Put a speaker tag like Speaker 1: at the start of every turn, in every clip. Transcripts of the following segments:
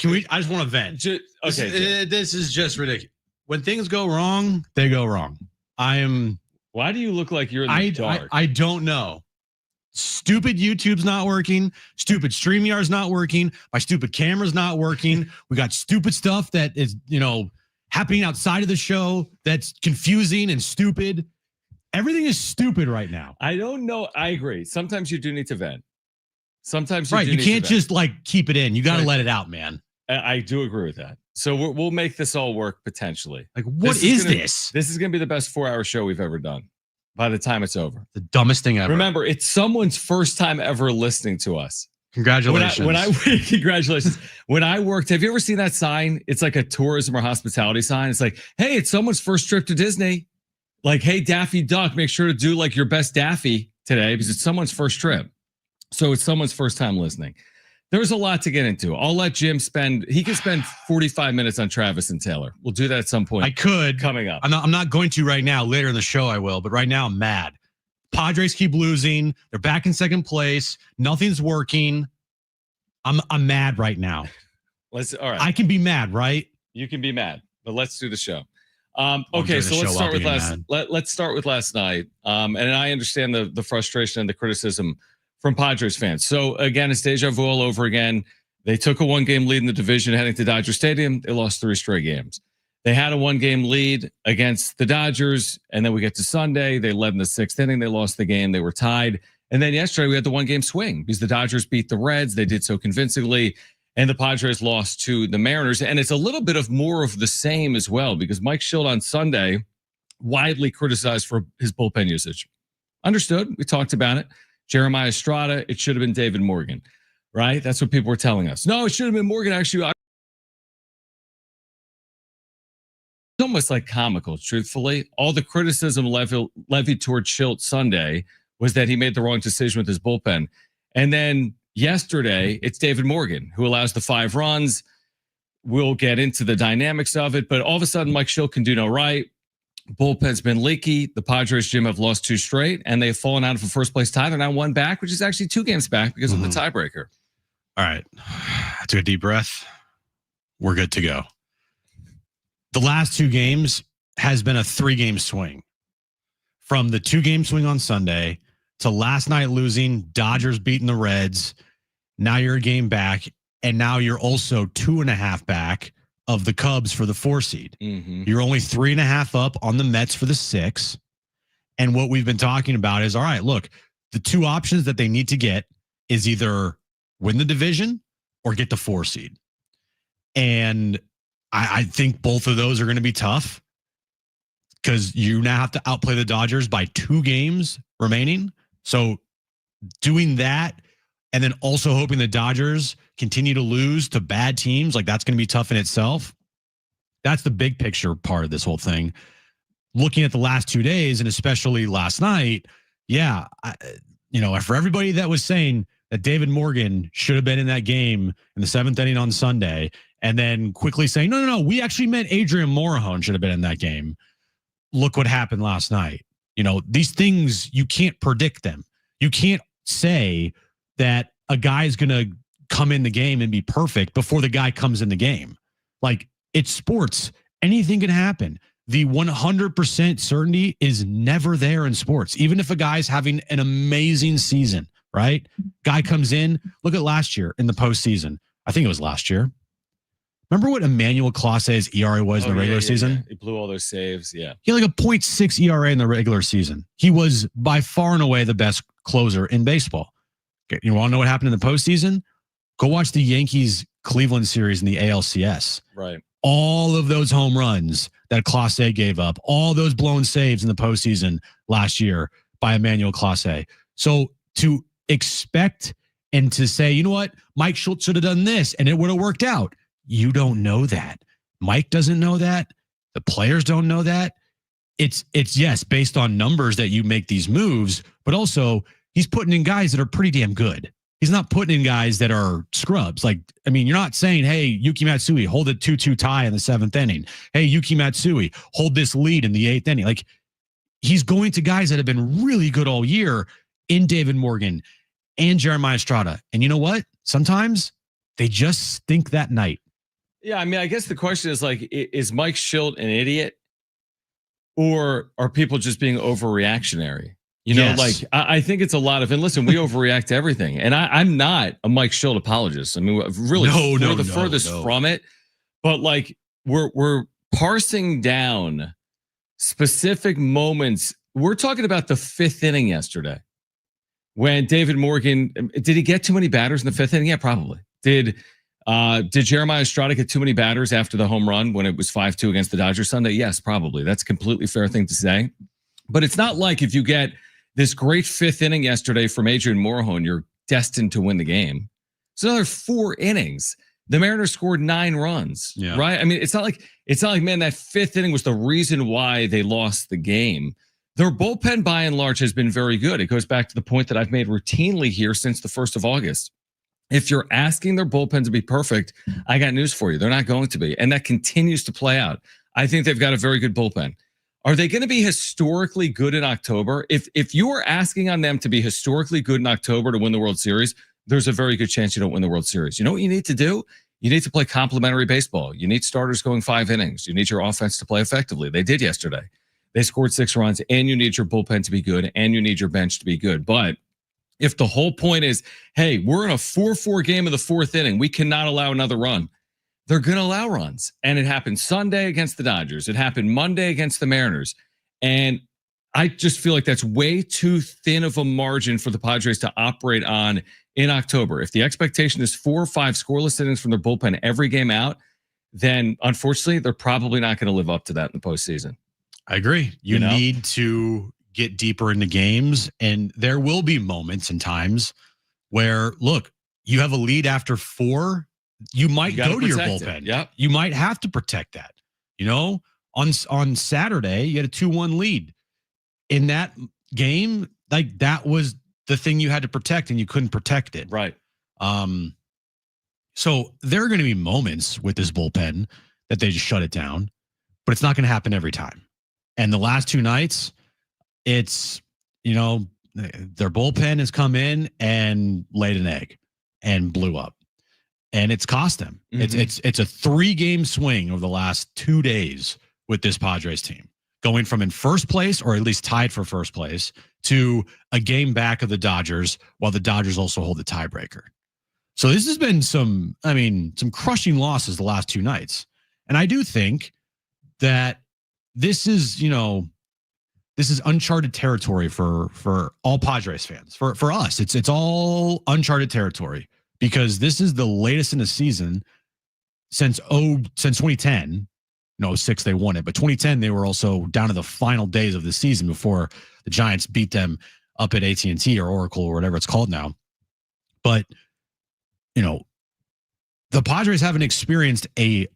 Speaker 1: Can we? I just want to vent. This is just ridiculous. When things go wrong, they go wrong.
Speaker 2: Why do you look like you're in the dark?
Speaker 1: I don't know. Stupid YouTube's not working. Stupid StreamYard's not working. My stupid camera's not working. We got stupid stuff that is, happening outside of the show that's confusing and stupid. Everything is stupid right now.
Speaker 2: I don't know. I agree. Sometimes you do need to vent. Sometimes
Speaker 1: you can't just keep it in. You got to let it out, man.
Speaker 2: I do agree with that. So we'll make this all work potentially.
Speaker 1: What is this?
Speaker 2: This is going to be the best 4-hour show we've ever done by the time it's over.
Speaker 1: The dumbest thing ever.
Speaker 2: Remember, it's someone's first time ever listening to us.
Speaker 1: Congratulations.
Speaker 2: Congratulations. When I worked, have you ever seen that sign? It's like a tourism or hospitality sign. It's like, hey, it's someone's first trip to Disney. Like, hey, Daffy Duck, make sure to do your best Daffy today because it's someone's first trip. So it's someone's first time listening. There's a lot to get into. I'll let Jim he can spend 45 minutes on Travis and Taylor. We'll do that at some point.
Speaker 1: I could.
Speaker 2: Coming up.
Speaker 1: I'm not going to right now. Later in the show I will, but right now I'm mad. Padres keep losing. They're back in second place. Nothing's working. I'm mad right now.
Speaker 2: All right.
Speaker 1: I can be mad, right?
Speaker 2: You can be mad, but let's do the show. Okay, so let's start with let's start with last night. And I understand the frustration and the criticism from Padres fans. So again, it's deja vu all over again. They took a 1-game lead in the division heading to Dodger Stadium. They lost 3 straight games. They had a 1-game lead against the Dodgers, and then we get to Sunday. They led in the 6th inning. They lost the game. They were tied. And then yesterday we had the 1-game swing because the Dodgers beat the Reds. They did so convincingly, and the Padres lost to the Mariners. And it's a little bit of more of the same as well because Mike Shildt on Sunday widely criticized for his bullpen usage. Understood. We talked about it. Jeremiah Estrada, it should have been David Morgan, right? That's what people were telling us. No, it should have been Morgan. Actually, it's almost like comical, truthfully. All the criticism levied towards Shildt Sunday was that he made the wrong decision with his bullpen. And then yesterday, it's David Morgan who allows the 5 runs. We'll get into the dynamics of it, but all of a sudden, Mike Shildt can do no right. Bullpen's been leaky. The Padres, Jim, have lost 2 straight, and they've fallen out of a first-place tie. They're now 1 back, which is actually 2 games back because of the tiebreaker.
Speaker 1: All right. I took a deep breath. We're good to go. The last 2 games has been a 3-game swing. From the 2-game swing on Sunday to last night losing, Dodgers beating the Reds. Now you're a game back, and now you're also 2.5 back of the Cubs for the 4 seed.
Speaker 2: Mm-hmm.
Speaker 1: You're only 3.5 up on the Mets for the 6. And what we've been talking about is, all right, look, the 2 options that they need to get is either win the division or get the 4 seed. And I think both of those are going to be tough because you now have to outplay the Dodgers by 2 games remaining. So doing that and then also hoping the Dodgers continue to lose to bad teams, that's going to be tough in itself. That's the big picture part of this whole thing. Looking at the last 2 days and especially last night, for everybody that was saying that David Morgan should have been in that game in the 7th inning on Sunday and then quickly saying, no, we actually meant Adrian Morejon should have been in that game. Look what happened last night. These things, you can't predict them. You can't say that a guy's going to come in the game and be perfect before the guy comes in the game. It's sports. Anything can happen. The 100% certainty is never there in sports. Even if a guy's having an amazing season, right? Guy comes in. Look at last year in the postseason. I think it was last year. Remember what Emmanuel Clase's ERA was in the regular season?
Speaker 2: Yeah. He blew all those saves. Yeah.
Speaker 1: He had a 0.6 ERA in the regular season. He was by far and away the best closer in baseball. Okay, you want to know what happened in the postseason? Go watch the Yankees Cleveland series in the ALCS.
Speaker 2: Right.
Speaker 1: All of those home runs that Clase gave up, all those blown saves in the postseason last year by Emmanuel Clase. So to expect and to say, you know what, Mike Shildt should have done this and it would have worked out. You don't know that. Mike doesn't know that. The players don't know that. It's yes, based on numbers that you make these moves, but also he's putting in guys that are pretty damn good. He's not putting in guys that are scrubs. You're not saying, hey, Yuki Matsui, hold a 2-2 tie in the 7th inning. Hey, Yuki Matsui, hold this lead in the 8th inning. He's going to guys that have been really good all year in David Morgan and Jeremiah Estrada. And you know what? Sometimes they just stink that night.
Speaker 2: Yeah, I mean, I guess the question is like, is Mike Shildt an idiot, or are people just being overreactionary? You know, like I think it's a lot of, and listen, we overreact to everything. And I'm not a Mike Shildt apologist. I mean, really, we're the furthest from it. But like, we're parsing down specific moments. We're talking about the 5th inning yesterday when David Morgan, did he get too many batters in the 5th inning? Yeah, probably. Did Jeremiah Estrada get too many batters after the home run when it was 5-2 against the Dodgers Sunday? Yes, probably. That's a completely fair thing to say. But it's not like if you get this great 5th inning yesterday from Adrian Morejon, you're destined to win the game. It's another 4 innings. The Mariners scored 9 runs, right? I mean, it's not like, man, that 5th inning was the reason why they lost the game. Their bullpen, by and large, has been very good. It goes back to the point that I've made routinely here since the 1st of August. If you're asking their bullpen to be perfect, I got news for you. They're not going to be. And that continues to play out. I think they've got a very good bullpen. Are they going to be historically good in October? If you are asking on them to be historically good in October to win the World Series, there's a very good chance you don't win the World Series. You know what you need to do? You need to play complementary baseball. You need starters going 5 innings. You need your offense to play effectively. They did yesterday. They scored 6 runs, and you need your bullpen to be good, and you need your bench to be good. But if the whole point is, hey, we're in a 4-4 game of the 4th inning, we cannot allow another run, they're going to allow runs. And it happened Sunday against the Dodgers. It happened Monday against the Mariners. And I just feel like that's way too thin of a margin for the Padres to operate on in October. If the expectation is 4 or 5 scoreless innings from their bullpen every game out, then unfortunately, they're probably not going to live up to that in the postseason.
Speaker 1: I agree. You need to get deeper into games, and there will be moments and times where, look, you have a lead after 4, you might go to your bullpen.
Speaker 2: Yep.
Speaker 1: You might have to protect that. You know, on Saturday, you had a 2-1 lead. In that game, like that was the thing you had to protect, and you couldn't protect it.
Speaker 2: Right.
Speaker 1: So there are going to be moments with this bullpen that they just shut it down, but it's not going to happen every time. And the last 2 nights, it's, you know, their bullpen has come in and laid an egg and blew up, and it's cost them. Mm-hmm. It's a 3-game swing over the last 2 days with this Padres team, going from in first place, or at least tied for first place, to a game back of the Dodgers, while the Dodgers also hold the tiebreaker. So this has been some crushing losses the last 2 nights. And I do think that this is uncharted territory for all Padres fans. For us, it's all uncharted territory, because this is the latest in the season since 2010. No, 06 they won it, but 2010 they were also down to the final days of the season before the Giants beat them up at AT&T or Oracle or whatever it's called now. But you know, the Padres haven't experienced a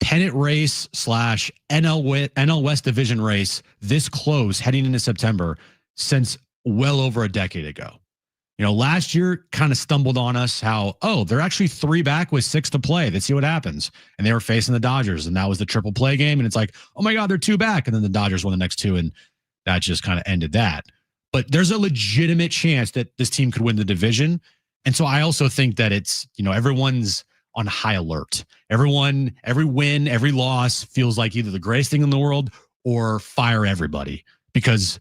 Speaker 1: pennant race / NL West division race this close heading into September since well over a decade ago. You know, last year kind of stumbled on us how, they're actually 3 back with 6 to play. Let's see what happens. And they were facing the Dodgers, and that was the triple play game. And it's like, oh my God, they're 2 back. And then the Dodgers won the next 2, and that just kind of ended that. But there's a legitimate chance that this team could win the division. And so I also think that it's, everyone's on high alert. Every win, every loss feels like either the greatest thing in the world or fire everybody, because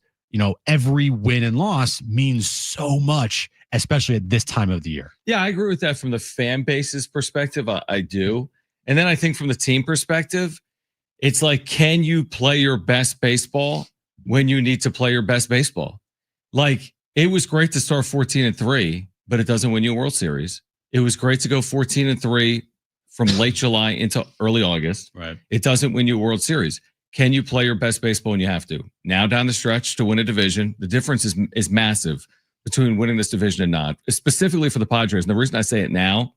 Speaker 1: every win and loss means so much, especially at this time of the year.
Speaker 2: Yeah, I agree with that from the fan base's perspective. I do. And then I think from the team perspective, it's like, can you play your best baseball when you need to play your best baseball? Like, it was great to start 14-3, but it doesn't win you a World Series. It was great to go 14-3 from late July into early August.
Speaker 1: Right.
Speaker 2: It doesn't win you a World Series. Can you play your best baseball when you have to? Now down the stretch to win a division, the difference is massive between winning this division and not, specifically for the Padres. And the reason I say it now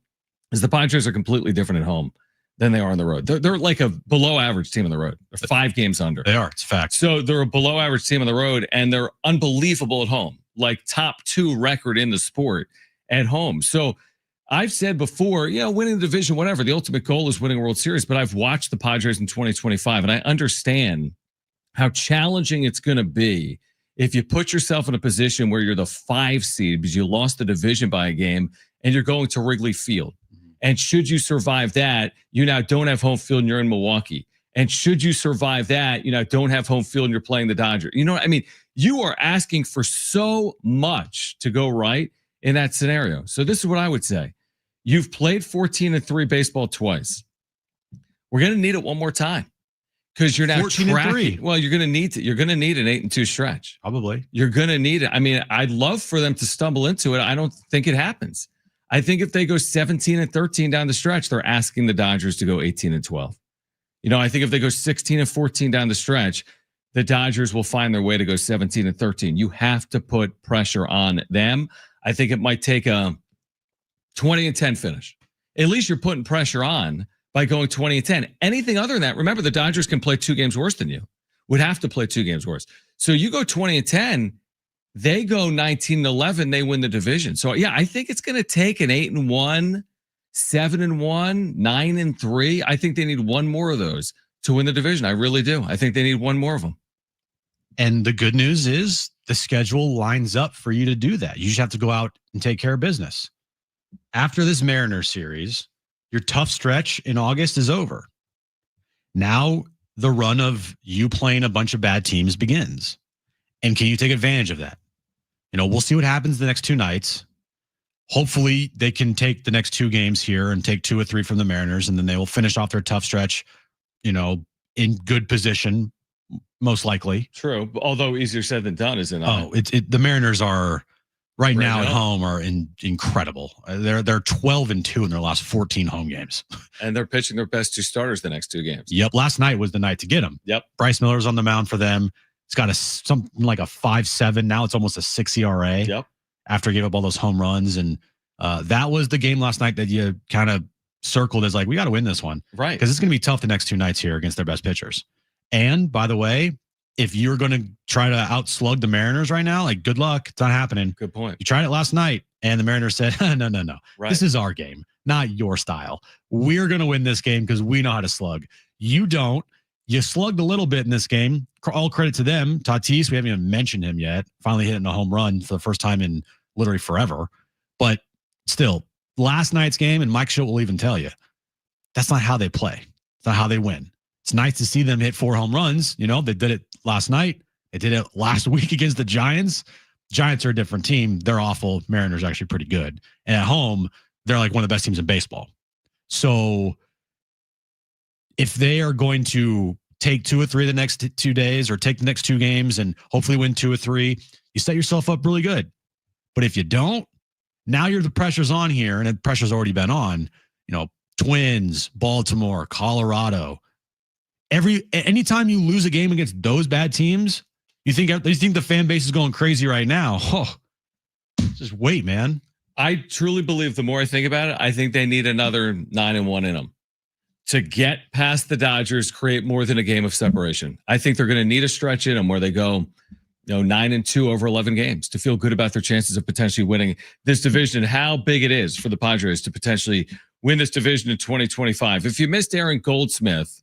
Speaker 2: is the Padres are completely different at home than they are on the road. They're like a below average team on the road. They're 5 games under.
Speaker 1: They are. It's a fact.
Speaker 2: So they're a below average team on the road, and they're unbelievable at home, like top 2 record in the sport at home. So I've said before, winning the division, whatever, the ultimate goal is winning a World Series, but I've watched the Padres in 2025, and I understand how challenging it's going to be if you put yourself in a position where you're the 5 seed because you lost the division by a game and you're going to Wrigley Field. And should you survive that, you now don't have home field and you're in Milwaukee. And should you survive that, you now don't have home field and you're playing the Dodgers. You know what I mean? You are asking for so much to go right in that scenario. So this is what I would say. You've played 14-3 baseball twice. We're going to need it one more time because you're now tracking. Well, you're going to need to. You're going to need an 8-2 stretch.
Speaker 1: Probably.
Speaker 2: You're going to need it. I mean, I'd love for them to stumble into it. I don't think it happens. I think if they go 17-13 down the stretch, they're asking the Dodgers to go 18-12. You know, I think if they go 16-14 down the stretch, the Dodgers will find their way to go 17-13. You have to put pressure on them. I think it might take a 20-10 finish. At least you're putting pressure on by going 20-10. Anything other than that, remember the Dodgers can play 2 games worse than you. Would have to play 2 games worse. So you go 20-10, they go 19-11, they win the division. So yeah, I think it's going to take an 8-1, 7-1, 9-3. I think they need one more of those to win the division. I really do. I think they need one more of them.
Speaker 1: And the good news is the schedule lines up for you to do that. You just have to go out and take care of business. After this Mariners series, your tough stretch in August is over. Now the run of you playing a bunch of bad teams begins. And can you take advantage of that? You know, we'll see what happens the next 2 nights. Hopefully they can take the next 2 games here and take 2 or 3 from the Mariners, and then they will finish off their tough stretch, you know, in good position, most likely.
Speaker 2: True. Although easier said than done, isn't it?
Speaker 1: The Mariners are right now at home are incredible. They're 12-2 in their last 14 home games.
Speaker 2: And they're pitching their best 2 starters the next 2 games.
Speaker 1: Yep. Last night was the night to get them.
Speaker 2: Yep.
Speaker 1: Bryce Miller's on the mound for them. It's got something like a 5.7. Now it's almost a 6 ERA.
Speaker 2: Yep.
Speaker 1: After he gave up all those home runs. And that was the game last night that you kind of circled as like, we got to win this one.
Speaker 2: Right.
Speaker 1: Because it's going to be tough the next 2 nights here against their best pitchers. And by the way, if you're going to try to outslug the Mariners right now, like good luck. It's not happening.
Speaker 2: Good point.
Speaker 1: You tried it last night and the Mariners said, no.
Speaker 2: Right.
Speaker 1: This is our game, not your style. We're going to win this game because we know how to slug. You don't. You slugged a little bit in this game. All credit to them. Tatis, we haven't even mentioned him yet. Finally hitting a home run for the first time in literally forever. But still, last night's game, and Mike Shildt will even tell you, that's not how they play. It's not how they win. It's nice to see them hit 4 home runs. You know, they did it last night. They did it last week against the Giants. Giants are a different team. They're awful. Mariners are actually pretty good. And at home, they're like one of the best teams in baseball. So if they are going to take 2 or 3 the next 2 days or take the next 2 games and hopefully win 2 or 3, you set yourself up really good. But if you don't, now the pressure's on here, and the pressure's already been on. You know, Twins, Baltimore, Colorado. Anytime you lose a game against those bad teams, you think the fan base is going crazy right now. Oh, just wait, man.
Speaker 2: I truly believe the more I think about it, I think they need another 9-1 in them to get past the Dodgers, create more than a game of separation. I think they're going to need a stretch in them where they go, 9-2 over 11 games to feel good about their chances of potentially winning this division. How big it is for the Padres to potentially win this division in 2025. If you missed Aaron Goldsmith,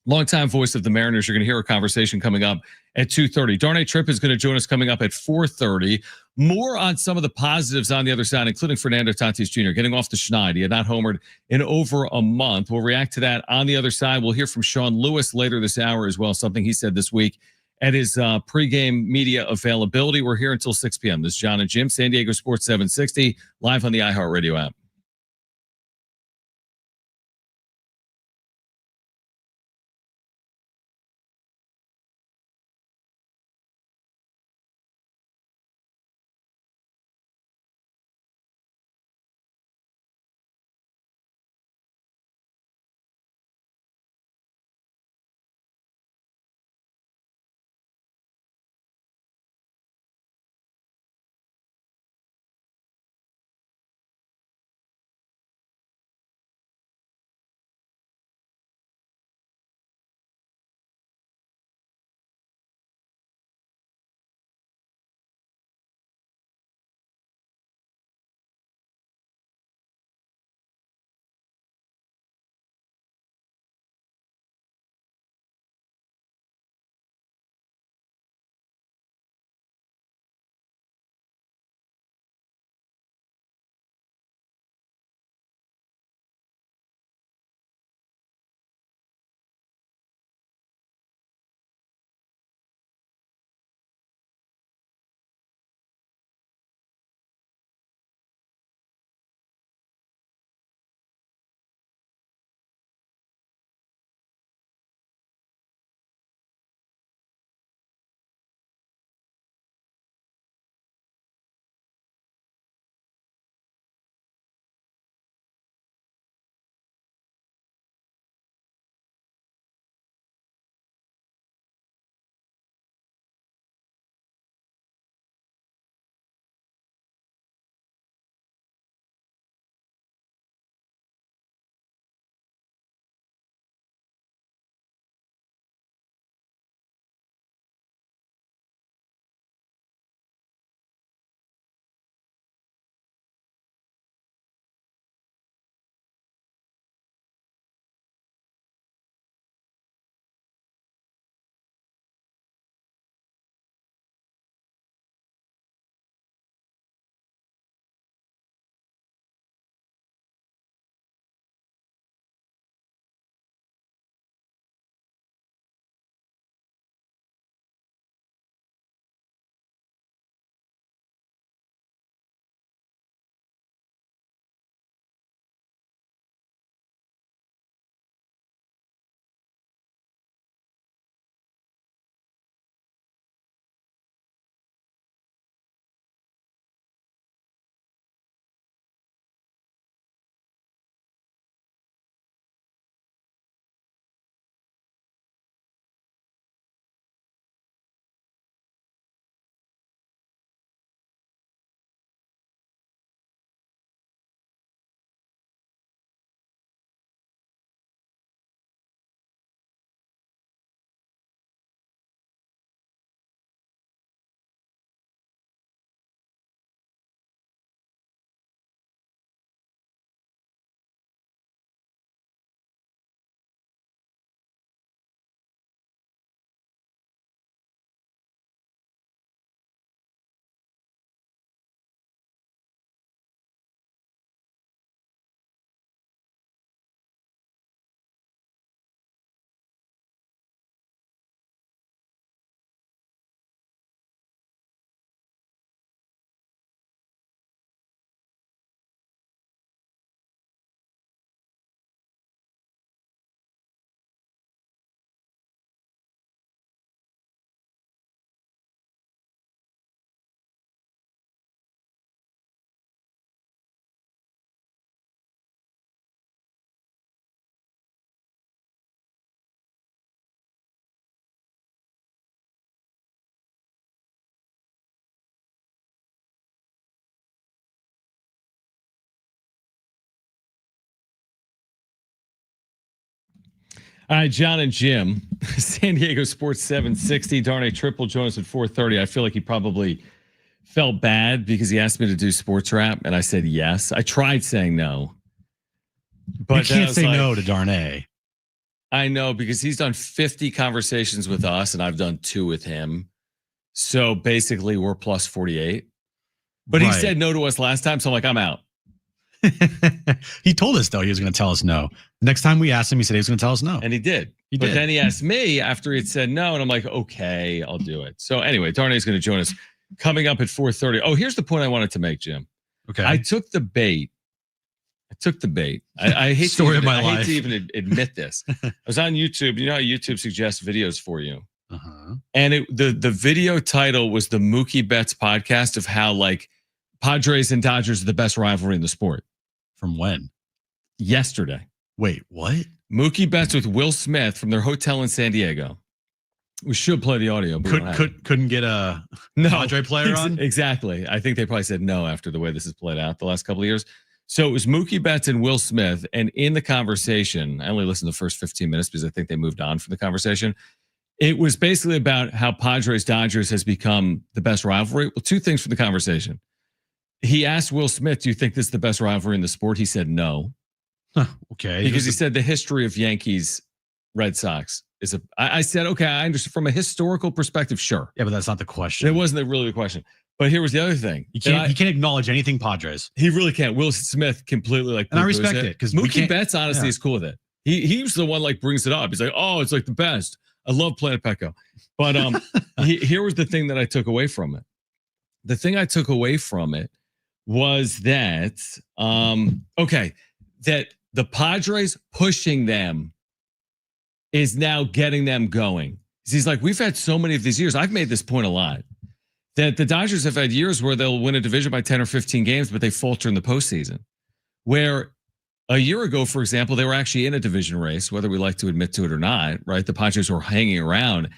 Speaker 2: longtime voice of the Mariners, you're going to hear a conversation coming up at 2:30. Darnay Tripp is going to join us coming up at 4:30. More on some of the positives on the other side, including Fernando Tatis Jr. getting off the schneid. He had not homered in over a month. We'll react to that on the other side. We'll hear from Sean Lewis later this hour as well, something he said this week at his pregame media availability. We're here until 6 p.m. This is Jon and Jim, San Diego Sports 760, live on the iHeartRadio app. All right, Jon and Jim, San Diego Sports 760. Darnay Tripp will join us at 4:30. I feel like he probably felt bad because he asked me to do sports rap, and I said yes. I tried saying no,
Speaker 1: but you can't say no to Darnay.
Speaker 2: I know, because he's done 50 conversations with us, and I've done 2 with him. So basically, we're plus 48. But he said no to us last time, so I'm like, I'm out.
Speaker 1: He told us, though, he was going to tell us no. Next time we asked him, he said he was going to tell us no.
Speaker 2: And he did. But then he asked me after he had said no, and I'm like, okay, I'll do it. So anyway, Darnay's going to join us coming up at 4:30. Oh, here's the point I wanted to make, Jim.
Speaker 1: Okay.
Speaker 2: I took the bait. I hate
Speaker 1: Story of my life.
Speaker 2: I hate to even admit this. I was on YouTube. You know how YouTube suggests videos for you?
Speaker 1: Uh-huh.
Speaker 2: And the video title was the Mookie Betts podcast of how, like, Padres and Dodgers are the best rivalry in the sport.
Speaker 1: From when?
Speaker 2: Yesterday.
Speaker 1: Wait, what?
Speaker 2: Mookie Betts with Will Smith from their hotel in San Diego. We should play the audio. But
Speaker 1: couldn't get a Padre player on?
Speaker 2: Exactly. I think they probably said no after the way this has played out the last couple of years. So it was Mookie Betts and Will Smith. And in the conversation, I only listened to the first 15 minutes because I think they moved on from the conversation. It was basically about how Padres Dodgers has become the best rivalry. Well, 2 things from the conversation. He asked Will Smith, do you think this is the best rivalry in the sport? He said no.
Speaker 1: Huh, okay.
Speaker 2: Because he said the history of Yankees Red Sox is I said, okay, I understand from a historical perspective, sure.
Speaker 1: Yeah, but that's not the question.
Speaker 2: It wasn't really the question. But here was the other thing.
Speaker 1: You can't acknowledge anything Padres.
Speaker 2: He really can't. Will Smith completely
Speaker 1: and I respect it because
Speaker 2: Mookie Betts honestly is cool with it. He was the one like brings it up. He's like, oh, it's like the best. I love Planet Petco. But here was the thing that I took away from it. The thing I took away from it was that that the Padres pushing them is now getting them going. He's like, we've had so many of these years. I've made this point a lot that the Dodgers have had years where they'll win a division by 10 or 15 games, but they falter in the postseason. Where a year ago, for example, they were actually in a division race, whether we like to admit to it or not, right? The Padres were hanging around,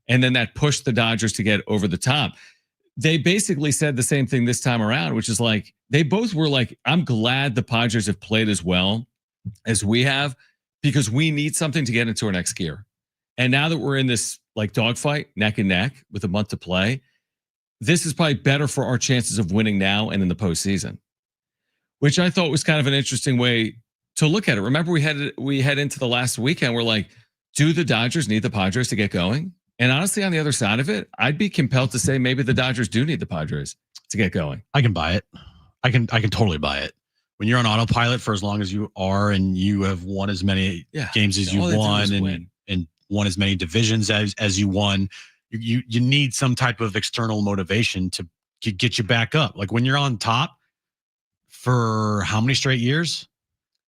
Speaker 2: and then that pushed the Dodgers to get over the top. They basically said the same thing this time around, which is like, they both were like, I'm glad the Padres have played as well as we have because we need something to get into our next gear. And now that we're in this like dogfight, neck and neck with a month to play, this is probably better for our chances of winning now and in the postseason, which I thought was kind of an interesting way to look at it. Remember, we head into the last weekend. We're like, do the Dodgers need the Padres to get going? And honestly, on the other side of it, I'd be compelled to say maybe the Dodgers do need the Padres to get going.
Speaker 1: I can buy it. I can totally buy it. When you're on autopilot for as long as you are, and you have won as many games as you've won, and won as many divisions as you won, you need some type of external motivation to get you back up. Like when you're on top for how many straight years?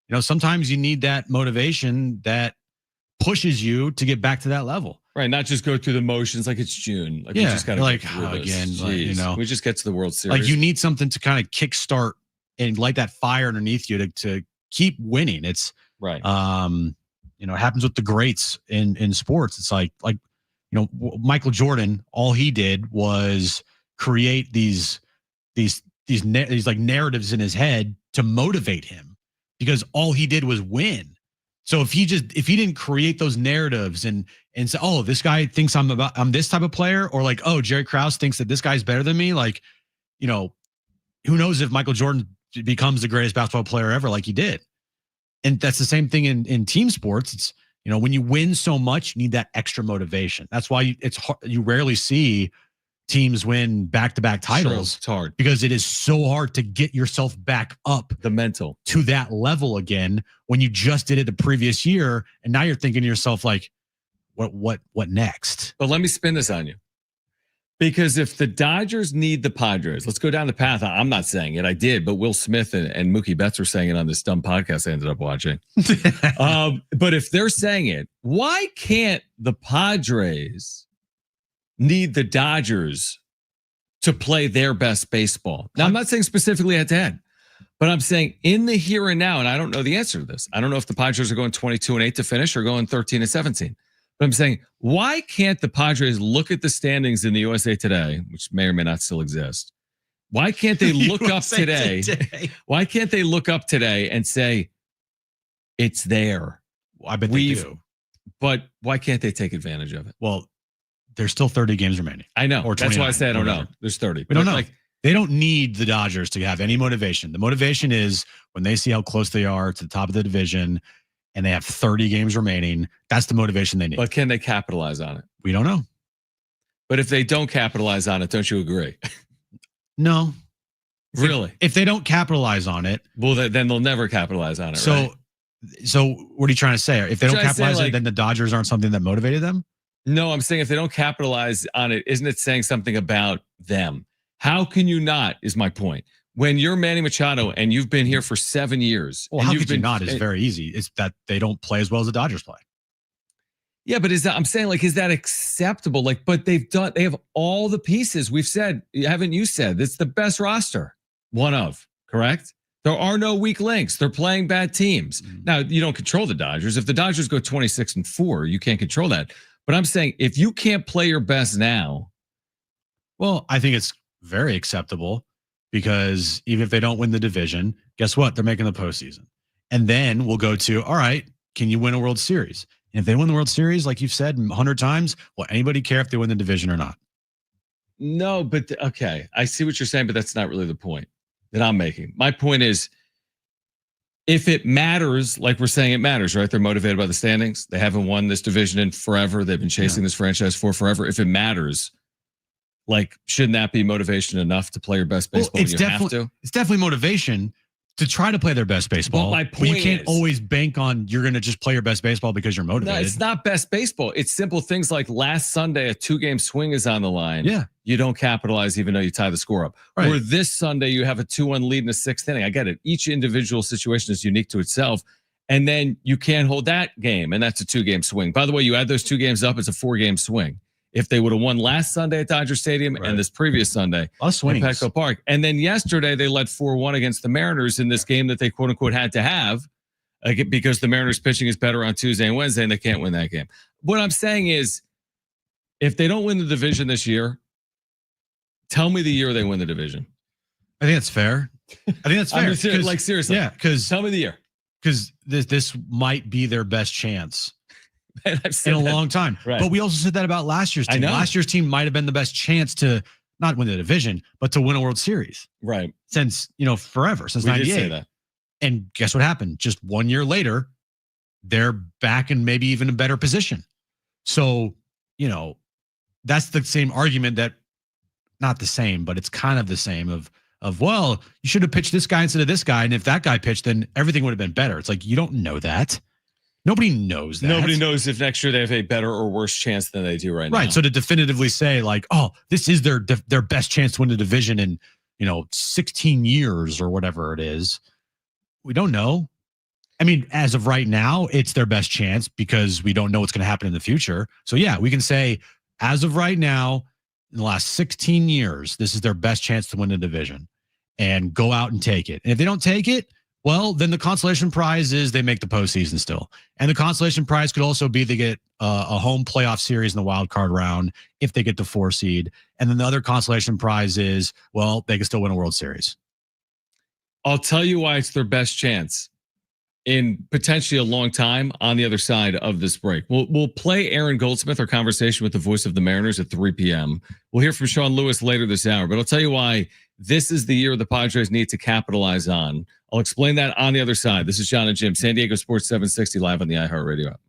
Speaker 1: You know, sometimes you need that motivation that pushes you to get back to that level.
Speaker 2: Right, not just go through the motions like it's June. Like we just got to
Speaker 1: like again, like, you know,
Speaker 2: we just get to the World Series.
Speaker 1: Like you need something to kind of kickstart and light that fire underneath you to keep winning. It's
Speaker 2: right.
Speaker 1: You know, it happens with the greats in sports. It's like you know, Michael Jordan. All he did was create these like narratives in his head to motivate him, because all he did was win. So if he didn't create those narratives and say, oh, this guy thinks I'm this type of player, or like, oh, Jerry Krause thinks that this guy's better than me, like, you know, who knows if Michael Jordan becomes the greatest basketball player ever, like he did. And that's the same thing in team sports. It's, you know, when you win so much, you need that extra motivation. That's why it's hard. You rarely see teams win back-to-back titles.
Speaker 2: Sure, it's hard
Speaker 1: because it is so hard to get yourself back up
Speaker 2: the mental
Speaker 1: to that level again when you just did it the previous year, and now you're thinking to yourself like, what next?
Speaker 2: But let me spin this on you, because if the Dodgers need the Padres, let's go down the path. I'm not saying it, I did, but Will Smith and Mookie Betts were saying it on this dumb podcast I ended up watching. But if they're saying it, why can't the Padres need the Dodgers to play their best baseball? Now, I'm not saying specifically head to head, but I'm saying in the here and now, and I don't know the answer to this. I don't know if the Padres are going 22-8 to finish or going 13-17. But I'm saying, why can't the Padres look at the standings in the USA Today, which may or may not still exist? Why can't they look up today? Why can't they look up today and say, it's there?
Speaker 1: Well, I bet they do.
Speaker 2: But why can't they take advantage of it?
Speaker 1: Well, there's still 30 games remaining.
Speaker 2: I know. Or that's why I say I don't know. There's 30.
Speaker 1: We don't know. They don't need the Dodgers to have any motivation. The motivation is when they see how close they are to the top of the division and they have 30 games remaining. That's the motivation they need.
Speaker 2: But can they capitalize on it?
Speaker 1: We don't know.
Speaker 2: But if they don't capitalize on it, don't you agree?
Speaker 1: No.
Speaker 2: Really?
Speaker 1: If they don't capitalize on it.
Speaker 2: Well, then they'll never capitalize on it,
Speaker 1: So what are you trying to say? If they don't capitalize on it, then the Dodgers aren't something that motivated them?
Speaker 2: No, I'm saying if they don't capitalize on it, isn't it saying something about them? How can you not, is my point. When you're Manny Machado and you've been here for 7 years.
Speaker 1: Well, how could you not is very easy. It's that they don't play as well as the Dodgers play.
Speaker 2: Yeah, but I'm saying, like, is that acceptable? Like, but they have all the pieces. We've said, haven't you said, it's the best roster? One of, correct? There are no weak links. They're playing bad teams. Now, you don't control the Dodgers. If the Dodgers go 26-4, you can't control that. But I'm saying if you can't play your best now.
Speaker 1: Well, I think it's very acceptable because even if they don't win the division, guess what? They're making the postseason. And then we'll go to, all right, can you win a World Series? And if they win the World Series, like you've said 100 times, will anybody care if they win the division or not?
Speaker 2: No, but okay. I see what you're saying, but that's not really the point that I'm making. My point is, if it matters, like we're saying it matters, right? They're motivated by the standings. They haven't won this division in forever. They've been chasing this franchise for forever. If it matters, like, shouldn't that be motivation enough to play your best baseball when you have to?
Speaker 1: It's definitely motivation to try to play their best baseball.
Speaker 2: Well, my point
Speaker 1: you can't always bank on you're going to just play your best baseball because you're motivated.
Speaker 2: No, it's not best baseball. It's simple things like last Sunday, a 2-game swing is on the line.
Speaker 1: Yeah.
Speaker 2: You don't capitalize even though you tie the score up.
Speaker 1: Right.
Speaker 2: Or this Sunday, you have a 2-1 lead in the 6th inning. I get it. Each individual situation is unique to itself. And then you can't hold that game, and that's a 2-game swing. By the way, you add those 2 games up, it's a 4-game swing. If they would have won last Sunday at Dodger Stadium and this previous Sunday
Speaker 1: at
Speaker 2: Petco Park. And then yesterday they led 4-1 against the Mariners in this game that they quote unquote had to have because the Mariners pitching is better on Tuesday and Wednesday and they can't win that game. What I'm saying is, if they don't win the division this year, tell me the year they win the division.
Speaker 1: I think that's fair.
Speaker 2: Like seriously.
Speaker 1: Yeah, because
Speaker 2: tell me the year.
Speaker 1: Because this might be their best chance.
Speaker 2: I've said
Speaker 1: in a long time.
Speaker 2: Right.
Speaker 1: But we also said that about last year's team. Last year's team might have been the best chance to not win the division, but to win a World Series.
Speaker 2: Right.
Speaker 1: Since, forever, since 98. Did say that. And guess what happened? Just 1 year later, they're back in maybe even a better position. So, that's the same argument that, not the same, but it's kind of the same of, well, you should have pitched this guy instead of this guy. And if that guy pitched, then everything would have been better. It's like, you don't know that. Nobody knows that.
Speaker 2: Nobody knows if next year they have a better or worse chance than they do right now.
Speaker 1: Right. So to definitively say like, oh, this is their best chance to win the division in, 16 years or whatever it is, we don't know. I mean, as of right now, it's their best chance because we don't know what's going to happen in the future. So yeah, we can say as of right now, in the last 16 years, this is their best chance to win the division and go out and take it. And if they don't take it, well, then the consolation prize is they make the postseason still. And the consolation prize could also be they get a home playoff series in the wild card round if they get the 4 seed. And then the other consolation prize is, well, they can still win a World Series.
Speaker 2: I'll tell you why it's their best chance in potentially a long time on the other side of this break. We'll play Aaron Goldsmith, our conversation with the voice of the Mariners at 3 p.m. We'll hear from Sean Lewis later this hour, but I'll tell you why this is the year the Padres need to capitalize on. I'll explain that on the other side. This is Jon Jim, San Diego Sports 760 live on the iHeartRadio app.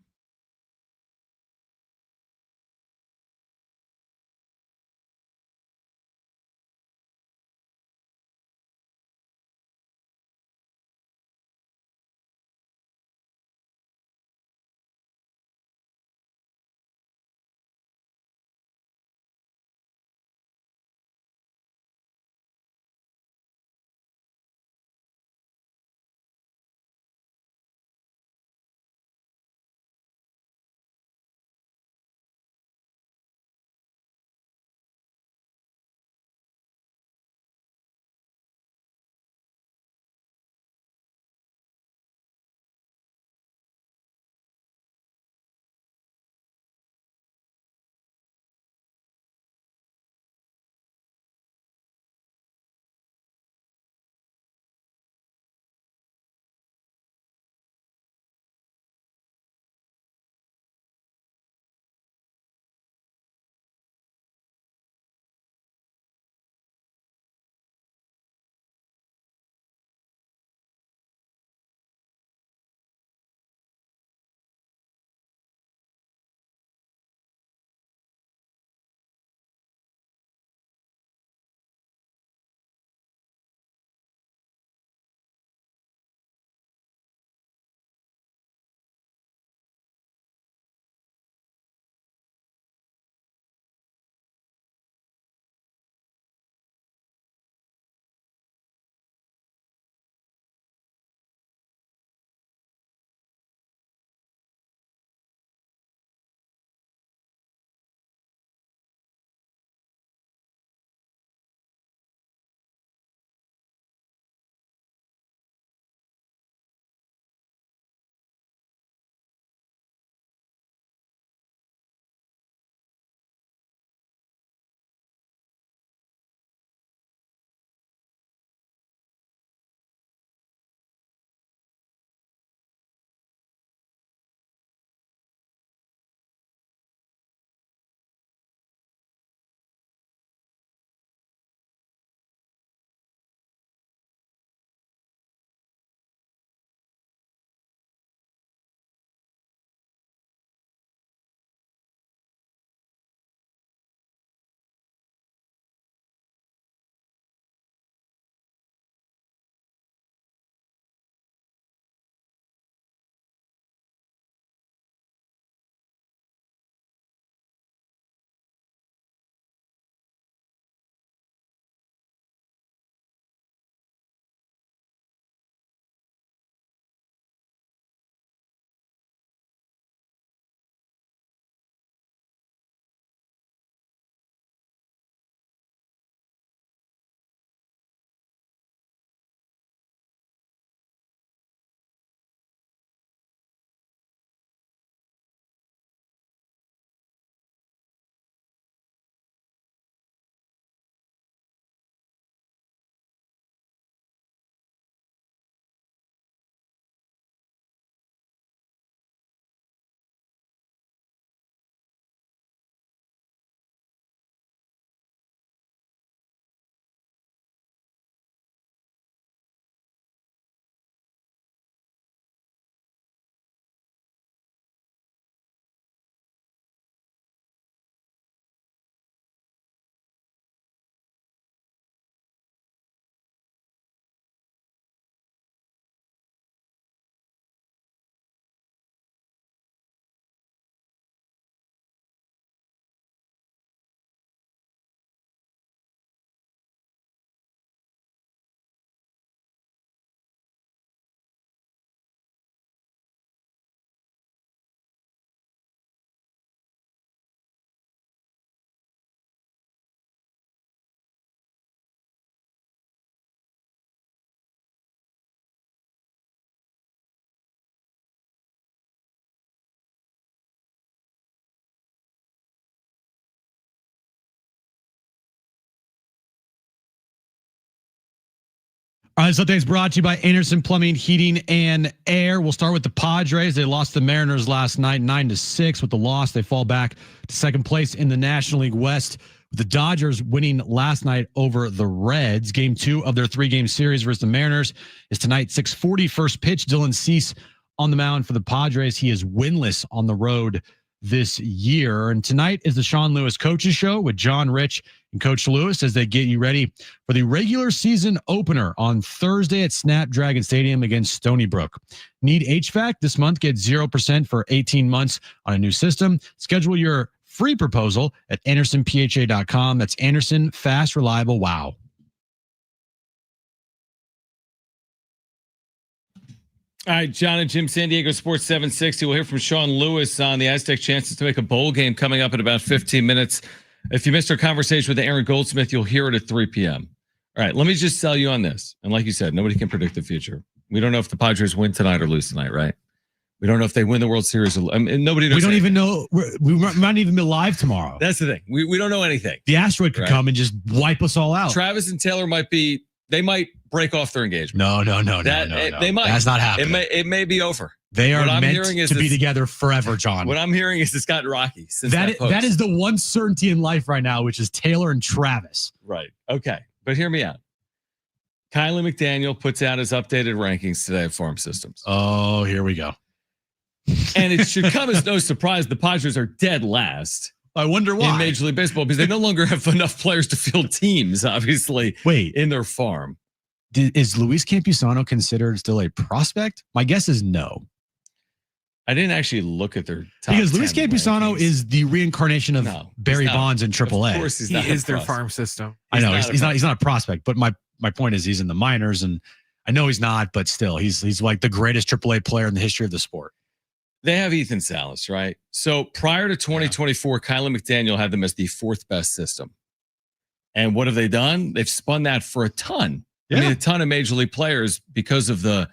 Speaker 1: All right, so thanks brought to you by Anderson Plumbing, Heating, and Air. We'll start with the Padres. They lost the Mariners last night, 9-6. With the loss, they fall back to second place in the National League West. With the Dodgers winning last night over the Reds. Game 2 of their 3-game series versus the Mariners is tonight, 6:40. First pitch, Dylan Cease on the mound for the Padres. He is winless on the road this year. And tonight is the Sean Lewis Coaches Show with John Rich and Coach Lewis as they get you ready for the regular season opener on Thursday at Snapdragon Stadium against Stony Brook. Need HVAC this month? Get 0% for 18 months on a new system. Schedule your free proposal at AndersonPHA.com. That's Anderson, fast, reliable, wow.
Speaker 2: All right, Jon and Jim, San Diego Sports 760. We'll hear from Sean Lewis on the Aztec chances to make a bowl game coming up in about 15 minutes. If you missed our conversation with Aaron Goldsmith, you'll hear it at 3 p.m. All right, let me just sell you on this. And like you said, nobody can predict the future. We don't know if the Padres win tonight or lose tonight, right? We don't know if they win the World Series. I mean, nobody knows.
Speaker 1: We don't even know. We might not even be live tomorrow.
Speaker 2: That's the thing. We don't know anything.
Speaker 1: The asteroid could come and just wipe us all out.
Speaker 2: Travis and Taylor they might break off their engagement.
Speaker 1: No.
Speaker 2: They might.
Speaker 1: That's not happening.
Speaker 2: It may be over.
Speaker 1: They are meant to be together forever, John.
Speaker 2: What I'm hearing is it's gotten rocky since
Speaker 1: that is the one certainty in life right now, which is Taylor and Travis.
Speaker 2: Right. Okay. But hear me out. Kylie McDaniel puts out his updated rankings today of farm systems.
Speaker 1: Oh, here we go.
Speaker 2: And it should come as no surprise the Padres are dead last.
Speaker 1: I wonder why.
Speaker 2: In Major League Baseball, because they no longer have enough players to field teams, obviously, in their farm.
Speaker 1: Is Luis Campusano considered still a prospect? My guess is no.
Speaker 2: I didn't actually look at their top
Speaker 1: because Luis Campusano is the reincarnation of Barry Bonds in AAA.
Speaker 2: Of course, he is
Speaker 3: their farm system.
Speaker 1: I know he's not a prospect, but my point is he's in the minors, and I know he's not, but still he's like the greatest AAA player in the history of the sport.
Speaker 2: They have Ethan Salas, right? So prior to 2024, Kylie McDaniel had them as the 4th best system. And what have they done? They've spun that for a ton. Yeah. I mean, a ton of major league players because of the,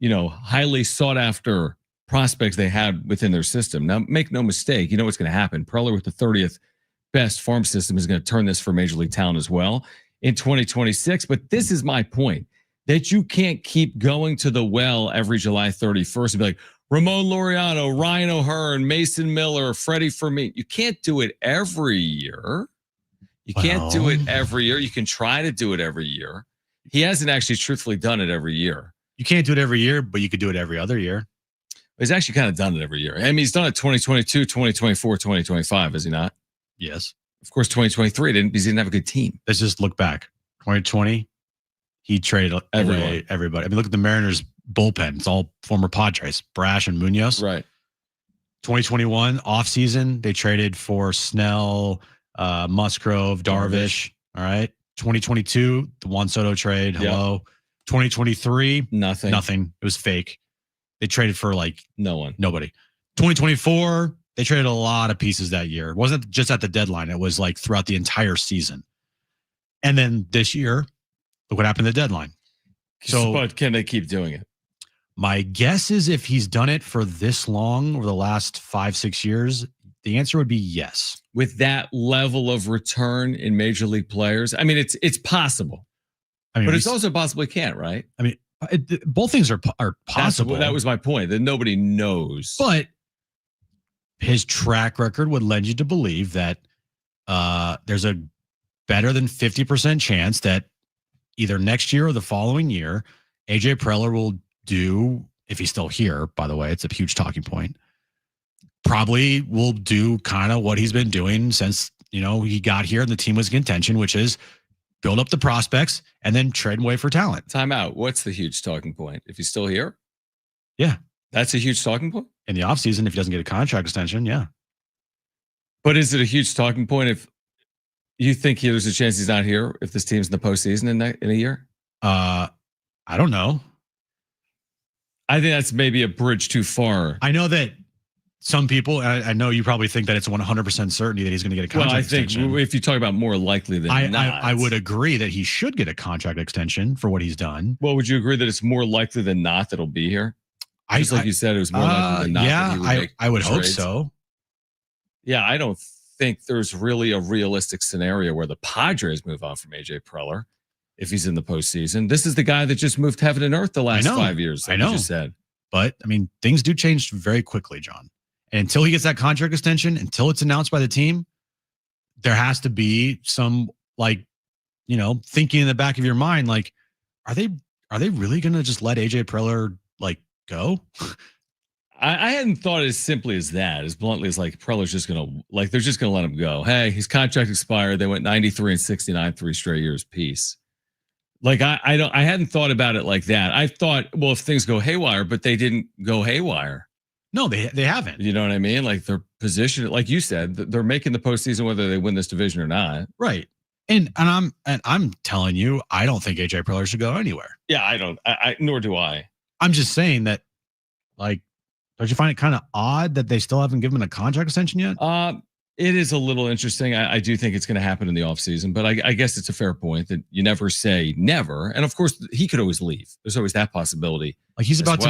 Speaker 2: highly sought after prospects they had within their system. Now, make no mistake, you know what's going to happen. Preller with the 30th best farm system is going to turn this for major league talent as well in 2026. But this is my point, that you can't keep going to the well every July 31st and be like, Ramon Laureano, Ryan O'Hearn, Mason Miller, Freddie Fermin. You can't do it every year. You can't do it every year. You can try to do it every year. He hasn't actually truthfully done it every year.
Speaker 1: You can't do it every year, but you could do it every other year.
Speaker 2: He's actually kind of done it every year. I mean, he's done it 2022, 2024, 2025, is he not?
Speaker 1: Yes.
Speaker 2: Of course, 2023 because he didn't have a good team.
Speaker 1: Let's just look back. 2020, he traded everybody. I mean, look at the Mariners bullpen. It's all former Padres, Brash and Munoz.
Speaker 2: Right.
Speaker 1: 2021 offseason, they traded for Snell, Musgrove, Darvish. All right. 2022, the Juan Soto trade. Hello. Yep. 2023,
Speaker 2: nothing.
Speaker 1: It was fake. They traded for nobody. 2024, they traded a lot of pieces that year. It wasn't just at the deadline. It was like throughout the entire season. And then this year, look what happened at the deadline.
Speaker 2: But can they keep doing it?
Speaker 1: My guess is if he's done it for this long over the last 5-6 years, the answer would be yes.
Speaker 2: With that level of return in major league players, I mean, it's possible. I mean, but it's also possible he can't, right?
Speaker 1: I mean, both things are possible.
Speaker 2: That was my point, that nobody knows.
Speaker 1: But his track record would lend you to believe that there's a better than 50% chance that either next year or the following year, AJ Preller will do, if he's still here, by the way, it's a huge talking point, probably will do kind of what he's been doing since, he got here and the team was in contention, which is build up the prospects and then trade away for talent.
Speaker 2: Time out. What's the huge talking point? If he's still here?
Speaker 1: Yeah.
Speaker 2: That's a huge talking point?
Speaker 1: In the offseason, if he doesn't get a contract extension, yeah.
Speaker 2: But is it a huge talking point if you think there's a chance he's not here if this team's in the postseason in a year?
Speaker 1: I don't know.
Speaker 2: I think that's maybe a bridge too far.
Speaker 1: I know that some people, I know you probably think that it's 100% certainty that he's going to get a contract extension.
Speaker 2: Well, I think if you talk about more likely than not.
Speaker 1: I would agree that he should get a contract extension for what he's done.
Speaker 2: Well, would you agree that it's more likely than not that he'll be here? Just like you said, it was more likely than not.
Speaker 1: Yeah, I would hope so.
Speaker 2: Yeah, I don't think there's really a realistic scenario where the Padres move on from AJ Preller.
Speaker 1: if
Speaker 2: he's in the postseason. This is the guy that just moved heaven and earth the last 5 years.
Speaker 1: I know.
Speaker 2: You just said.
Speaker 1: But, I mean, things do change very quickly, John. And until he gets that contract extension, until it's announced by the team, there has to be some, like, you know, thinking in the back of your mind, like, are they really going to just let AJ Preller, like, go?
Speaker 2: I hadn't thought as simply as that, as bluntly as like Preller's just going to, like, they're just going to let him go. Hey, his contract expired. They went 93 and 69, 3 straight years. Peace. Like, I hadn't thought about it like that. I thought, well, if things go haywire, but they didn't go haywire.
Speaker 1: No, they haven't.
Speaker 2: You know what I mean? Like, their position, like you said, they're making the postseason whether they win this division or not.
Speaker 1: Right. And I'm telling you, I don't think AJ Preller should go anywhere.
Speaker 2: Yeah, I nor do I.
Speaker 1: I'm just saying that, like, don't you find it kind of odd that they still haven't given him a contract extension yet?
Speaker 2: It is a little interesting. I do think it's going to happen in the offseason, but I guess it's a fair point that you never say never. And of course, he could always leave. There's always that possibility.
Speaker 1: Like, he's about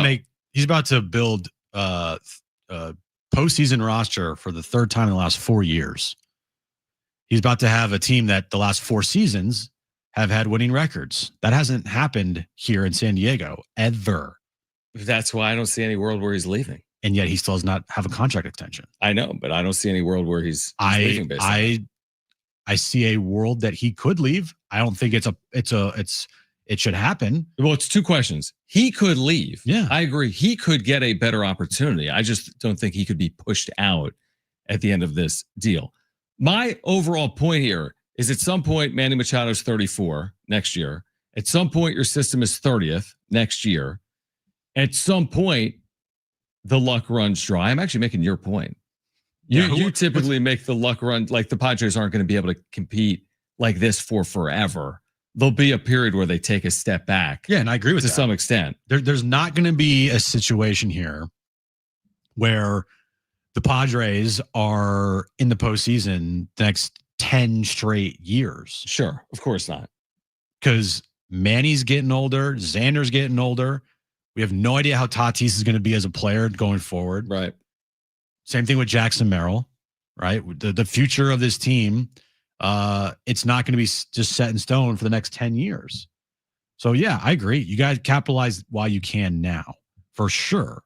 Speaker 1: to build postseason roster for the third time in the last 4 years. He's about to have a team that the last 4 seasons have had winning records. That hasn't happened here in San Diego ever.
Speaker 2: That's why I don't see any world where he's leaving.
Speaker 1: And yet he still does not have a contract extension.
Speaker 2: I know, but I don't see any world where he's leaving.
Speaker 1: Basically, I see a world that he could leave. I don't think it should happen.
Speaker 2: Well, it's 2 questions. He could leave.
Speaker 1: Yeah,
Speaker 2: I agree. He could get a better opportunity. I just don't think he could be pushed out at the end of this deal. My overall point here is at some point, Manny Machado's 34 next year. At some point, your system is 30th next year. At some point, the luck runs dry. I'm actually making your point. You typically make the luck run, like the Padres aren't going to be able to compete like this for forever. There'll be a period where they take a step back.
Speaker 1: Yeah, and I agree with
Speaker 2: that. To some extent.
Speaker 1: There's not going to be a situation here where the Padres are in the postseason the next 10 straight years.
Speaker 2: Sure, of course not.
Speaker 1: Because Manny's getting older, Xander's getting older. We have no idea how Tatis is going to be as a player going forward.
Speaker 2: Right.
Speaker 1: Same thing with Jackson Merrill, right? The future of this team, it's not going to be just set in stone for the next 10 years. So, yeah, I agree. You guys capitalize while you can now, for sure.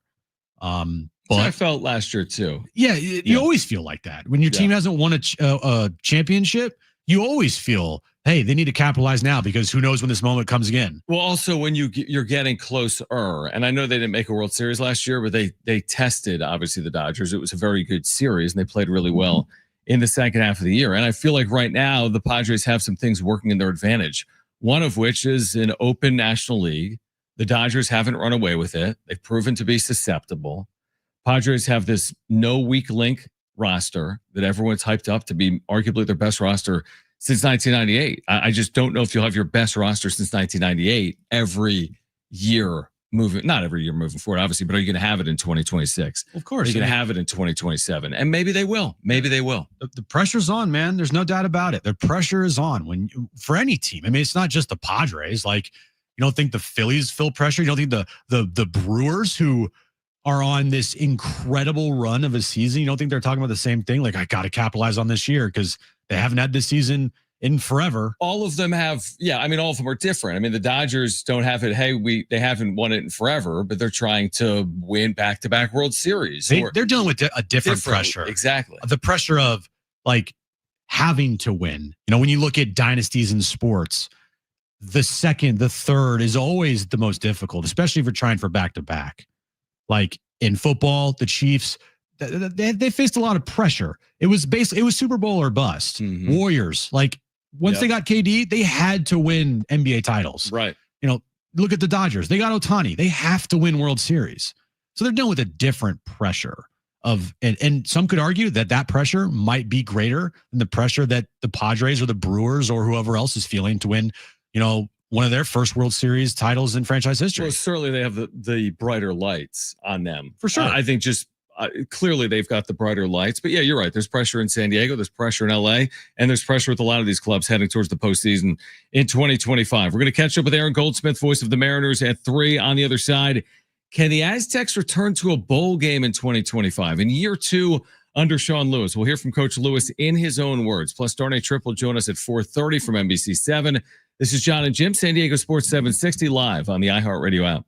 Speaker 1: But
Speaker 2: I felt last year, too.
Speaker 1: Yeah, you always feel like that. When your team hasn't won a championship, you always feel, hey, they need to capitalize now because who knows when this moment comes again.
Speaker 2: Well, also when you're getting closer, and I know they didn't make a World Series last year, but they tested, obviously, the Dodgers. It was a very good series, and they played really well in the second half of the year. And I feel like right now the Padres have some things working in their advantage, one of which is an open National League. The Dodgers haven't run away with it. They've proven to be susceptible. Padres have this no weak link roster that everyone's hyped up to be arguably their best roster since 1998. I just don't know if you'll have your best roster since 1998 every year moving, not every year moving forward, obviously, but are you going to have it in 2026?
Speaker 1: Of course.
Speaker 2: Are you going to have it in 2027? And maybe they will. Maybe they will.
Speaker 1: The pressure's on, man. There's no doubt about it. The pressure is on for any team. I mean, it's not just the Padres. Like, you don't think the Phillies feel pressure? You don't think the Brewers, who are on this incredible run of a season, you don't think they're talking about the same thing? Like, I got to capitalize on this year because they haven't had this season in forever.
Speaker 2: All of them have, yeah. I mean, all of them are different. I mean, the Dodgers don't have it. Hey, they haven't won it in forever, but they're trying to win back-to-back World Series.
Speaker 1: They're dealing with a different pressure.
Speaker 2: Exactly.
Speaker 1: The pressure of, like, having to win. You know, when you look at dynasties in sports, the second, the third is always the most difficult, especially if you're trying for back-to-back. Like in football, the Chiefs, they faced a lot of pressure. It was Super Bowl or bust. Mm-hmm. Warriors, like once they got KD, they had to win NBA titles.
Speaker 2: Right.
Speaker 1: You know, look at the Dodgers. They got Ohtani. They have to win World Series. So they're dealing with a different pressure and some could argue that pressure might be greater than the pressure that the Padres or the Brewers or whoever else is feeling to win, you know, one of their first World Series titles in franchise history.
Speaker 2: Well, certainly they have the brighter lights on them.
Speaker 1: For sure.
Speaker 2: I think just clearly they've got the brighter lights. But yeah, you're right. There's pressure in San Diego. There's pressure in LA. And there's pressure with a lot of these clubs heading towards the postseason in 2025. We're going to catch up with Aaron Goldsmith, voice of the Mariners, at 3 on the other side. Can the Aztecs return to a bowl game in 2025? In year 2 under Sean Lewis. We'll hear from Coach Lewis in his own words. Plus, Darnay Tripp will join us at 4:30 from NBC7. This is Jon and Jim, San Diego Sports 760 live on the iHeartRadio app.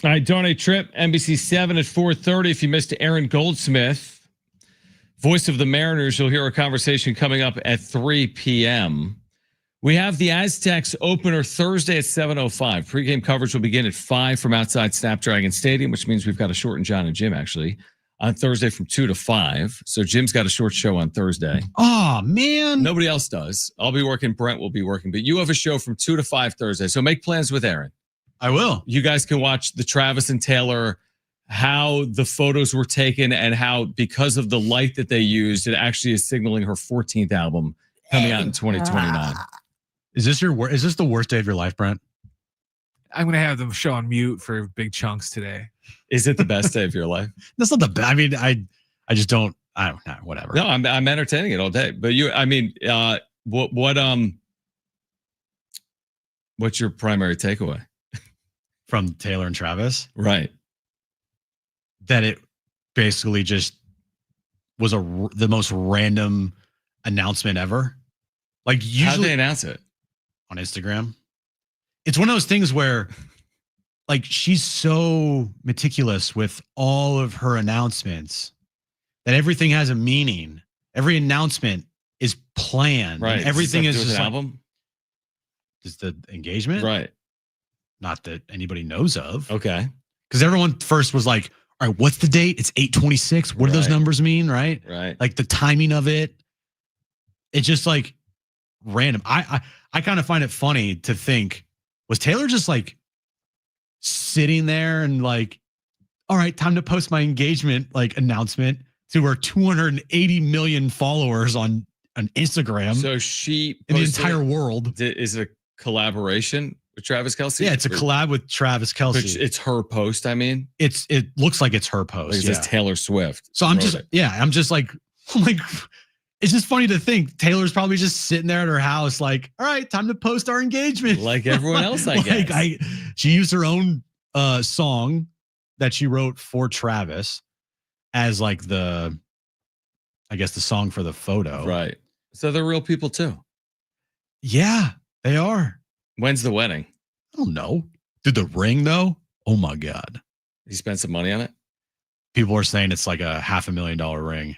Speaker 2: All right, Darnay Tripp, NBC 7 at 4:30. If you missed Aaron Goldsmith, voice of the Mariners, you'll hear a conversation coming up at 3 p.m. We have the Aztecs opener Thursday at 7:05. Pregame coverage will begin at 5 from outside Snapdragon Stadium, which means we've got a shortened Jon and Jim, actually, on Thursday from 2 to 5. So Jim's got a short show on Thursday.
Speaker 1: Oh, man.
Speaker 2: Nobody else does. I'll be working. Brent will be working. But you have a show from 2 to 5 Thursday. So make plans with Aaron.
Speaker 1: I will.
Speaker 2: You guys can watch the Travis and Taylor, how the photos were taken and how, because of the light that they used, it actually is signaling her 14th album coming out in 2029.
Speaker 1: Is this the worst day of your life, Brent?
Speaker 3: I'm going to have the show on mute for big chunks today.
Speaker 2: Is it the best day of your life?
Speaker 1: That's not the best. I mean, I just don't. I don't know, whatever.
Speaker 2: No, I'm entertaining it all day. But what's your primary takeaway
Speaker 1: from Taylor and Travis?
Speaker 2: Right.
Speaker 1: That it basically just was the most random announcement ever. Like usually,
Speaker 2: how'd they announce it?
Speaker 1: On Instagram. It's one of those things where like she's so meticulous with all of her announcements that everything has a meaning. Every announcement is planned.
Speaker 2: Right.
Speaker 1: And everything is just
Speaker 2: an album.
Speaker 1: Is the engagement?
Speaker 2: Right.
Speaker 1: Not that anybody knows of.
Speaker 2: Okay.
Speaker 1: Because everyone first was like, all right, what's the date? It's 8/26. What do those numbers mean? Right.
Speaker 2: Right.
Speaker 1: Like the timing of it. It's just like random. I kind of find it funny to think, was Taylor just like sitting there and like, all right, time to post my engagement like announcement to her 280 million followers on Instagram.
Speaker 2: So she
Speaker 1: in the entire world.
Speaker 2: Is it a collaboration with Travis Kelce?
Speaker 1: Yeah, it's a collab with Travis Kelce.
Speaker 2: It's her post. I mean,
Speaker 1: it looks like it's her post.
Speaker 2: Like it says Taylor Swift.
Speaker 1: So I'm just like, it's just funny to think Taylor's probably just sitting there at her house, like, all right, time to post our engagement.
Speaker 2: Like everyone else, I guess.
Speaker 1: She used her own song that she wrote for Travis as like the song for the photo.
Speaker 2: Right. So they're real people too.
Speaker 1: Yeah, they are.
Speaker 2: When's the wedding?
Speaker 1: I don't know. Did the ring though? Oh my God.
Speaker 2: He spent some money on it?
Speaker 1: People are saying it's like a $500,000 ring.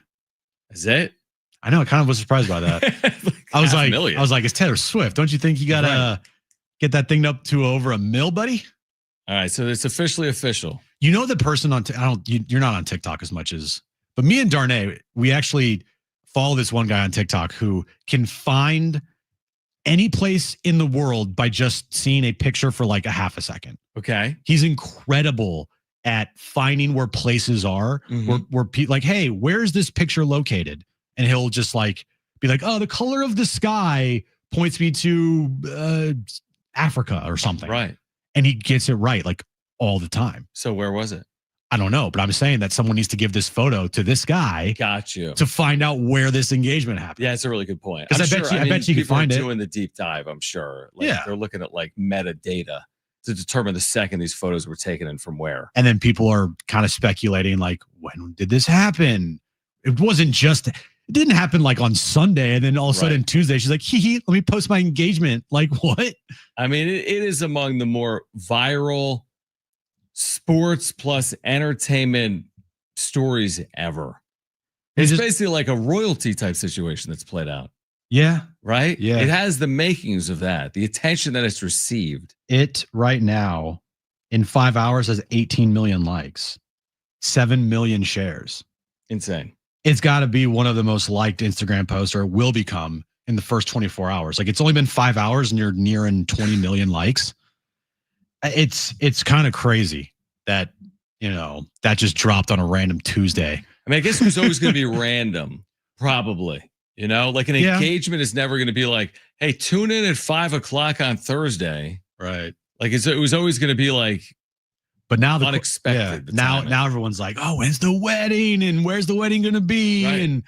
Speaker 2: Is it?
Speaker 1: I know. I kind of was surprised by that. I was like, it's Taylor Swift. Don't you think you gotta get that thing up to over $1 million, buddy?
Speaker 2: All right, so it's officially official.
Speaker 1: You know the person on you're not on TikTok as much as, but me and Darnay, we actually follow this one guy on TikTok who can find any place in the world by just seeing a picture for like a half a second.
Speaker 2: Okay,
Speaker 1: he's incredible at finding where places are, where people like, hey, where's this picture located? And he'll just like be like, oh, the color of the sky points me to Africa or something.
Speaker 2: Right.
Speaker 1: And he gets it right like all the time.
Speaker 2: So where was it?
Speaker 1: I don't know, but I'm saying that someone needs to give this photo to this guy.
Speaker 2: Got you.
Speaker 1: To find out where this engagement happened.
Speaker 2: Yeah, it's a really good point.
Speaker 1: Because I bet you can find it.
Speaker 2: Doing the deep dive, I'm sure. Like, they're looking at like metadata to determine the second these photos were taken and from where.
Speaker 1: And then people are kind of speculating like, when did this happen? It wasn't just... It didn't happen like on Sunday and then all of a sudden Tuesday, she's like, let me post my engagement. Like what?
Speaker 2: I mean, it is among the more viral sports plus entertainment stories ever. It's basically like a royalty type situation that's played out.
Speaker 1: Yeah.
Speaker 2: Right?
Speaker 1: Yeah.
Speaker 2: It has the makings of that, the attention that it's received.
Speaker 1: It right now in 5 hours has 18 million likes, 7 million shares.
Speaker 2: Insane.
Speaker 1: It's got to be one of the most liked Instagram posts, or it will become in the first 24 hours. Like it's only been 5 hours and you're nearing 20 million likes. It's kind of crazy that, that just dropped on a random Tuesday.
Speaker 2: I mean, I guess it was always going to be random, probably, like an engagement is never going to be like, hey, tune in at 5 o'clock on Thursday.
Speaker 1: Right.
Speaker 2: Like it was always going to be like,
Speaker 1: but now the
Speaker 2: unexpected.
Speaker 1: Yeah, now everyone's like, oh, when's the wedding and where's the wedding going to be? Right. And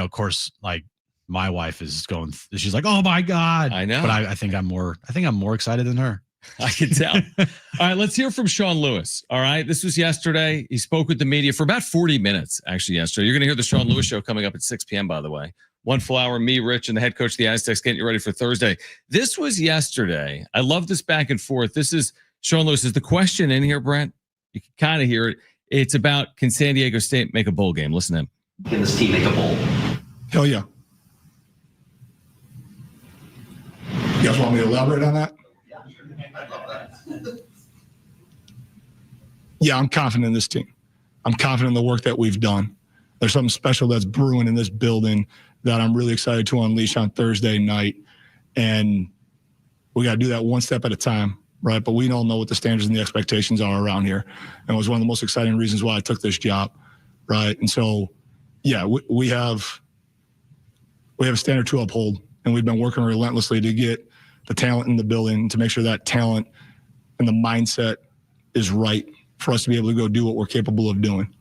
Speaker 1: of course, like my wife is going. She's like, oh my God,
Speaker 2: I know.
Speaker 1: But I think I'm more excited than her.
Speaker 2: I can tell. All right, let's hear from Sean Lewis. All right, this was yesterday. He spoke with the media for about 40 minutes. Actually, yesterday. You're going to hear the Sean Lewis show coming up at 6 p.m. By the way, 1 full hour. Me, Rich, and the head coach of the Aztecs getting you ready for Thursday. This was yesterday. I love this back and forth. This is. Sean Lewis, is the question in here, Brent? You can kind of hear it. It's about, can San Diego State make a bowl game? Listen to him.
Speaker 4: Can this team make a bowl?
Speaker 5: Hell yeah. You guys want me to elaborate on that? Yeah, I'm confident in this team. I'm confident in the work that we've done. There's something special that's brewing in this building that I'm really excited to unleash on Thursday night. And we got to do that one step at a time. Right. But we all know what the standards and the expectations are around here. And it was one of the most exciting reasons why I took this job. Right. And so, yeah, we have a standard to uphold, and we've been working relentlessly to get the talent in the building, to make sure that talent and the mindset is right for us to be able to go do what we're capable of doing.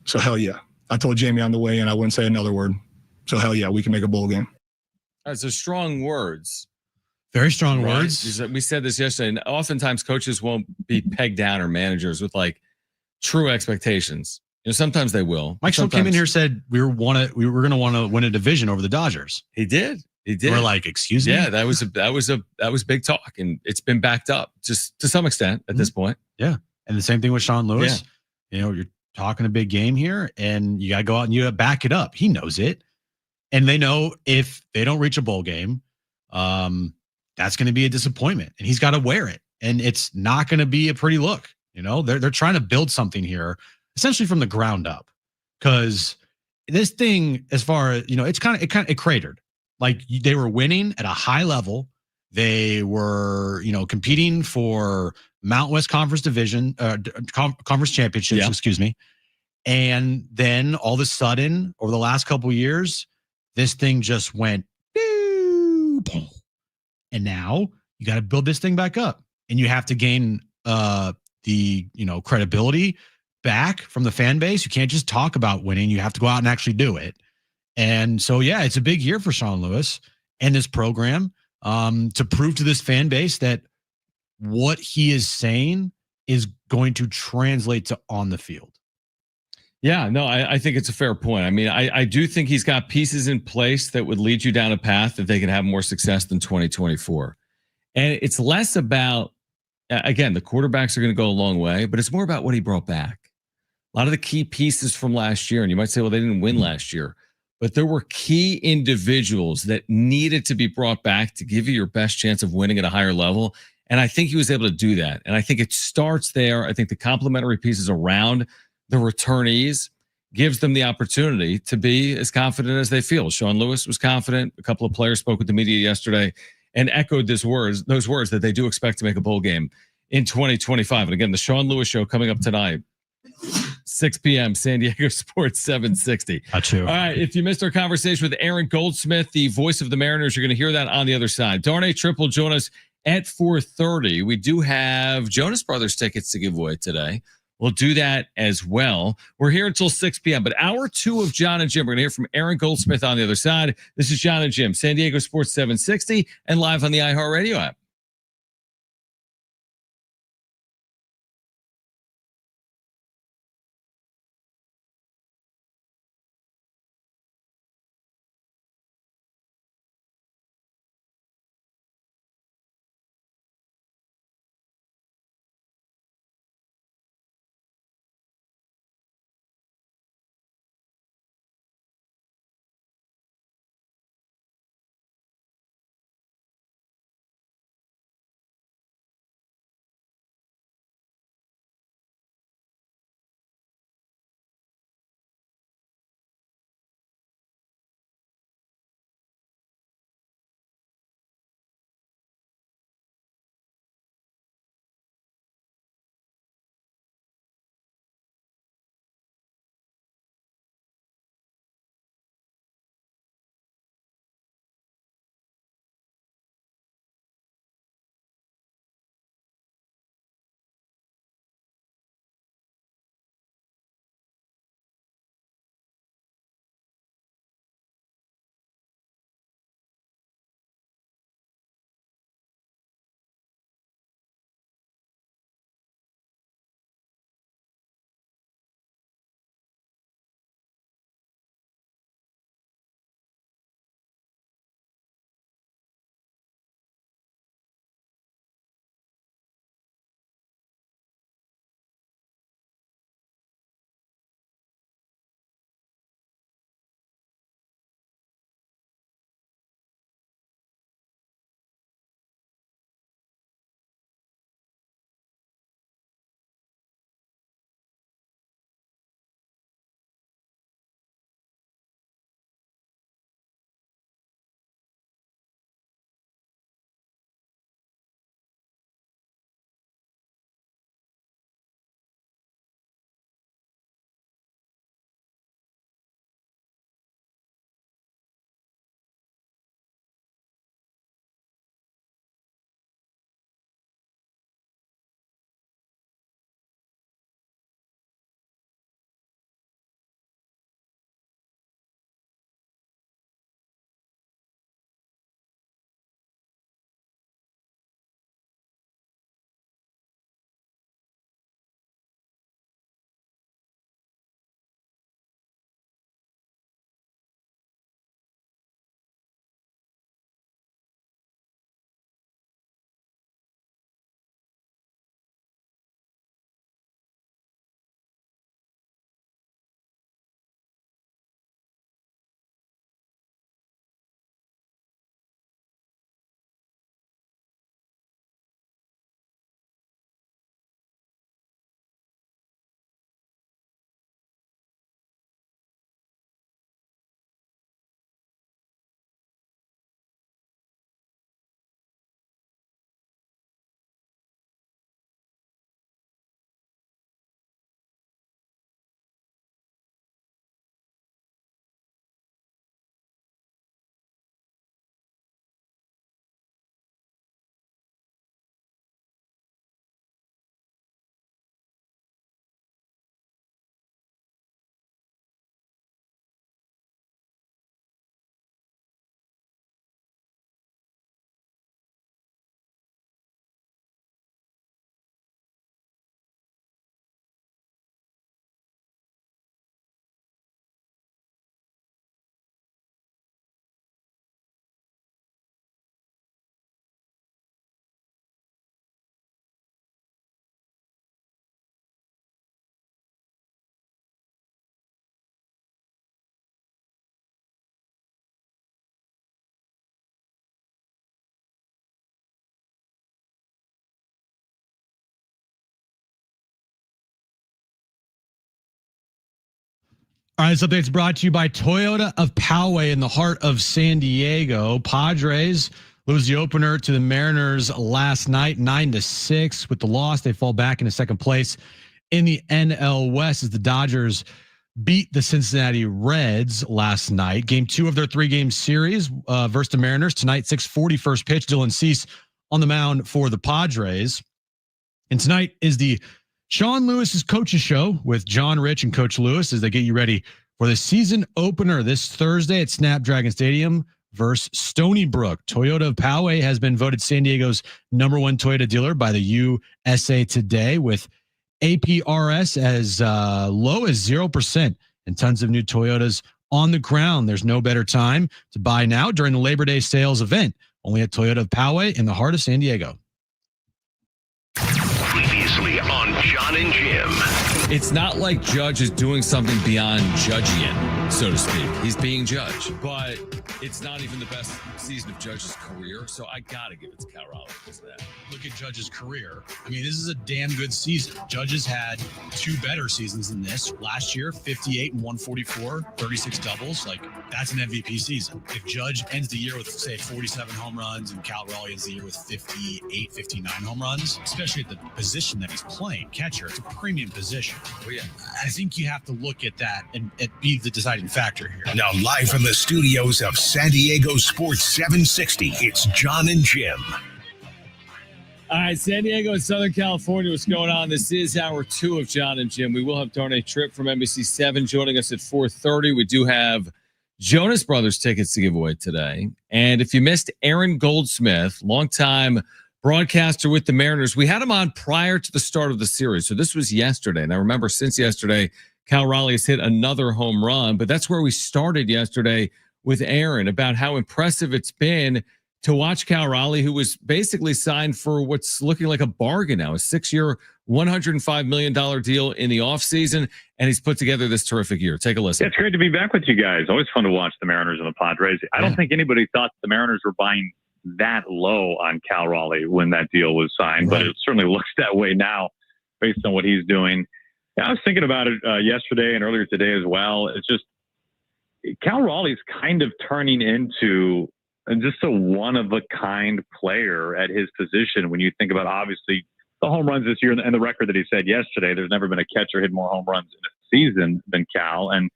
Speaker 5: So hell yeah. I told Jamie on the way in I wouldn't say another word. So hell yeah, we can make a bowl game.
Speaker 2: That's a strong words.
Speaker 1: Very strong
Speaker 2: right?
Speaker 1: words.
Speaker 2: We said this yesterday, and oftentimes coaches won't be pegged down, or managers with like true expectations. Sometimes they will.
Speaker 1: Mike Shildt came in here, said we were going to want to win a division over the Dodgers.
Speaker 2: He did.
Speaker 1: We're like, excuse me.
Speaker 2: Yeah, that was big talk, and it's been backed up just to some extent at this point.
Speaker 1: Yeah, and the same thing with Sean Lewis. Yeah. You're talking a big game here, and you got to go out and you got to back it up. He knows it, and they know if they don't reach a bowl game, that's going to be a disappointment, and he's got to wear it, and it's not going to be a pretty look. They're trying to build something here, essentially from the ground up, because this thing, as far as it cratered. Like they were winning at a high level. They were, competing for Mountain West Conference division, conference championships, excuse me. And then all of a sudden, over the last couple of years, this thing just went, and now you got to build this thing back up, and you have to gain the credibility back from the fan base. You can't just talk about winning. You have to go out and actually do it. And so, yeah, it's a big year for Sean Lewis and this program to prove to this fan base that what he is saying is going to translate to on the field.
Speaker 2: Yeah, no, I think it's a fair point. I mean, I do think he's got pieces in place that would lead you down a path that they can have more success than 2024. And it's less about, again, the quarterbacks are going to go a long way, but it's more about what he brought back. A lot of the key pieces from last year, and you might say, well, they didn't win last year. But there were key individuals that needed to be brought back to give you your best chance of winning at a higher level. And I think he was able to do that. And I think it starts there. I think the complementary pieces around the returnees gives them the opportunity to be as confident as they feel. Sean Lewis was confident. A couple of players spoke with the media yesterday and echoed those words that they do expect to make a bowl game in 2025. And again, the Sean Lewis Show coming up tonight. 6 p.m. San Diego Sports 760.
Speaker 1: Got you.
Speaker 2: All right. If you missed our conversation with Aaron Goldsmith, the voice of the Mariners, you're going to hear that on the other side. Darnay Tripp will join us at 4:30. We do have Jonas Brothers tickets to give away today. We'll do that as well. We're here until 6 p.m. But hour 2 of Jon and Jim, we're going to hear from Aaron Goldsmith on the other side. This is Jon and Jim, San Diego Sports 760, and live on the iHeartRadio app.
Speaker 1: All right, this update's brought to you by Toyota of Poway in the heart of San Diego. Padres lose the opener to the Mariners last night, 9-6. With the loss, they fall back into second place in the NL West as the Dodgers beat the Cincinnati Reds last night. Game 2 of their 3-game series versus the Mariners. Tonight, 6:40 first pitch. Dylan Cease on the mound for the Padres. And tonight is the Sean Lewis's Coaches Show with John Rich and Coach Lewis as they get you ready for the season opener this Thursday at Snapdragon Stadium versus Stony Brook. Toyota of Poway has been voted San Diego's #1 Toyota dealer by the USA Today with APRS as low as 0% and tons of new Toyotas on the ground. There's no better time to buy now during the Labor Day sales event, only at Toyota of Poway in the heart of San Diego.
Speaker 4: Previously on Jon and Jim.
Speaker 2: It's not like Judge is doing something beyond judging, so to speak. He's being judged, but it's not even the best season of Judge's career, so I got to give it to Cal Raleigh because of that.
Speaker 1: Look at Judge's career. I mean, this is a damn good season. Judge has had 2 better seasons than this. Last year, 58 and 144, 36 doubles. Like, that's an MVP season. If Judge ends the year with, say, 47 home runs and Cal Raleigh ends the year with 58, 59 home runs, especially at the position that he's playing, catcher, it's a premium position.
Speaker 2: Oh, yeah.
Speaker 1: I think you have to look at that and it be the deciding factor here.
Speaker 4: Now, live from the studios of San Diego Sports 760, it's Jon and Jim.
Speaker 2: All right, San Diego and Southern California, what's going on? This is hour 2 of Jon and Jim. We will have Darnay Tripp from NBC7 joining us at 4:30. We do have Jonas Brothers tickets to give away today. And if you missed Aaron Goldsmith, longtime broadcaster with the Mariners, we had him on prior to the start of the series. So this was yesterday. And I remember since yesterday, Cal Raleigh has hit another home run. But that's where we started yesterday with Aaron about how impressive it's been to watch Cal Raleigh, who was basically signed for what's looking like a bargain now, a 6-year, $105 million deal in the offseason, and he's put together this terrific year. Take a listen.
Speaker 6: Yeah, it's great to be back with you guys. Always fun to watch the Mariners and the Padres. I don't think anybody thought the Mariners were buying that low on Cal Raleigh when that deal was signed, but it certainly looks that way now based on what he's doing. Yeah, I was thinking about it yesterday and earlier today as well. It's just Cal Raleigh's kind of turning into just a one-of-a-kind player at his position when you think about, obviously, the home runs this year and the record that he said yesterday. There's never been a catcher hit more home runs in a season than Cal. And,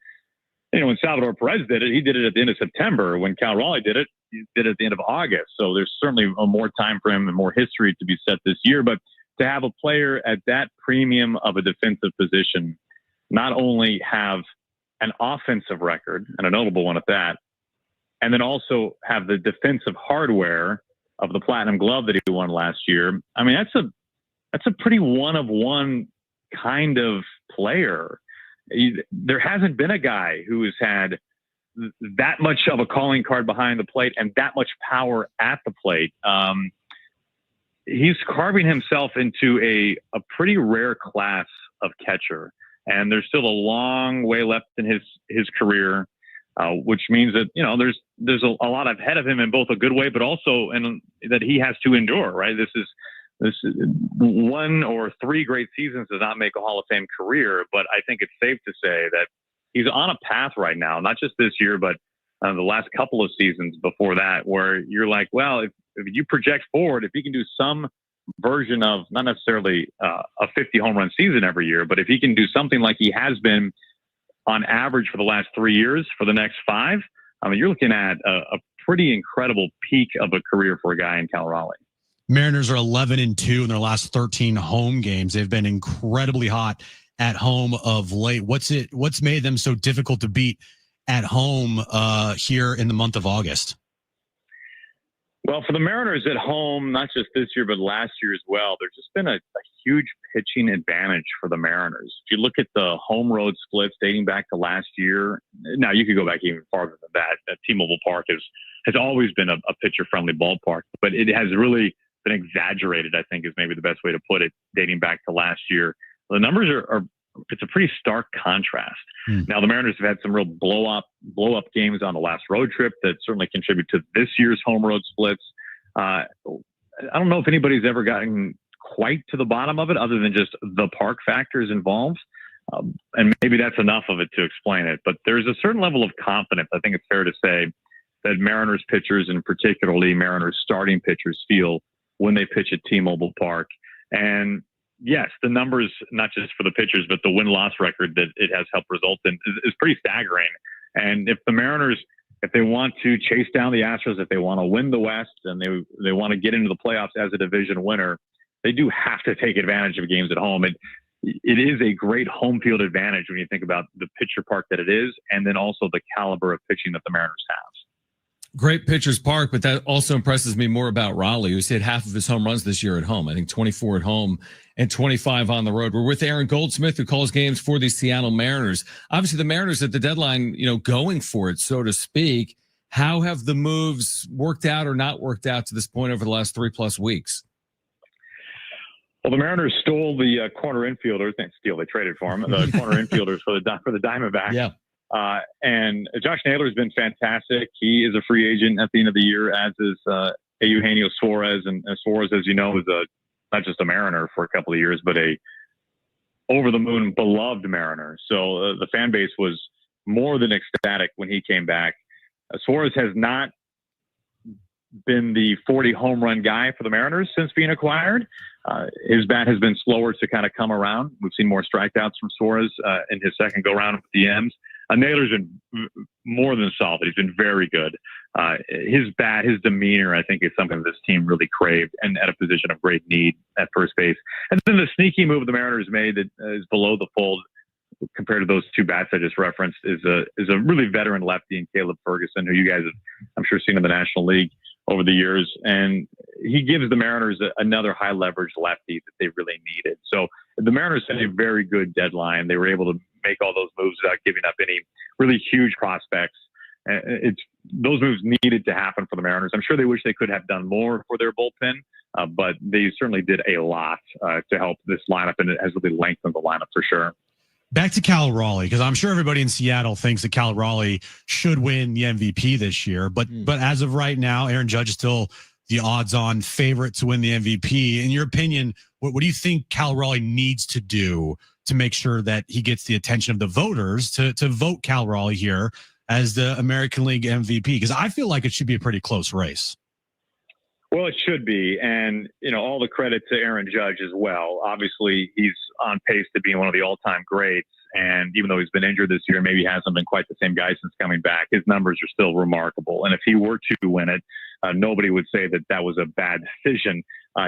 Speaker 6: you know, when Salvador Perez did it, he did it at the end of September. When Cal Raleigh did it, he did it at the end of August. So there's certainly more time for him and more history to be set this year. But to have a player at that premium of a defensive position, not only have an offensive record, and a notable one at that, and then also have the defensive hardware of the Platinum Glove that he won last year. I mean, that's a pretty one-of-one kind of player. There hasn't been a guy who has had that much of a calling card behind the plate and that much power at the plate. He's carving himself into a pretty rare class of catcher, and there's still a long way left in his career. Which means that, you know, there's a lot ahead of him in both a good way, but also in that he has to endure, right? This is 1 or 3 great seasons does not make a Hall of Fame career, but I think it's safe to say that he's on a path right now, not just this year, but the last couple of seasons before that, where you're like, well, if you project forward, if he can do some version of not necessarily a 50 home run season every year, but if he can do something like he has been on average for the last 3 years, for the next 5, I mean, you're looking at a pretty incredible peak of a career for a guy in Cal Raleigh.
Speaker 1: Mariners are 11-2 in their last 13 home games. They've been incredibly hot at home of late. What's made them so difficult to beat at home here in the month of August?
Speaker 6: Well, for the Mariners at home, not just this year, but last year as well, there's just been a huge pitching advantage for the Mariners. If you look at the home road splits dating back to last year, now you could go back even farther than that. T-Mobile Park has always been a pitcher-friendly ballpark, but it has really been exaggerated, I think is maybe the best way to put it, dating back to last year. The numbers are it's a pretty stark contrast. Now, the Mariners have had some real blow up games on the last road trip that certainly contribute to this year's home road splits. I don't know if anybody's ever gotten quite to the bottom of it other than just the park factors involved. And maybe that's enough of it to explain it. But there's a certain level of confidence, I think it's fair to say, that Mariners pitchers, and particularly Mariners starting pitchers, feel when they pitch at T-Mobile Park. And yes, the numbers, not just for the pitchers, but the win-loss record that it has helped result in is pretty staggering. And if the Mariners, if they want to chase down the Astros, if they want to win the West, and they want to get into the playoffs as a division winner, they do have to take advantage of games at home. It is a great home field advantage when you think about the pitcher park that it is, and then also the caliber of pitching that the Mariners have.
Speaker 2: Great pitcher's park, but that also impresses me more about Raleigh, who's hit half of his home runs this year at home. I think 24 at home and 25 on the road. We're with Aaron Goldsmith, who calls games for the Seattle Mariners. Obviously, the Mariners at the deadline, going for it, so to speak. How have the moves worked out or not worked out to this point over the last 3+ weeks?
Speaker 6: Well, the Mariners stole the corner infielders. They didn't steal; they traded for him. The corner infielders for the Diamondbacks.
Speaker 2: Yeah.
Speaker 6: And Josh Naylor has been fantastic. He is a free agent at the end of the year, as is Eugenio Suarez. And Suarez, as you know, is not just a Mariner for a couple of years, but a over-the-moon beloved Mariner. So the fan base was more than ecstatic when he came back. Suarez has not been the 40 home run guy for the Mariners since being acquired. His bat has been slower to kind of come around. We've seen more strikeouts from Suarez in his second go-round with the M's. Naylor's been more than solid. He's been very good. His bat, his demeanor, I think, is something this team really craved, and at a position of great need at first base. And then the sneaky move the Mariners made that is below the fold compared to those two bats I just referenced is a really veteran lefty in Caleb Ferguson, who you guys have, I'm sure, seen in the National League over the years. And he gives the Mariners another high leverage lefty that they really needed. So the Mariners had a very good deadline. They were able to make all those moves without giving up any really huge prospects. Those moves needed to happen for the Mariners. I'm sure they wish they could have done more for their bullpen, but they certainly did a lot to help this lineup, and it has really lengthened the lineup for sure.
Speaker 1: Back to Cal Raleigh, because I'm sure everybody in Seattle thinks that Cal Raleigh should win the MVP this year. But as of right now, Aaron Judge is still the odds-on favorite to win the MVP. In your opinion, what do you think Cal Raleigh needs to do to make sure that he gets the attention of the voters to vote Cal Raleigh here as the American League MVP? Because I feel like it should be a pretty close race.
Speaker 6: Well, it should be. And, all the credit to Aaron Judge as well. Obviously, he's on pace to be one of the all-time greats. And even though he's been injured this year, maybe he hasn't been quite the same guy since coming back, his numbers are still remarkable. And if he were to win it, nobody would say that was a bad decision.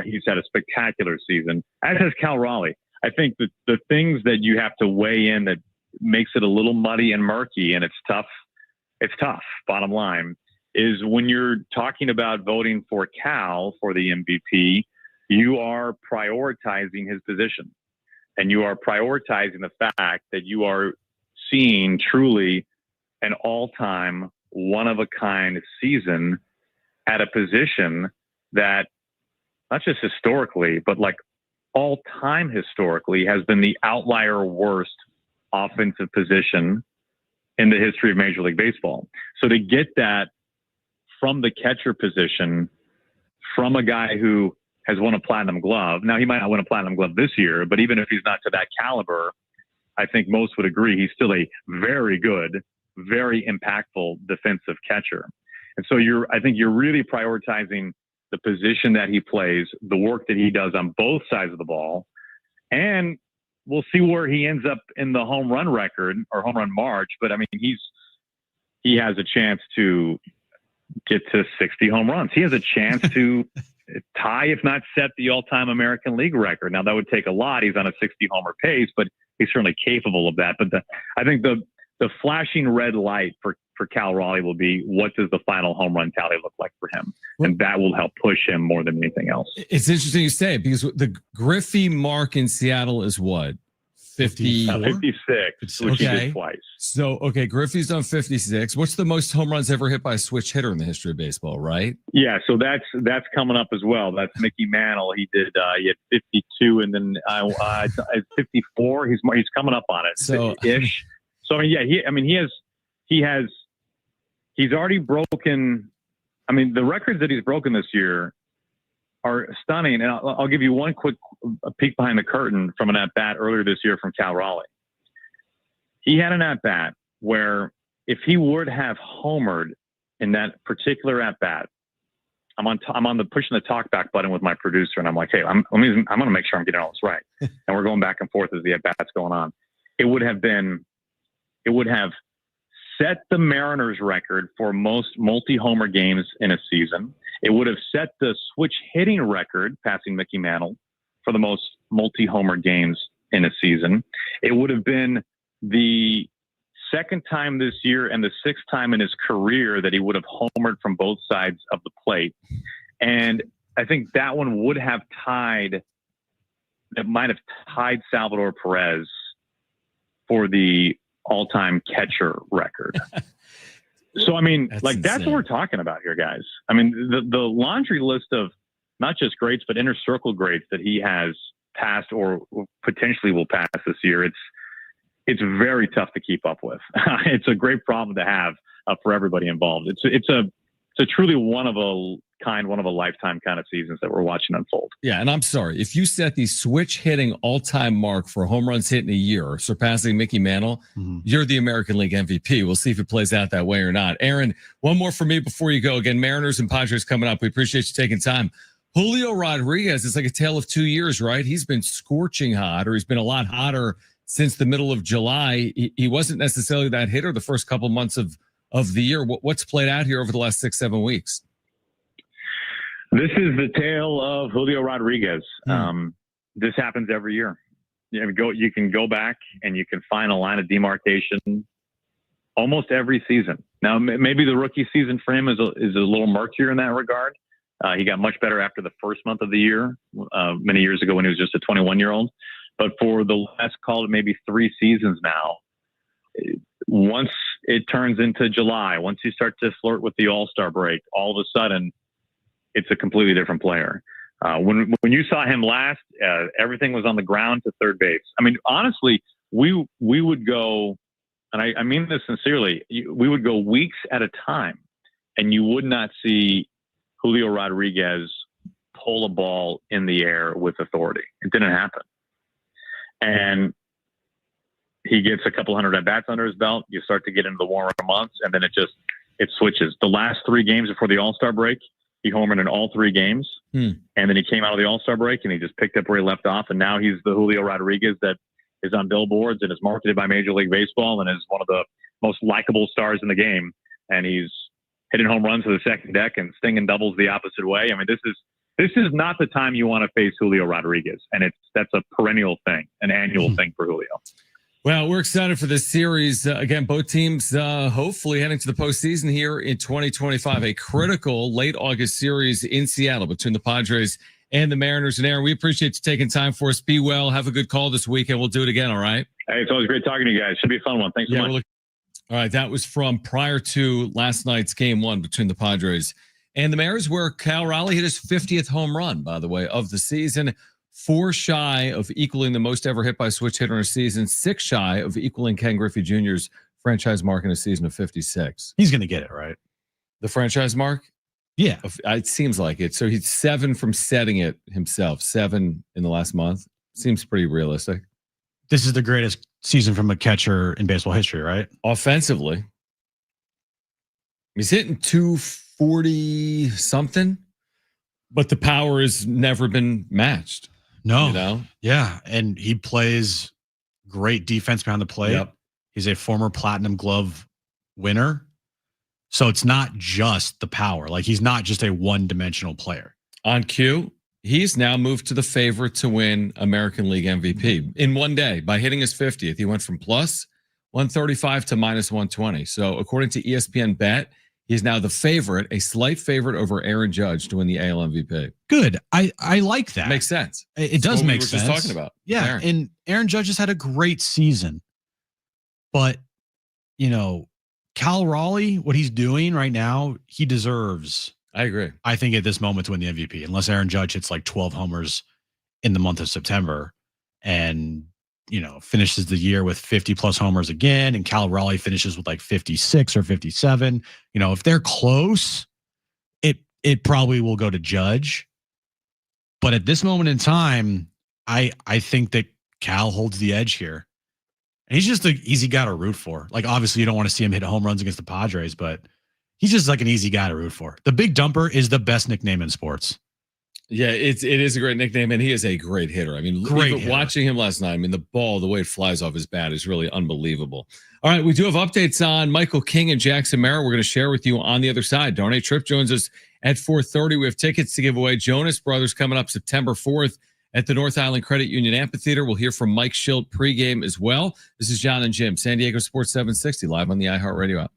Speaker 6: He's had a spectacular season, as has Cal Raleigh. I think that the things that you have to weigh in that makes it a little muddy and murky, and it's tough, bottom line, is when you're talking about voting for Cal for the MVP, you are prioritizing his position. And you are prioritizing the fact that you are seeing truly an all-time, one-of-a-kind season at a position that, not just historically, but like all-time historically, has been the outlier worst offensive position in the history of Major League Baseball. So to get that from the catcher position, from a guy who has won a Platinum Glove. Now, he might not win a Platinum Glove this year, but even if he's not to that caliber, I think most would agree he's still a very good, very impactful defensive catcher. And so I think you're really prioritizing the position that he plays, the work that he does on both sides of the ball, and we'll see where he ends up in the home run record or home run march. But I mean, he has a chance to get to 60 home runs. He has a chance to tie, if not set, the all-time American League record. Now, that would take a lot. He's on a 60 homer pace, but he's certainly capable of that. But I think the flashing red light for Cal Raleigh will be, what does the final home run tally look like for him? And that will help push him more than anything else.
Speaker 2: It's interesting you say it, because the Griffey mark in Seattle is what?
Speaker 6: 56, which he did twice.
Speaker 2: So, okay, Griffey's done 56. What's the most home runs ever hit by a switch hitter in the history of baseball, right?
Speaker 6: Yeah, so that's coming up as well. That's Mickey Mantle. He had 52, and then 54. He's coming up on it. So ish. So I mean, yeah, he's already broken. I mean, the records that he's broken this year are stunning. And I'll give you one quick peek behind the curtain from an at-bat earlier this year from Cal Raleigh. he had an at-bat where if he would have homered in that particular at-bat, I'm on the pushing the talk back button with my producer, and I'm like, hey, I'm going to make sure I'm getting all this right. And we're going back and forth as the at-bat's going on. It would have set the Mariners record for most multi-homer games in a season. It would have set the switch hitting record, passing Mickey Mantle, for the most multi-homer games in a season. It would have been the second time this year and the sixth time in his career that he would have homered from both sides of the plate. And I think that one would have might have tied Salvador Perez for the all-time catcher record. So, I mean, that's insane. What we're talking about here, guys. I mean, the laundry list of not just greats, but inner circle greats that he has passed or potentially will pass this year. It's very tough to keep up with. It's a great problem to have for everybody involved. It's a truly one of a lifetime kind of seasons that we're watching unfold.
Speaker 2: Yeah, and I'm sorry if you set the switch hitting all-time mark for home runs hit in a year, surpassing Mickey Mantle, you're the American League MVP. We'll see if it plays out that way or not. Aaron, one more for me before you go. Again, Mariners and Padres coming up. We appreciate you taking time. Julio Rodriguez is like a tale of 2 years, right? He's been scorching hot, or he's been a lot hotter since the middle of July. He wasn't necessarily that hitter the first couple months of the year. What's played out here over the last 6-7 weeks?
Speaker 6: This is the tale of Julio Rodriguez. This happens every year. You can go back and you can find a line of demarcation almost every season. Now, maybe the rookie season for him is a little murkier in that regard. He got much better after the first month of the year, many years ago when he was just a 21-year-old. But for the last, call it maybe 3 seasons now, once it turns into July, once you start to flirt with the All-Star break, all of a sudden, it's a completely different player. When you saw him last, everything was on the ground to third base. I mean, honestly, we would go, and I mean this sincerely, we would go weeks at a time, and you would not see Julio Rodriguez pull a ball in the air with authority. It didn't happen. And he gets a couple hundred at-bats under his belt. You start to get into the warmer months, and then it switches. The last 3 games before the All-Star break, he homered in all 3 games. And then he came out of the All-Star break, and he just picked up where he left off. And now he's the Julio Rodriguez that is on billboards and is marketed by Major League Baseball and is one of the most likable stars in the game. And he's hitting home runs to the second deck and stinging doubles the opposite way. I mean, this is not the time you want to face Julio Rodriguez. And that's a perennial thing, an annual thing for Julio.
Speaker 2: Well, we're excited for this series. Again, both teams hopefully heading to the postseason here in 2025. A critical late August series in Seattle between the Padres and the Mariners. And Aaron, we appreciate you taking time for us. Be well. Have a good call this weekend. We'll do it again, all right?
Speaker 6: Hey, it's always great talking to you guys. Should be a fun one. Thanks so much.
Speaker 2: All right, that was from prior to last night's game 1 between the Padres and the Mariners, where Cal Raleigh hit his 50th home run, by the way, of the season. 4 shy of equaling the most ever hit by a switch hitter in a season, 6 shy of equaling Ken Griffey Jr.'s franchise mark in a season of 56.
Speaker 1: He's going to get it, right?
Speaker 2: The franchise mark?
Speaker 1: Yeah.
Speaker 2: It seems like it. So he's 7 from setting it himself, 7 in the last month. Seems pretty realistic.
Speaker 1: This is the greatest season from a catcher in baseball history, right?
Speaker 2: Offensively. He's hitting 240 something, but the power has never been matched.
Speaker 1: No.
Speaker 2: You know?
Speaker 1: Yeah. And he plays great defense behind the plate.
Speaker 2: Yep.
Speaker 1: He's a former Platinum Glove winner. So it's not just the power. Like, he's not just a one-dimensional player.
Speaker 2: On cue, he's now moved to the favorite to win American League MVP in one day by hitting his 50th. He went from plus 135 to minus 120. So according to ESPN Bet, he's now the favorite, a slight favorite over Aaron Judge to win the AL MVP.
Speaker 1: Good. I like that.
Speaker 2: Makes sense.
Speaker 1: It does make sense.
Speaker 2: We were just talking about.
Speaker 1: Yeah. And Aaron Judge has had a great season. But, you know, Cal Raleigh, what he's doing right now, he deserves.
Speaker 2: I agree.
Speaker 1: I think at this moment to win the MVP, unless Aaron Judge hits like 12 homers in the month of September and, you know, finishes the year with 50 plus homers again, and Cal Raleigh finishes with like 56 or 57. You know, if they're close, it probably will go to Judge. But at this moment in time, I think that Cal holds the edge here. And he's just an easy guy to root for. Like, obviously, you don't want to see him hit home runs against the Padres, but he's just like an easy guy to root for. The Big Dumper is the best nickname in sports.
Speaker 2: Yeah, it is a great nickname, and he is a great hitter. I mean, watching him last night, I mean, the ball, the way it flies off his bat is really unbelievable. All right, we do have updates on Michael King and Jackson Merrill. We're going to share with you on the other side. Darnay Tripp joins us at 4:30. We have tickets to give away. Jonas Brothers coming up September 4th at the North Island Credit Union Amphitheater. We'll hear from Mike Shildt pregame as well. This is Jon and Jim, San Diego Sports 760, live on the iHeartRadio app.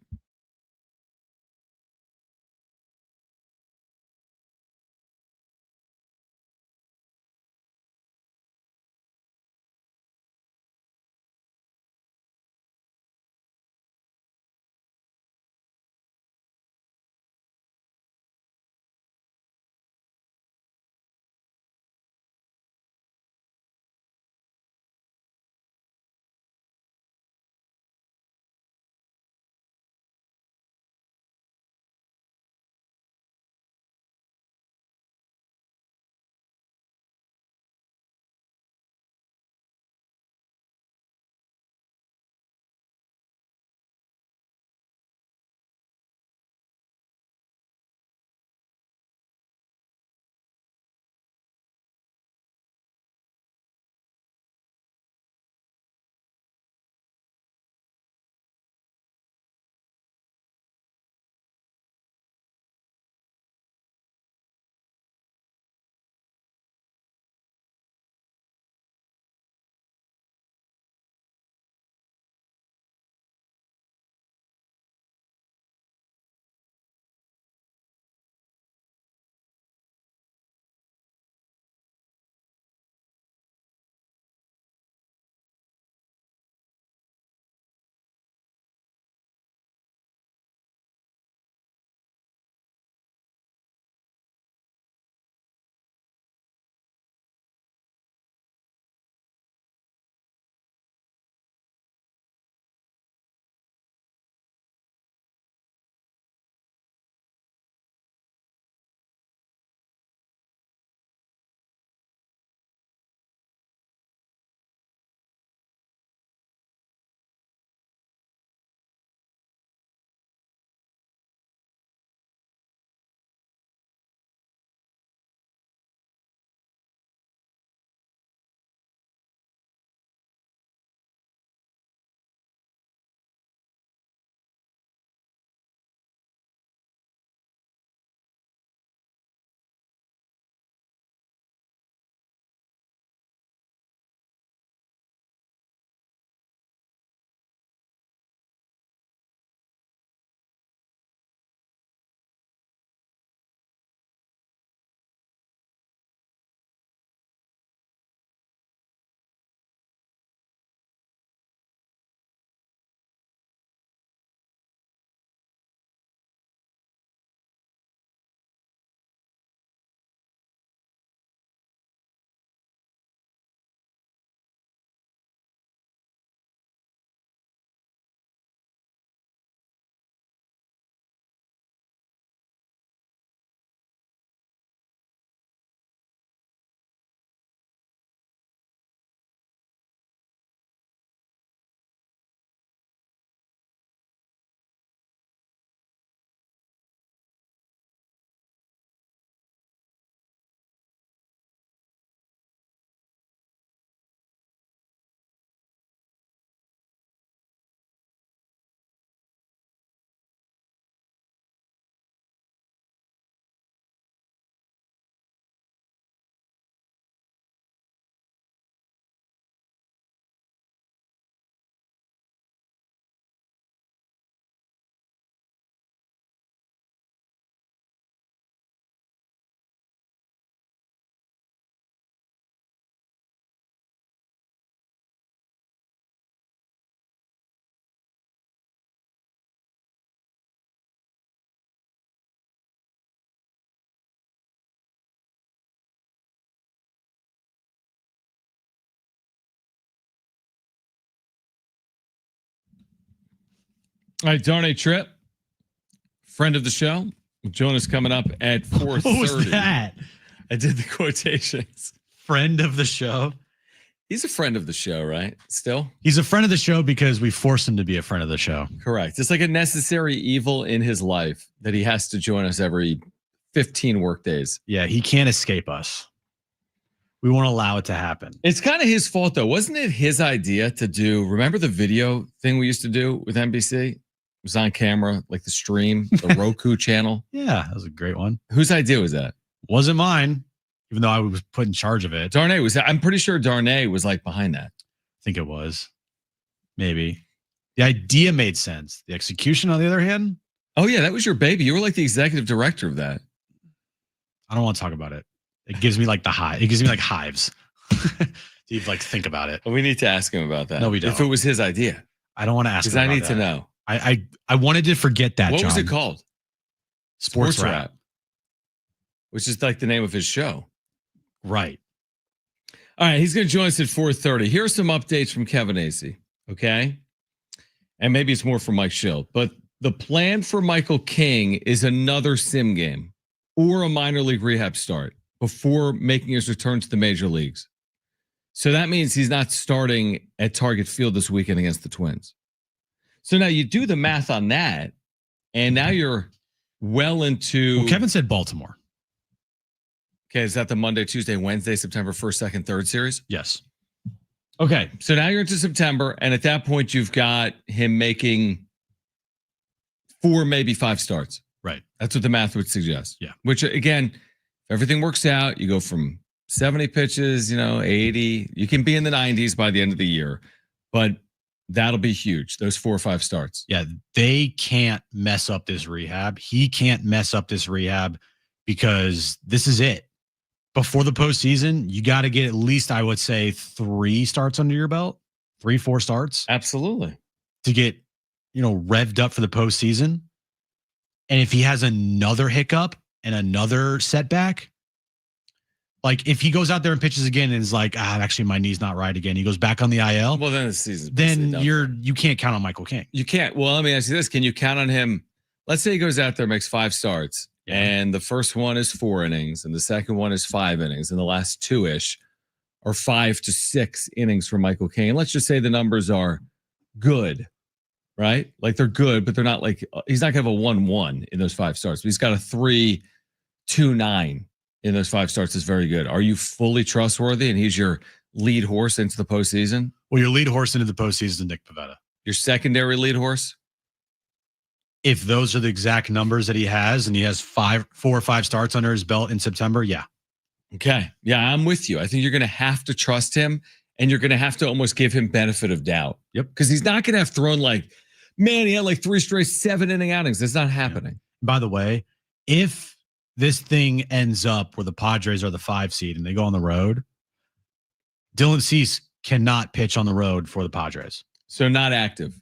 Speaker 2: All right, Darnay Tripp, friend of the show. Jonas coming up at 4:30.
Speaker 1: What was that?
Speaker 2: I did the quotations.
Speaker 1: Friend of the show.
Speaker 2: He's a friend of the show, right? Still?
Speaker 1: He's a friend of the show because we forced him to be a friend of the show.
Speaker 2: Correct. It's like a necessary evil in his life that he has to join us every 15 work days.
Speaker 1: Yeah, he can't escape us. We won't allow it to happen.
Speaker 2: It's kind of his fault, though. Wasn't it his idea to do, remember the video thing we used to do with NBC? It was on camera, like the stream, the Roku channel.
Speaker 1: Yeah, that was a great one.
Speaker 2: Whose idea was that?
Speaker 1: Wasn't mine, even though I was put in charge of it.
Speaker 2: Darnay was, I'm pretty sure Darnay was like behind that.
Speaker 1: I think it was. Maybe. The idea made sense. The execution, on the other hand.
Speaker 2: Oh, yeah, that was your baby. You were like the executive director of that.
Speaker 1: I don't want to talk about it. It gives me like it gives me like hives. You like think about it.
Speaker 2: We need to ask him about that.
Speaker 1: No, we don't.
Speaker 2: If it was his idea.
Speaker 1: I don't want to ask him about
Speaker 2: I need
Speaker 1: that.
Speaker 2: to know.
Speaker 1: I wanted to forget that,
Speaker 2: What
Speaker 1: John.
Speaker 2: was it called?
Speaker 1: Sports Rap.
Speaker 2: Which is like the name of his show.
Speaker 1: Right.
Speaker 2: All right, he's going to join us at 4:30. Here are some updates from Kevin Acee, okay? And maybe it's more from Mike Shildt, but the plan for Michael King is another sim game or a minor league rehab start before making his return to the major leagues. So that means he's not starting at Target Field this weekend against the Twins. So now you do the math on that, and now you're well into...
Speaker 1: Well, Kevin said Baltimore.
Speaker 2: Okay, is that the Monday, Tuesday, Wednesday, September 1st, 2nd, 3rd series?
Speaker 1: Yes.
Speaker 2: Okay, so now you're into September, and at that point, you've got him making 4, maybe 5 starts.
Speaker 1: Right.
Speaker 2: That's what the math would suggest.
Speaker 1: Yeah.
Speaker 2: Which, again, if everything works out, you go from 70 pitches, 80. You can be in the 90s by the end of the year, but that'll be huge, those 4 or 5 starts.
Speaker 1: Yeah, they can't mess up this rehab. He can't mess up this rehab because this is it. Before the postseason, you got to get at least, I would say, 3 starts under your belt, 3, 4 starts.
Speaker 2: Absolutely.
Speaker 1: To get, revved up for the postseason. And if he has another hiccup and another setback, like if he goes out there and pitches again and is like, actually my knee's not right again, he goes back on the IL.
Speaker 2: Well, then the season's
Speaker 1: then you can't count on Michael King.
Speaker 2: You can't. Well, let me ask you this: can you count on him? Let's say he goes out there, makes 5 starts, and the first one is 4 innings, and the second one is 5 innings, and the last 2-ish are 5 to 6 innings for Michael King. And let's just say the numbers are good, right? Like they're good, but they're not like he's not gonna have a 1-1 in those 5 starts. But he's got a 3.29 in those 5 starts. Is very good. Are you fully trustworthy? And he's your lead horse into the postseason.
Speaker 1: Well, your lead horse into the postseason is Nick Pivetta.
Speaker 2: Your secondary lead horse.
Speaker 1: If those are the exact numbers that he has, and he has 4 or 5 starts under his belt in September, yeah.
Speaker 2: Okay. Yeah, I'm with you. I think you're going to have to trust him, and you're going to have to almost give him benefit of doubt.
Speaker 1: Yep.
Speaker 2: Because he's not going to have thrown like, man, he had like 3 straight 7-inning outings. That's not happening.
Speaker 1: Yeah. By the way, if this thing ends up where the Padres are the 5 seed and they go on the road, Dylan Cease cannot pitch on the road for the Padres.
Speaker 2: So not active.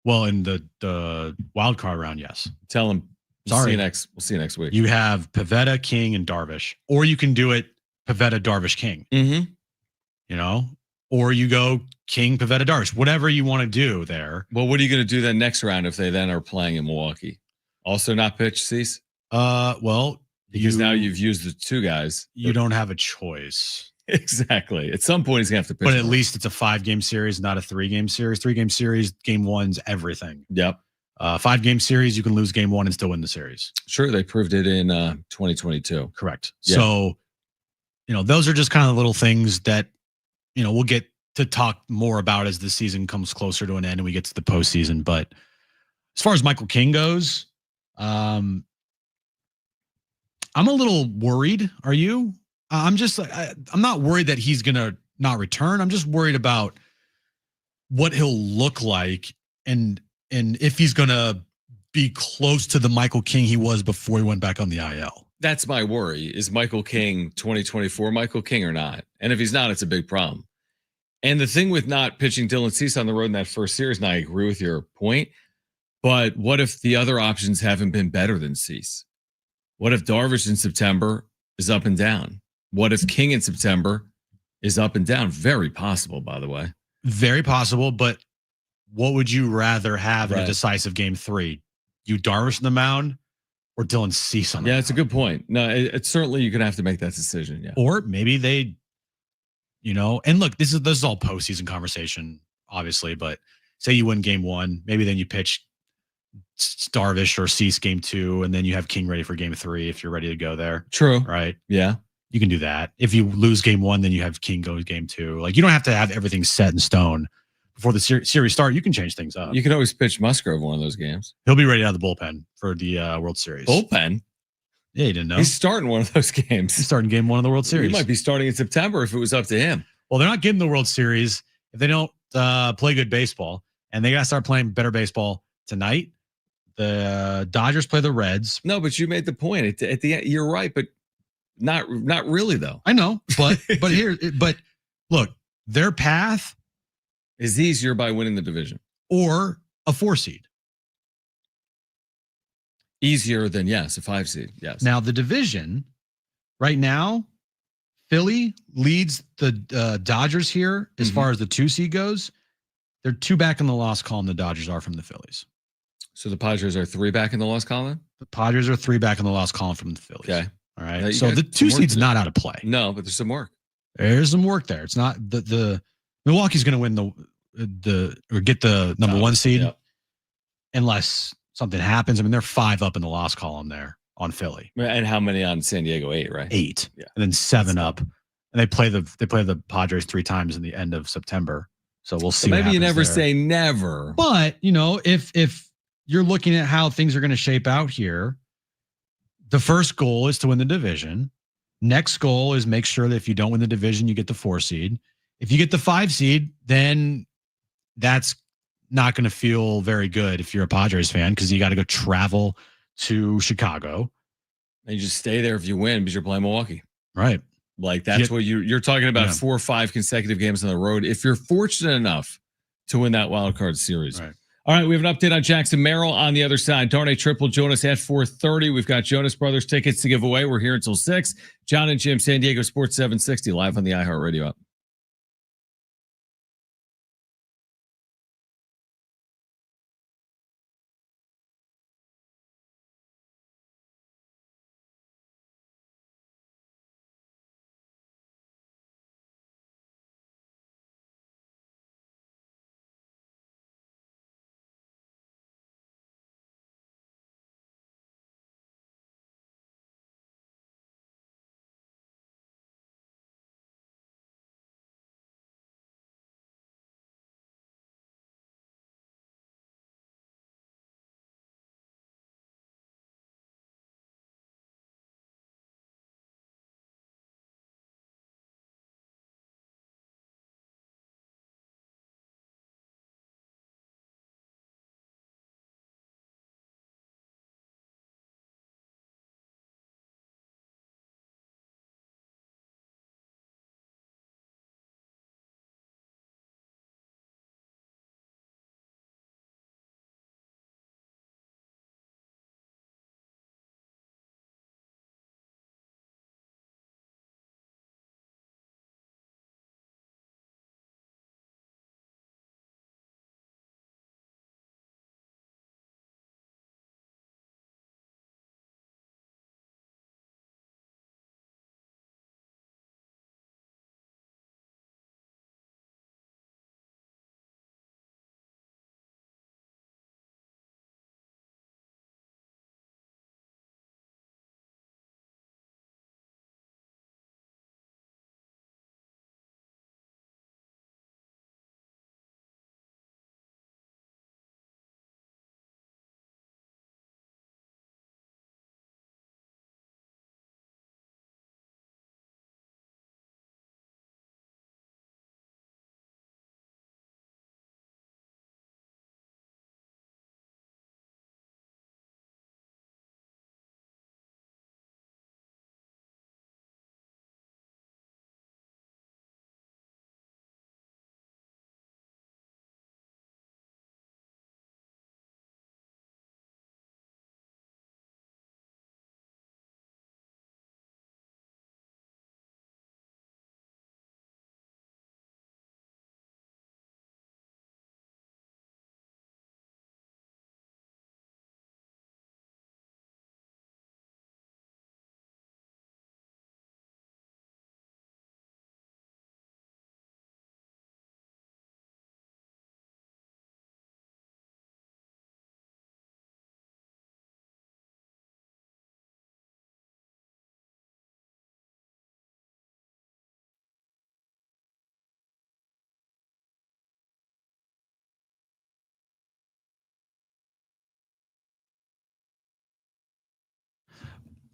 Speaker 1: Well, in the wild card round, yes.
Speaker 2: Tell him.
Speaker 1: Sorry.
Speaker 2: We'll see you next week.
Speaker 1: You have Pivetta, King, and Darvish, or you can do it Pivetta, Darvish, King.
Speaker 2: Mm-hmm.
Speaker 1: Or you go King, Pivetta, Darvish, whatever you want to do there.
Speaker 2: Well, what are you going to do then next round if they then are playing in Milwaukee? Also not pitch, Cease?
Speaker 1: Well,
Speaker 2: because now you've used the 2 guys.
Speaker 1: You don't have a choice.
Speaker 2: Exactly. At some point, he's going to have to pitch.
Speaker 1: But at least it's a 5-game series, not a 3-game series. 3-game series, game 1's everything.
Speaker 2: Yep.
Speaker 1: 5-game series, you can lose game 1 and still win the series.
Speaker 2: Sure, they proved it in 2022.
Speaker 1: Correct.
Speaker 2: Yeah.
Speaker 1: So, those are just kind of little things that, we'll get to talk more about as the season comes closer to an end and we get to the postseason. But as far as Michael King goes, I'm a little worried. Are you? I'm just I'm not worried that he's going to not return. I'm just worried about what he'll look like and if he's going to be close to the Michael King he was before he went back on the IL.
Speaker 2: That's my worry. Is Michael King 2024 Michael King or not? And if he's not, it's a big problem. And the thing with not pitching Dylan Cease on the road in that first series, and I agree with your point, but what if the other options haven't been better than Cease? What if Darvish in September is up and down? What if King in September is up and down? Very possible, by the way.
Speaker 1: Very possible, but what would you rather have in a decisive game 3? You Darvish on the mound or Dylan Cease on the mound?
Speaker 2: Yeah, it's a good point. No, it's certainly you're going to have to make that decision. Yeah.
Speaker 1: Or maybe they And look, this is all postseason conversation, obviously, but say you win game 1, maybe then you pitch Darvish or Cease game 2, and then you have King ready for game 3 if you're ready to go there.
Speaker 2: True.
Speaker 1: Right?
Speaker 2: Yeah.
Speaker 1: You can do that. If you lose game 1, then you have King go game 2. Like, you don't have to have everything set in stone before the series start. You can change things up.
Speaker 2: You can always pitch Musgrove one of those games.
Speaker 1: He'll be ready out of the bullpen for the World Series.
Speaker 2: Bullpen?
Speaker 1: Yeah, you didn't know.
Speaker 2: He's starting one of those games.
Speaker 1: He's starting game 1 of the World Series.
Speaker 2: He might be starting in September if it was up to him.
Speaker 1: Well, they're not getting the World Series if they don't play good baseball, and they got to start playing better baseball tonight. The Dodgers play the Reds.
Speaker 2: No, but you made the point at the end. You're right, but not really though.
Speaker 1: I know, but look, their path
Speaker 2: is easier by winning the division
Speaker 1: or a 4 seed.
Speaker 2: Easier than a 5 seed. Yes.
Speaker 1: Now the division right now, Philly leads the Dodgers here as far as the 2 seed goes. They're 2 back in the loss column. The Dodgers are from the Phillies.
Speaker 2: So the Padres are 3 back in the loss column?
Speaker 1: The Padres are 3 back in the loss column from the Phillies.
Speaker 2: Okay.
Speaker 1: All right. So the 2 seed's not out of play.
Speaker 2: No, but there's some work.
Speaker 1: There's some work there. It's not the Milwaukee's going to win or get the number 1 seed unless something happens. I mean, they're 5 up in the loss column there on Philly.
Speaker 2: And how many on San Diego? 8, right?
Speaker 1: 8.
Speaker 2: Yeah.
Speaker 1: And then 7 up. And they play the Padres 3 times in the end of September. So we'll see.
Speaker 2: So maybe you never
Speaker 1: there.
Speaker 2: say never.
Speaker 1: But, if you're looking at how things are going to shape out here, the first goal is to win the division. Next goal is make sure that if you don't win the division, you get the 4 seed. If you get the 5 seed, then that's not going to feel very good if you're a Padres fan, because you got to go travel to Chicago.
Speaker 2: And you just stay there if you win because you're playing Milwaukee.
Speaker 1: Right.
Speaker 2: Like that's what you're talking about 4 or 5 consecutive games on the road. If you're fortunate enough to win that wild card series.
Speaker 1: Right.
Speaker 2: All right, we have an update on Jackson Merrill on the other side. Darnay Tripp will join us at 4:30. We've got Jonas Brothers tickets to give away. We're here until 6. Jon and Jim, San Diego Sports 760, live on the iHeartRadio app.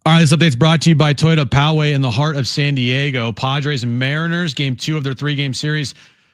Speaker 1: All right, this update's brought to you by Toyota Poway in the heart of San Diego. Padres and Mariners, game 2 of their 3-game series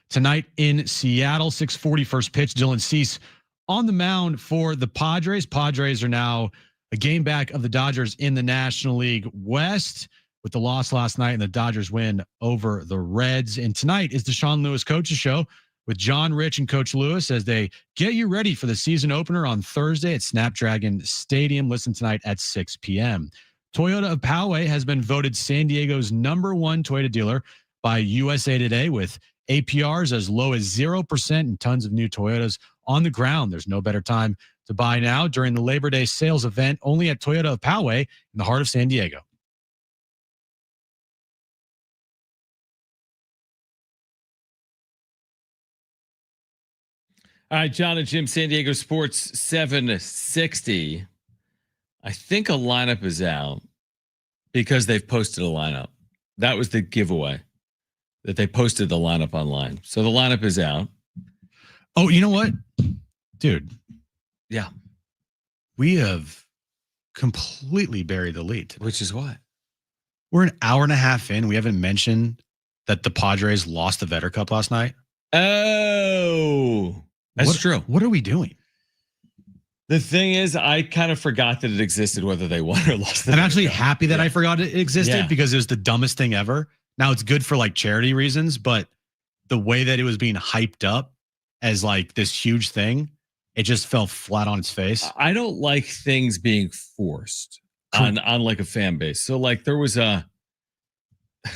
Speaker 1: tonight in Seattle. 6:40 first pitch. Dylan Cease on the mound for the Padres. Padres are now a game back of the Dodgers in the National League West with the loss last night and the Dodgers win over the Reds. And tonight is the Sean Lewis Coaches Show with John, Rich, and Coach Lewis as they get you ready for the season opener on Thursday at Snapdragon Stadium. Listen tonight at 6 p.m. Toyota of Poway has been voted San Diego's #1 Toyota dealer by USA Today with APRs as low as 0% and tons of new Toyotas on the ground. There's no better time to buy now during the Labor Day sales event only at Toyota of Poway in the heart of San Diego.
Speaker 2: All right, Jon and Jim, San Diego Sports 760. I think a lineup is out because they've posted a lineup. That was the giveaway, that they posted the lineup online. So the lineup is out.
Speaker 1: Oh, you know what? Dude.
Speaker 2: Yeah.
Speaker 1: We have completely buried the lead.
Speaker 2: Which is what?
Speaker 1: We're an hour and a half in. We haven't mentioned that the Padres lost the Vetter Cup last night.
Speaker 2: Oh, that's true.
Speaker 1: What are we doing?
Speaker 2: The thing is, I kind of forgot that it existed, whether they won or lost.
Speaker 1: I'm actually happy that I forgot it existed because it was the dumbest thing ever. Now it's good for like charity reasons, but the way that it was being hyped up as like this huge thing, it just fell flat on its face.
Speaker 2: I don't like things being forced on like a fan base. So like there was the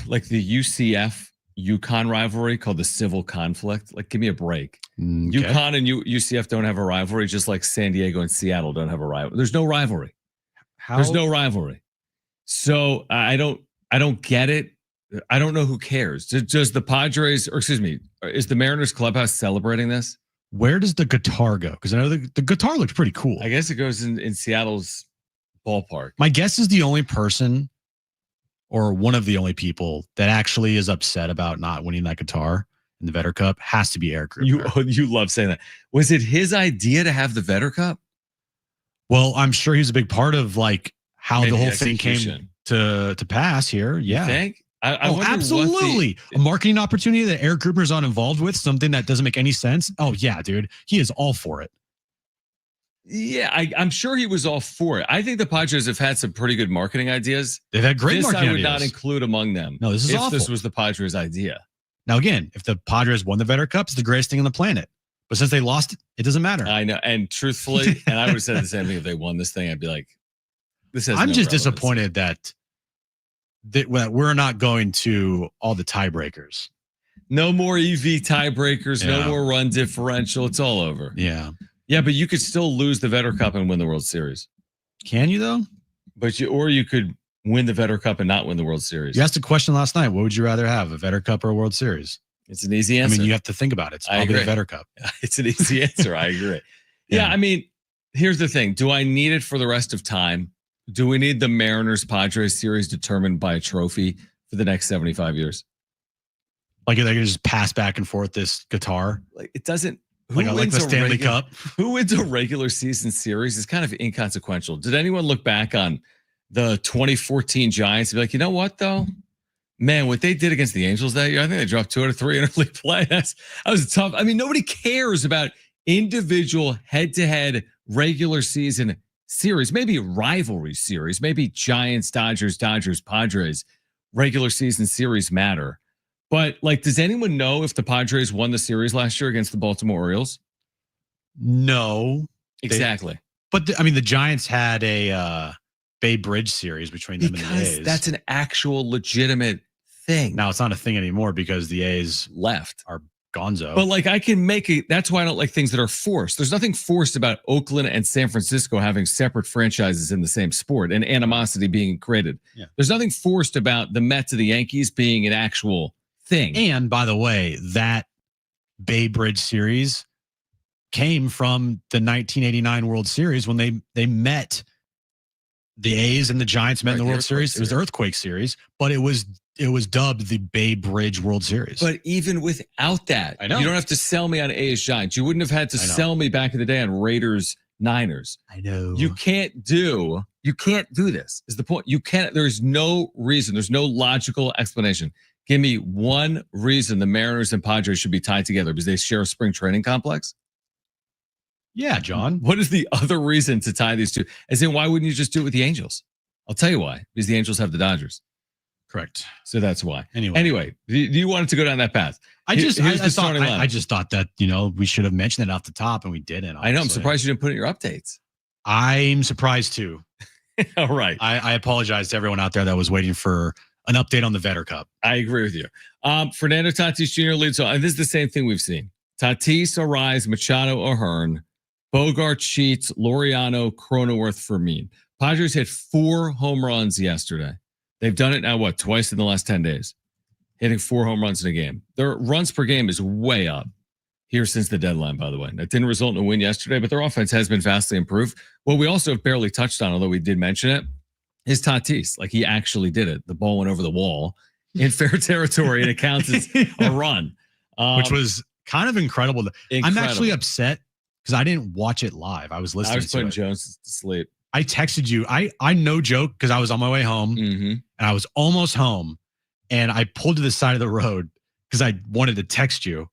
Speaker 2: UCF UConn rivalry called the Civil Conflict. Like, give me a break. Okay. UConn and UCF don't have a rivalry, just like San Diego and Seattle don't have a rivalry. There's no rivalry. There's no rivalry. So I don't get it. I don't know who cares. Does the Padres, or excuse me, is the Mariners clubhouse celebrating this?
Speaker 1: Where does the guitar go? Because I know the guitar looks pretty cool.
Speaker 2: I guess it goes in Seattle's ballpark.
Speaker 1: My guess is the only person or one of the only people that actually is upset about not winning that guitar in the Vetter Cup has to be Eric Krupner.
Speaker 2: You love saying that. Was it his idea to have the Vetter Cup?
Speaker 1: Well, I'm sure he was a big part of like how the whole thing came to pass here. Yeah.
Speaker 2: You think?
Speaker 1: Absolutely. A marketing opportunity that Eric Krupner's not involved with, something that doesn't make any sense. Oh, yeah, dude. He is all for it.
Speaker 2: Yeah, I'm sure he was all for it. I think the Padres have had some pretty good marketing ideas.
Speaker 1: They've had great marketing ideas.
Speaker 2: I would not include among them.
Speaker 1: No, this is awful.
Speaker 2: If this was the Padres' idea.
Speaker 1: Now, again, if the Padres won the Vetter Cup, it's the greatest thing on the planet. But since they lost it, it doesn't matter.
Speaker 2: I know. And truthfully, and I would have said the same thing if they won this thing. I'd be like, this has
Speaker 1: I'm
Speaker 2: no
Speaker 1: just
Speaker 2: relevance.
Speaker 1: Disappointed that we're not going to all the tiebreakers.
Speaker 2: No more EV tiebreakers, no more run differential. It's all over.
Speaker 1: Yeah.
Speaker 2: Yeah, but you could still lose the Vetter Cup and win the World Series.
Speaker 1: Can you though?
Speaker 2: But you could win the Vetter Cup and not win the World Series.
Speaker 1: You asked a question last night. What would you rather have, a Vetter Cup or a World Series?
Speaker 2: It's an easy answer.
Speaker 1: I mean, you have to think about it. It's probably the Vetter Cup.
Speaker 2: It's an easy answer. I agree. Yeah, I mean, here's the thing. Do I need it for the rest of time? Do we need the Mariners Padres series determined by a trophy for the next 75 years?
Speaker 1: Like they can just pass back and forth this guitar?
Speaker 2: Like it doesn't.
Speaker 1: Like the Stanley Cup.
Speaker 2: Who wins a regular season series is kind of inconsequential. Did anyone look back on the 2014 Giants and be like, you know what though? Man, what they did against the Angels that year, I think they dropped 2 out of 3 interleague play. That was tough. I mean, nobody cares about individual head-to-head regular season series, maybe rivalry series, maybe Giants, Dodgers, Padres, regular season series matter. But like, does anyone know if the Padres won the series last year against the Baltimore Orioles?
Speaker 1: No.
Speaker 2: Exactly.
Speaker 1: But the Giants had a Bay Bridge series between them and the A's.
Speaker 2: That's an actual legitimate thing.
Speaker 1: Now it's not a thing anymore because the A's
Speaker 2: left.
Speaker 1: Are gonzo.
Speaker 2: But like I can make it. That's why I don't like things that are forced. There's nothing forced about Oakland and San Francisco having separate franchises in the same sport and animosity being created. Yeah. There's nothing forced about the Mets and the Yankees being an actual thing.
Speaker 1: And by the way, that Bay Bridge series came from the 1989 World Series when they met. The A's and the Giants met in the World Series. It was the Earthquake Series, but it was dubbed the Bay Bridge World Series.
Speaker 2: But even without that,
Speaker 1: I know.
Speaker 2: You don't have to sell me on A's Giants. You wouldn't have had to sell me back in the day on Raiders Niners.
Speaker 1: I know.
Speaker 2: You can't do this is the point. There's no reason. There's no logical explanation. Give me one reason the Mariners and Padres should be tied together because they share a spring training complex.
Speaker 1: Yeah, John.
Speaker 2: What is the other reason to tie these two? As in, why wouldn't you just do it with the Angels? I'll tell you why. Because the Angels have the Dodgers.
Speaker 1: Correct.
Speaker 2: So that's why.
Speaker 1: Anyway,
Speaker 2: do you want it to go down that path?
Speaker 1: I just thought that, we should have mentioned it off the top and we didn't. Honestly.
Speaker 2: I know. I'm surprised you didn't put it in your updates.
Speaker 1: I'm surprised too.
Speaker 2: All right.
Speaker 1: I apologize to everyone out there that was waiting for an update on the Vetter Cup.
Speaker 2: I agree with you. Fernando Tatis Jr. leads on. And this is the same thing we've seen. Tatis, Arise, Machado, Ahern, Bogart, Sheets, Laureano, Cronenworth, Fermin. Padres hit 4 home runs yesterday. They've done it now, twice in the last 10 days, hitting 4 home runs in a game. Their runs per game is way up here since the deadline, by the way. That didn't result in a win yesterday, but their offense has been vastly improved. What we also have barely touched on, although we did mention it, is Tatis. Like, he actually did it. The ball went over the wall in fair territory, and it counts as a run.
Speaker 1: Which was kind of incredible. I'm actually upset because I didn't watch it live. I was listening to it.
Speaker 2: I was putting Jones to sleep.
Speaker 1: I texted you. I no joke, because I was on my way home and I was almost home, and I pulled to the side of the road because I wanted to text you,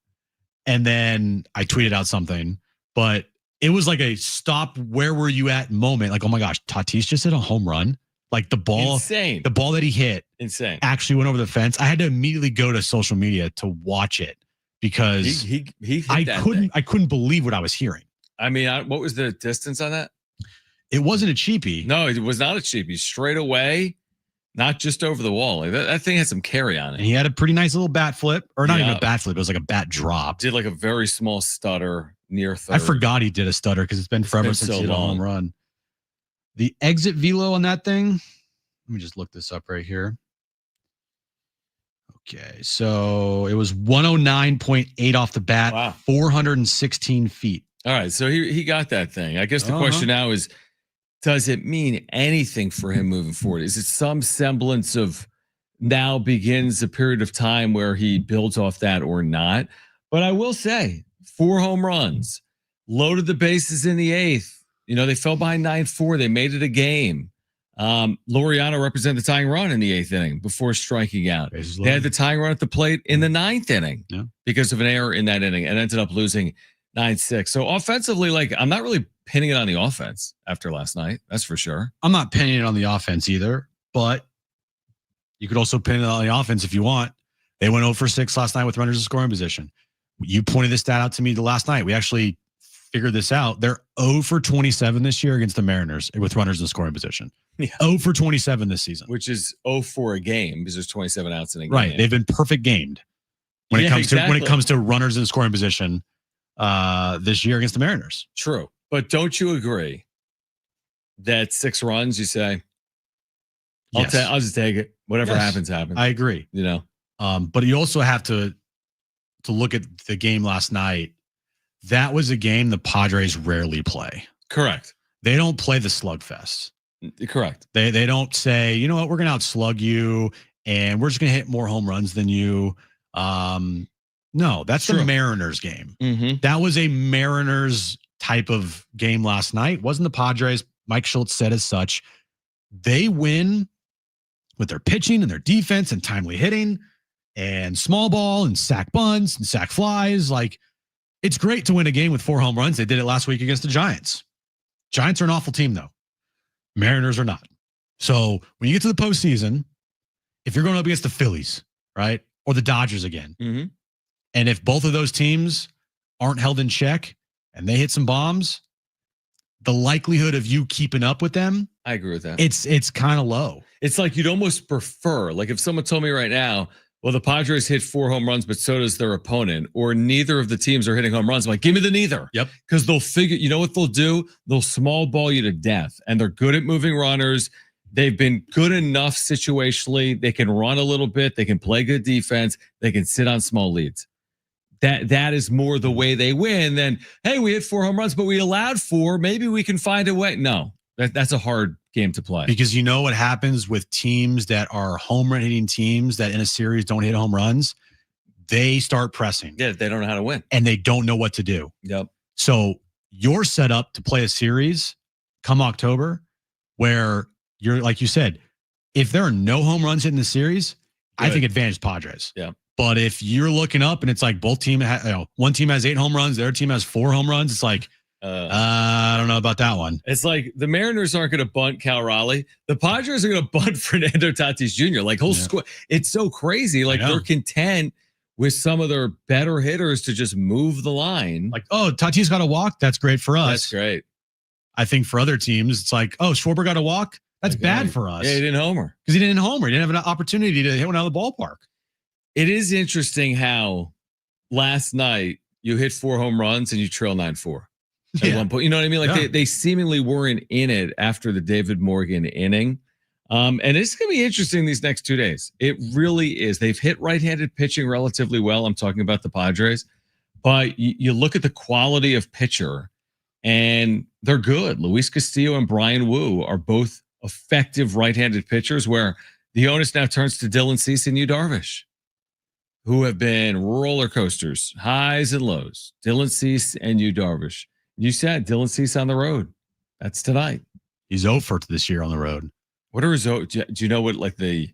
Speaker 1: and then I tweeted out something, but it was like a stop. Where were you at moment? Like, oh my gosh, Tatis just hit a home run. Like the ball,
Speaker 2: insane.
Speaker 1: The ball that he hit,
Speaker 2: insane,
Speaker 1: actually went over the fence. I had to immediately go to social media to watch it because
Speaker 2: he
Speaker 1: I couldn't believe what I was hearing.
Speaker 2: I mean, what was the distance on that?
Speaker 1: It wasn't a cheapie.
Speaker 2: No, it was not a cheapie. Straight away, not just over the wall. Like that thing had some carry on it.
Speaker 1: And he had a pretty nice little bat flip, or not even a bat flip. It was like a bat drop.
Speaker 2: Did like a very small stutter near third.
Speaker 1: I forgot he did a stutter because it's been forever since he did a home run. The exit velo on that thing. Let me just look this up right here. Okay, so it was 109.8 off the bat.
Speaker 2: Wow.
Speaker 1: 416 feet.
Speaker 2: All right, so he got that thing. I guess the question now is, does it mean anything for him moving forward? Is it some semblance of now begins a period of time where he builds off that or not? But I will say, 4 home runs, loaded the bases in the 8th. They fell behind 9-4. They made it a game. Laureano represented the tying run in the 8th inning before striking out. They had the tying run at the plate in the 9th inning because of an error in that inning and ended up losing 9-6. So offensively, I'm not really pinning it on the offense after last night. That's for sure.
Speaker 1: I'm not pinning it on the offense either, but you could also pin it on the offense if you want. They went 0 for 6 last night with runners in scoring position. You pointed this stat out to me last night. We actually figured this out. They're 0 for 27 this year against the Mariners with runners in scoring position. Yeah. 0 for 27 this season.
Speaker 2: Which is 0 for a game because there's 27 outs in a game.
Speaker 1: Right. They've been perfect gamed when it comes to runners in scoring position this year against the Mariners.
Speaker 2: True. But don't you agree that 6 runs, you say, I'll just take it. Whatever happens.
Speaker 1: I agree. But you also have to look at the game last night. That was a game the Padres rarely play.
Speaker 2: Correct.
Speaker 1: They don't play the slugfest.
Speaker 2: Correct.
Speaker 1: They don't say, you know what, we're going to outslug you and we're just going to hit more home runs than you. No, that's the Mariners game.
Speaker 2: Mm-hmm.
Speaker 1: That was a Mariners type of game last night. Wasn't the Padres. Mike Shildt said as such. They win with their pitching and their defense and timely hitting and small ball and sack bunts and sack flies. It's great to win a game with 4 home runs. They did it last week against the Giants. Giants are an awful team, though. Mariners are not. So when you get to the postseason, if you're going up against the Phillies, right, or the Dodgers again, and if both of those teams aren't held in check and they hit some bombs, the likelihood of you keeping up with them,
Speaker 2: I agree with that.
Speaker 1: It's kind of low.
Speaker 2: It's like you'd almost prefer, if someone told me right now, well, the Padres hit 4 home runs, but so does their opponent, or neither of the teams are hitting home runs. I'm like, give me the neither.
Speaker 1: Yep.
Speaker 2: Because they'll figure, you know what they'll do? They'll small ball you to death. And they're good at moving runners. They've been good enough situationally. They can run a little bit. They can play good defense. They can sit on small leads. That is more the way they win than, hey, we hit 4 home runs, but we allowed 4. Maybe we can find a way. No, that's a hard game to play.
Speaker 1: Because you know what happens with teams that are home run hitting teams that in a series don't hit home runs? They start pressing.
Speaker 2: Yeah, they don't know how to win.
Speaker 1: And they don't know what to do.
Speaker 2: Yep.
Speaker 1: So you're set up to play a series come October where you're, like you said, if there are no home runs in the series, I think advantage Padres.
Speaker 2: Yeah.
Speaker 1: But if you're looking up and it's like both team, one team has 8 home runs, the other team has 4 home runs, it's like, I don't know about that one.
Speaker 2: It's like the Mariners aren't going to bunt Cal Raleigh. The Padres are going to bunt Fernando Tatis Jr. Like whole squad. It's so crazy. Like they're content with some of their better hitters to just move the line.
Speaker 1: Like, oh, Tatis got a walk. That's great for us.
Speaker 2: That's great.
Speaker 1: I think for other teams, it's like, oh, Schwarber got a walk. That's bad for us.
Speaker 2: Yeah, he didn't homer.
Speaker 1: Because he didn't homer. He didn't have an opportunity to hit one out of the ballpark.
Speaker 2: It is interesting how last night you hit 4 home runs and you trail 9-4 at one point. You know what I mean? Like they seemingly weren't in it after the David Morgan inning. And it's going to be interesting these next 2 days. It really is. They've hit right-handed pitching relatively well. I'm talking about the Padres. But you look at the quality of pitcher, and they're good. Luis Castillo and Brian Wu are both effective right-handed pitchers, where the onus now turns to Dylan Cease and Yu Darvish, who have been roller coasters, highs and lows. Dylan Cease and Yu Darvish. You said Dylan Cease on the road. That's tonight.
Speaker 1: He's 0 for this year on the road.
Speaker 2: What are his? Do you know what the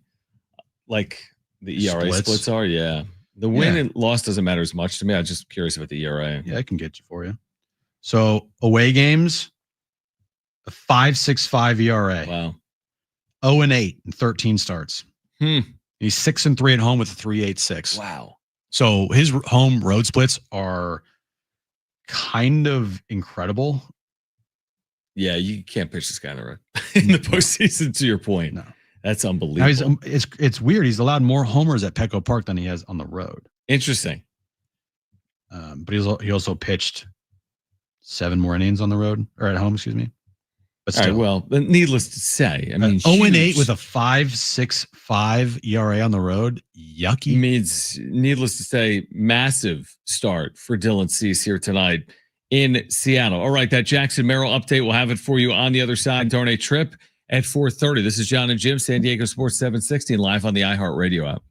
Speaker 2: ERA splits are? Yeah, the win and loss doesn't matter as much to me. I'm just curious about the ERA.
Speaker 1: Yeah, I can get you for you. So away games, a 5.65 ERA.
Speaker 2: Wow.
Speaker 1: 0-8 in 13 starts. He's 6-3 at home with a 3.86.
Speaker 2: Wow.
Speaker 1: So his home road splits are kind of incredible.
Speaker 2: Yeah, you can't pitch this guy on the road in the postseason. To your point,
Speaker 1: no,
Speaker 2: that's unbelievable.
Speaker 1: It's weird. He's allowed more homers at Petco Park than he has on the road.
Speaker 2: Interesting.
Speaker 1: But he also pitched 7 more innings on the road or at home. Excuse me. But still,
Speaker 2: well, needless to say, I mean,
Speaker 1: 0-8 with a 5.65 ERA on the road. Yucky.
Speaker 2: Means, needless to say, massive start for Dylan Cease here tonight in Seattle. All right, that Jackson Merrill update, we'll have it for you on the other side. Darnay Tripp at 4:30. This is Jon and Jim, San Diego Sports 760, live on the iHeartRadio app.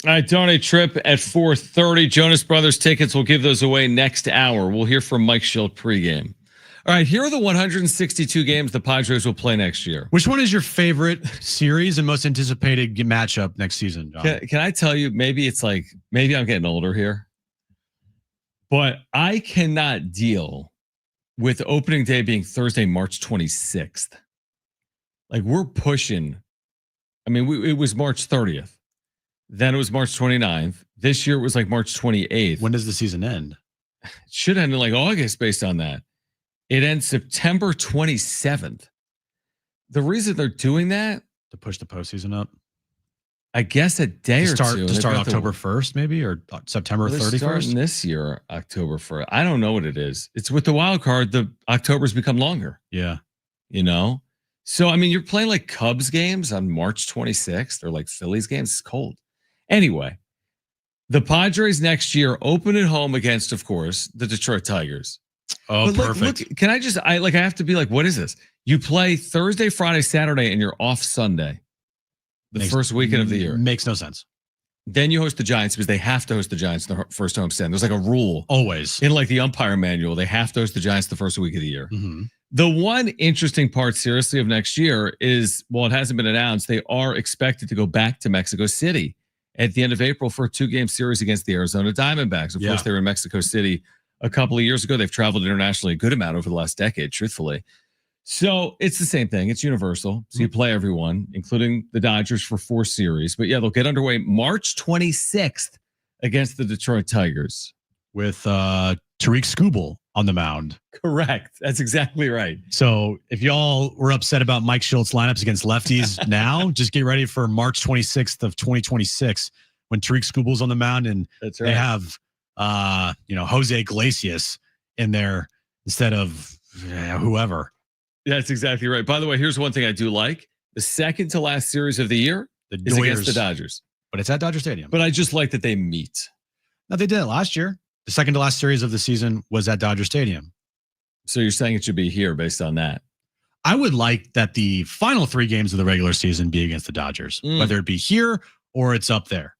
Speaker 2: All right, Darnay Tripp at 4:30. Jonas Brothers tickets. We'll give those away next hour. We'll hear from Mike Shildt pregame. All right, here are the 162 games the Padres will play next year.
Speaker 1: Which one is your favorite series and most anticipated matchup next season, John?
Speaker 2: Can I tell you, maybe I'm getting older here, but I cannot deal with opening day being Thursday, March 26th. Like, we're pushing. I mean, it was March 30th. Then it was March 29th. This year it was like March 28th.
Speaker 1: When does the season end?
Speaker 2: It should end in like August based on that. It ends September 27th. The reason they're doing that,
Speaker 1: to push the postseason up,
Speaker 2: I guess a day or two.
Speaker 1: To start October 1st, maybe, or September 31st.
Speaker 2: Starting this year, October 1st. I don't know what it is. It's with the wild card. The October's become longer.
Speaker 1: Yeah,
Speaker 2: So I mean, you're playing like Cubs games on March 26th or like Phillies games. It's cold. Anyway, the Padres next year open at home against, of course, the Detroit Tigers.
Speaker 1: Oh,
Speaker 2: but
Speaker 1: perfect.
Speaker 2: Look, can I have to be like, what is this? You play Thursday, Friday, Saturday, and you're off Sunday. First weekend of the year.
Speaker 1: Makes no sense.
Speaker 2: Then you host the Giants because they have to host the Giants the first homestand. There's like a rule.
Speaker 1: Always.
Speaker 2: In like the umpire manual, they have to host the Giants the first week of the year.
Speaker 1: Mm-hmm.
Speaker 2: The one interesting part, seriously, of next year is, well, it hasn't been announced, they are expected to go back to Mexico City at the end of April for a 2-game series against the Arizona Diamondbacks. Of course, they were in Mexico City a couple of years ago. They've traveled internationally a good amount over the last decade, truthfully. So it's the same thing. It's universal. So you play everyone, including the Dodgers, for 4 series. But yeah, they'll get underway March 26th against the Detroit Tigers.
Speaker 1: With Tariq Skubal on the mound.
Speaker 2: Correct. That's exactly right.
Speaker 1: So if y'all were upset about Mike Shildt's lineups against lefties now, just get ready for March 26th of 2026 when Tariq Skubal's on the mound and they have Jose Iglesias in there instead of whoever.
Speaker 2: That's exactly right. By the way, here's one thing I do like. The second to last series of the year is against the Dodgers.
Speaker 1: But it's at Dodger Stadium.
Speaker 2: But I just like that they meet.
Speaker 1: No, they did it last year. The second to last series of the season was at Dodger Stadium.
Speaker 2: So you're saying it should be here based on that?
Speaker 1: I would like that the final 3 games of the regular season be against the Dodgers, whether it be here or it's up there.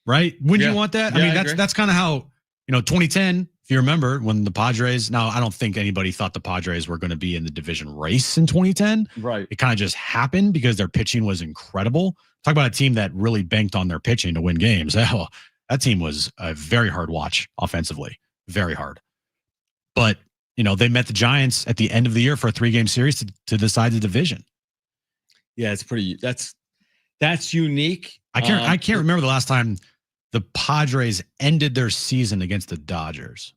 Speaker 1: Right? Wouldn't you want that? I mean, that's kind of how, 2010, if you remember, when the Padres, now I don't think anybody thought the Padres were going to be in the division race in 2010.
Speaker 2: Right.
Speaker 1: It kind of just happened because their pitching was incredible. Talk about a team that really banked on their pitching to win games. Hell, that team was a very hard watch offensively, very hard. But, they met the Giants at the end of the year for a 3-game series to decide the division.
Speaker 2: Yeah, it's that's unique.
Speaker 1: I can't remember the last time the Padres ended their season against the Dodgers.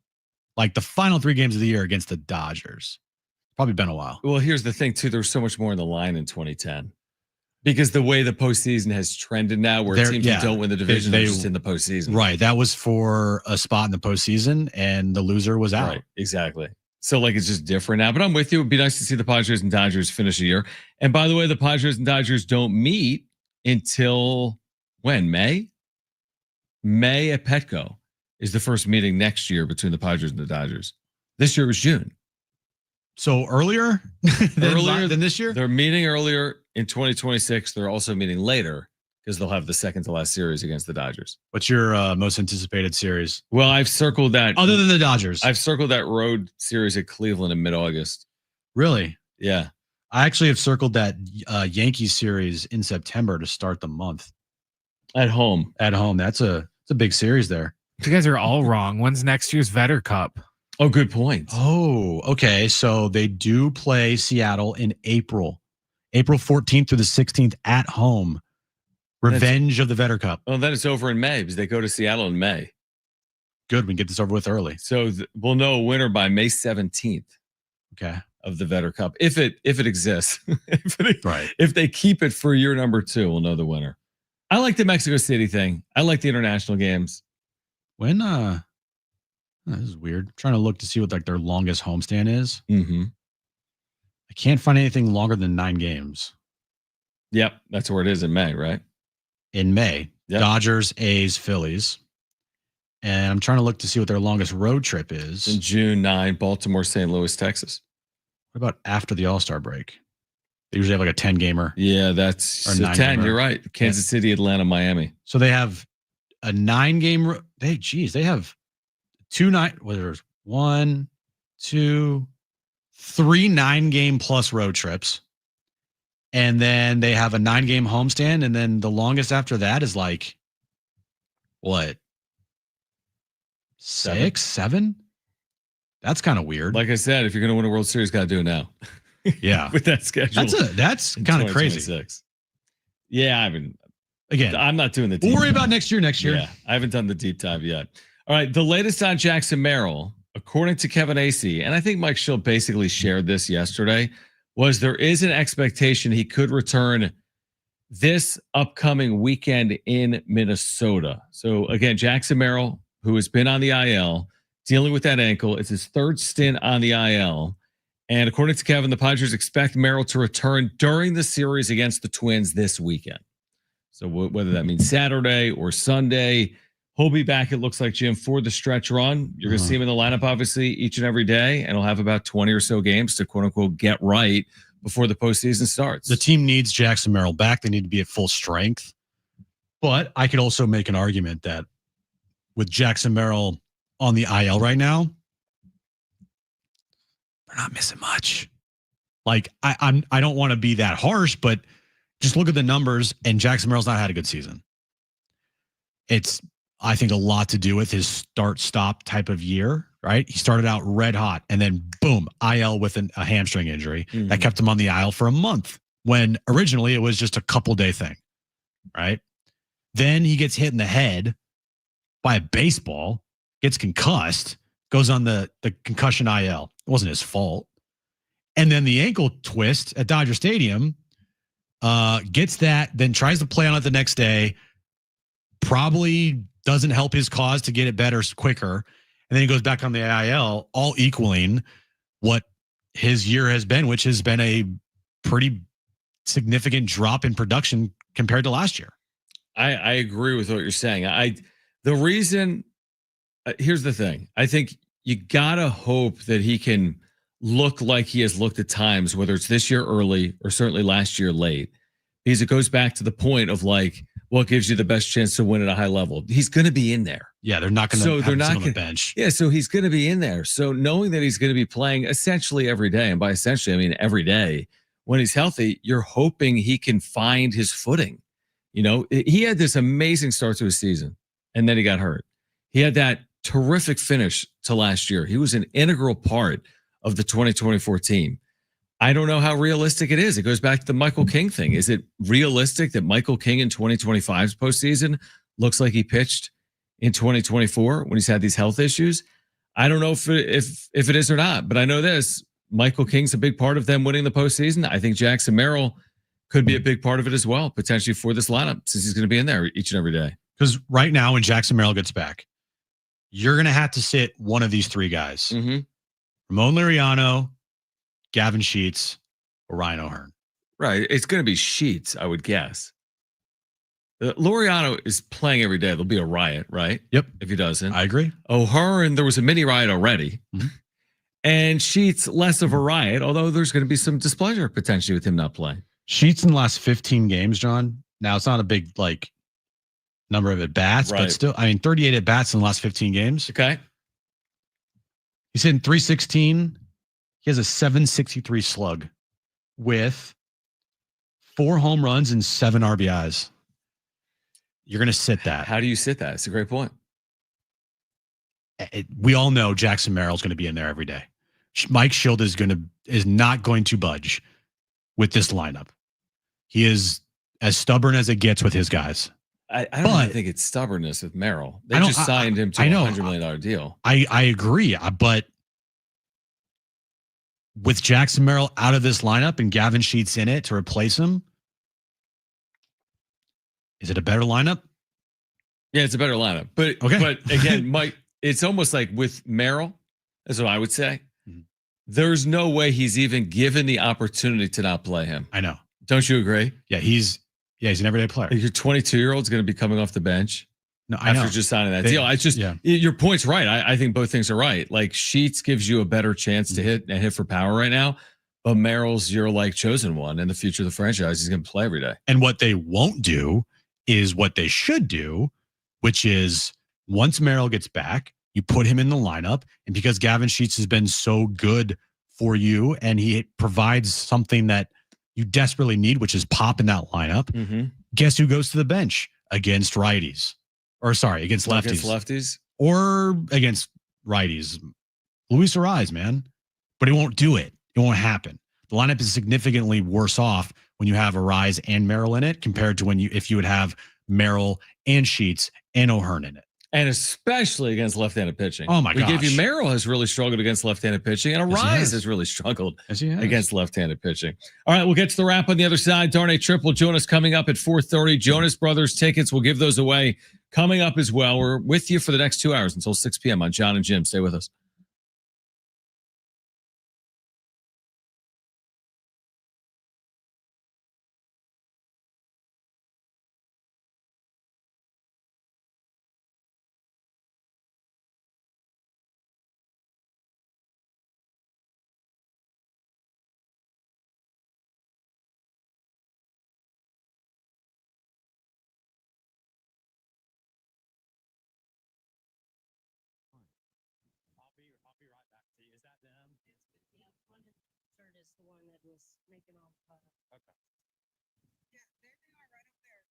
Speaker 1: Like the final 3 games of the year against the Dodgers. Probably been a while.
Speaker 2: Well, here's the thing too. There's so much more in the line in 2010. Because the way the postseason has trended now, where teams that don't win the division are just in the postseason.
Speaker 1: Right. That was for a spot in the postseason, and the loser was out.
Speaker 2: Right. Exactly. So, it's just different now. But I'm with you. It'd be nice to see the Padres and Dodgers finish a year. And by the way, the Padres and Dodgers don't meet until when? May at Petco is the first meeting next year between the Padres and the Dodgers. This year was June.
Speaker 1: So earlier than this year?
Speaker 2: They're meeting earlier in 2026. They're also meeting later because they'll have the second to last series against the Dodgers.
Speaker 1: What's your most anticipated series?
Speaker 2: Well, I've circled that.
Speaker 1: Other than the Dodgers.
Speaker 2: I've circled that road series at Cleveland in mid-August.
Speaker 1: Really?
Speaker 2: Yeah.
Speaker 1: I actually have circled that Yankees series in September to start the month.
Speaker 2: At home.
Speaker 1: That's a big series there.
Speaker 3: You guys are all wrong. When's next year's Vetter Cup?
Speaker 2: Oh, good point.
Speaker 1: Oh, okay. So they do play Seattle in April 14th through the 16th at home. Revenge of the Vetter Cup.
Speaker 2: Well, then it's over in May because they go to Seattle in May.
Speaker 1: Good. We can get this over with early.
Speaker 2: So we'll know a winner by May 17th.
Speaker 1: Okay.
Speaker 2: Of the Vetter Cup. If it exists.
Speaker 1: Right.
Speaker 2: If they keep it for year number 2, we'll know the winner. I like the Mexico City thing. I like the international games.
Speaker 1: When this is weird. I'm trying to look to see what like their longest homestand is.
Speaker 2: Mm-hmm.
Speaker 1: I can't find anything longer than 9 games.
Speaker 2: Yep, that's where it is in May, right?
Speaker 1: In May,
Speaker 2: yep.
Speaker 1: Dodgers, A's, Phillies, and I'm trying to look to see what their longest road trip is.
Speaker 2: In June 9, Baltimore, St. Louis, Texas.
Speaker 1: What about after the All-Star break? They usually have like a 10-gamer.
Speaker 2: Yeah, that's a 10.
Speaker 1: Gamer.
Speaker 2: You're right. Kansas City, Atlanta, Miami.
Speaker 1: So they have a 9-game. They have 2 9. Well, there's 1, 2, 3 9-game plus road trips, and then they have a 9-game homestand, and then the longest after that is like what? 6, 7? That's kind of weird.
Speaker 2: Like I said, if you're going to win a World Series, got to do it now.
Speaker 1: Yeah,
Speaker 2: with that schedule.
Speaker 1: That's kind of crazy.
Speaker 2: Yeah, I'm not doing the deep
Speaker 1: we'll worry
Speaker 2: dive.
Speaker 1: about next year.
Speaker 2: Yeah, I haven't done the deep dive yet. All right, the latest on Jackson Merrill, according to Kevin Acee, and I think Mike Shildt basically shared this yesterday, was there is an expectation he could return this upcoming weekend in Minnesota. So again, Jackson Merrill, who has been on the IL, dealing with that ankle. It's his 3rd stint on the IL. And according to Kevin, the Padres expect Merrill to return during the series against the Twins this weekend. So whether that means Saturday or Sunday, he'll be back, it looks like, Jim, for the stretch run. You're going to see him in the lineup, obviously, each and every day, and he'll have about 20 or so games to, quote-unquote, get right before the postseason starts.
Speaker 1: The team needs Jackson Merrill back. They need to be at full strength. But I could also make an argument that with Jackson Merrill on the IL right now, they're not missing much. Like, I don't want to be that harsh, but just look at the numbers, and Jackson Merrill's not had a good season. It's, I think, a lot to do with his start-stop type of year, right? He started out red hot, and then boom, IL with a hamstring injury that kept him on the IL for a month, when originally it was just a couple-day thing, right? Then he gets hit in the head by a baseball, gets concussed, goes on the concussion IL. It wasn't his fault. And then the ankle twist at Dodger Stadium, gets that, then tries to play on it the next day, probably doesn't help his cause to get it better quicker. And then he goes back on the IL, all equaling what his year has been, which has been a pretty significant drop in production compared to last year.
Speaker 2: I agree with what you're saying. The reason, here's the thing. I think you got to hope that he can look like he has looked at times, whether it's this year early or certainly last year late, because it goes back to the point of like, what gives you the best chance to win at a high level? He's going to be in there.
Speaker 1: Yeah, they're not going to have him on the bench.
Speaker 2: Yeah, so he's going to be in there. So knowing that he's going to be playing essentially every day, and by essentially, I mean every day, when he's healthy, you're hoping he can find his footing. You know, he had this amazing start to his season, and then he got hurt. He had that terrific finish to last year. He was an integral part of the 2024 team. I don't know how realistic it is. It goes back to the Michael King thing. Is it realistic that Michael King in 2025's postseason looks like he pitched in 2024 when he's had these health issues? I don't know if it is or not, but I know this. Michael King's a big part of them winning the postseason. I think Jackson Merrill could be a big part of it as well, potentially for this lineup, since he's going to be in there each and every day.
Speaker 1: Because right now, when Jackson Merrill gets back, you're going to have to sit one of these 3 guys. Ramon Laureano, Gavin Sheets, or Ryan O'Hearn.
Speaker 2: Right. It's going to be Sheets, I would guess. Laureano is playing every day. There'll be a riot, right?
Speaker 1: Yep.
Speaker 2: If he doesn't.
Speaker 1: I agree.
Speaker 2: O'Hearn, there was a mini riot already.
Speaker 1: Mm-hmm.
Speaker 2: And Sheets, less of a riot, although there's going to be some displeasure potentially with him not playing.
Speaker 1: Sheets in the last 15 games, John. Now, it's not a big, number of at-bats, but still, 38 at-bats in the last 15 games.
Speaker 2: Okay.
Speaker 1: He's hitting 316. He has a 763 slug with 4 home runs and 7 RBIs. You're going to sit that.
Speaker 2: How do you sit that? It's a great point.
Speaker 1: We all know Jackson Merrill's going to be in there every day. Mike Shildt is not going to budge with this lineup. He is as stubborn as it gets with his guys.
Speaker 2: I don't even think it's stubbornness with Merrill. They just signed him to a $100 million deal.
Speaker 1: I agree, but with Jackson Merrill out of this lineup and Gavin Sheets in it to replace him, is it a better lineup?
Speaker 2: Yeah, it's a better lineup. But again, Mike, it's almost like with Merrill, that's what I would say. Mm-hmm. There's no way he's even given the opportunity to not play him.
Speaker 1: I know.
Speaker 2: Don't you agree?
Speaker 1: Yeah, he's an everyday player.
Speaker 2: Your 22-year-old's going to be coming off the bench.
Speaker 1: No, I know.
Speaker 2: After just signing that deal. Your point's right. I think both things are right. Like Sheets gives you a better chance to hit for power right now. But Merrill's your chosen one in the future of the franchise. He's going to play every day.
Speaker 1: And what they won't do is what they should do, which is once Merrill gets back, you put him in the lineup. And because Gavin Sheets has been so good for you and he provides something that you desperately need, which is pop in that lineup, guess who goes to the bench against righties? Against lefties.
Speaker 2: Against lefties?
Speaker 1: Or against righties. Luis Ariz, man. But he won't do it. It won't happen. The lineup is significantly worse off when you have Ariz and Merrill in it compared to if you would have Merrill and Sheets and O'Hearn in it.
Speaker 2: And especially against left-handed pitching.
Speaker 1: Oh, my gosh.
Speaker 2: We gave you Merrill has really struggled against left-handed pitching, and Ariz has really struggled against left-handed pitching. All right, we'll get to the wrap on the other side. Darnay Tripp will join us coming up at 4:30. Jonas Brothers tickets, we'll give those away coming up as well. We're with you for the next 2 hours until 6 p.m. on Jon and Jim. Stay with us.
Speaker 7: I'll be right back to you. Is that them? Yeah, one shirt is the one that was making all the fun. Okay. Yeah, there they are, right up there.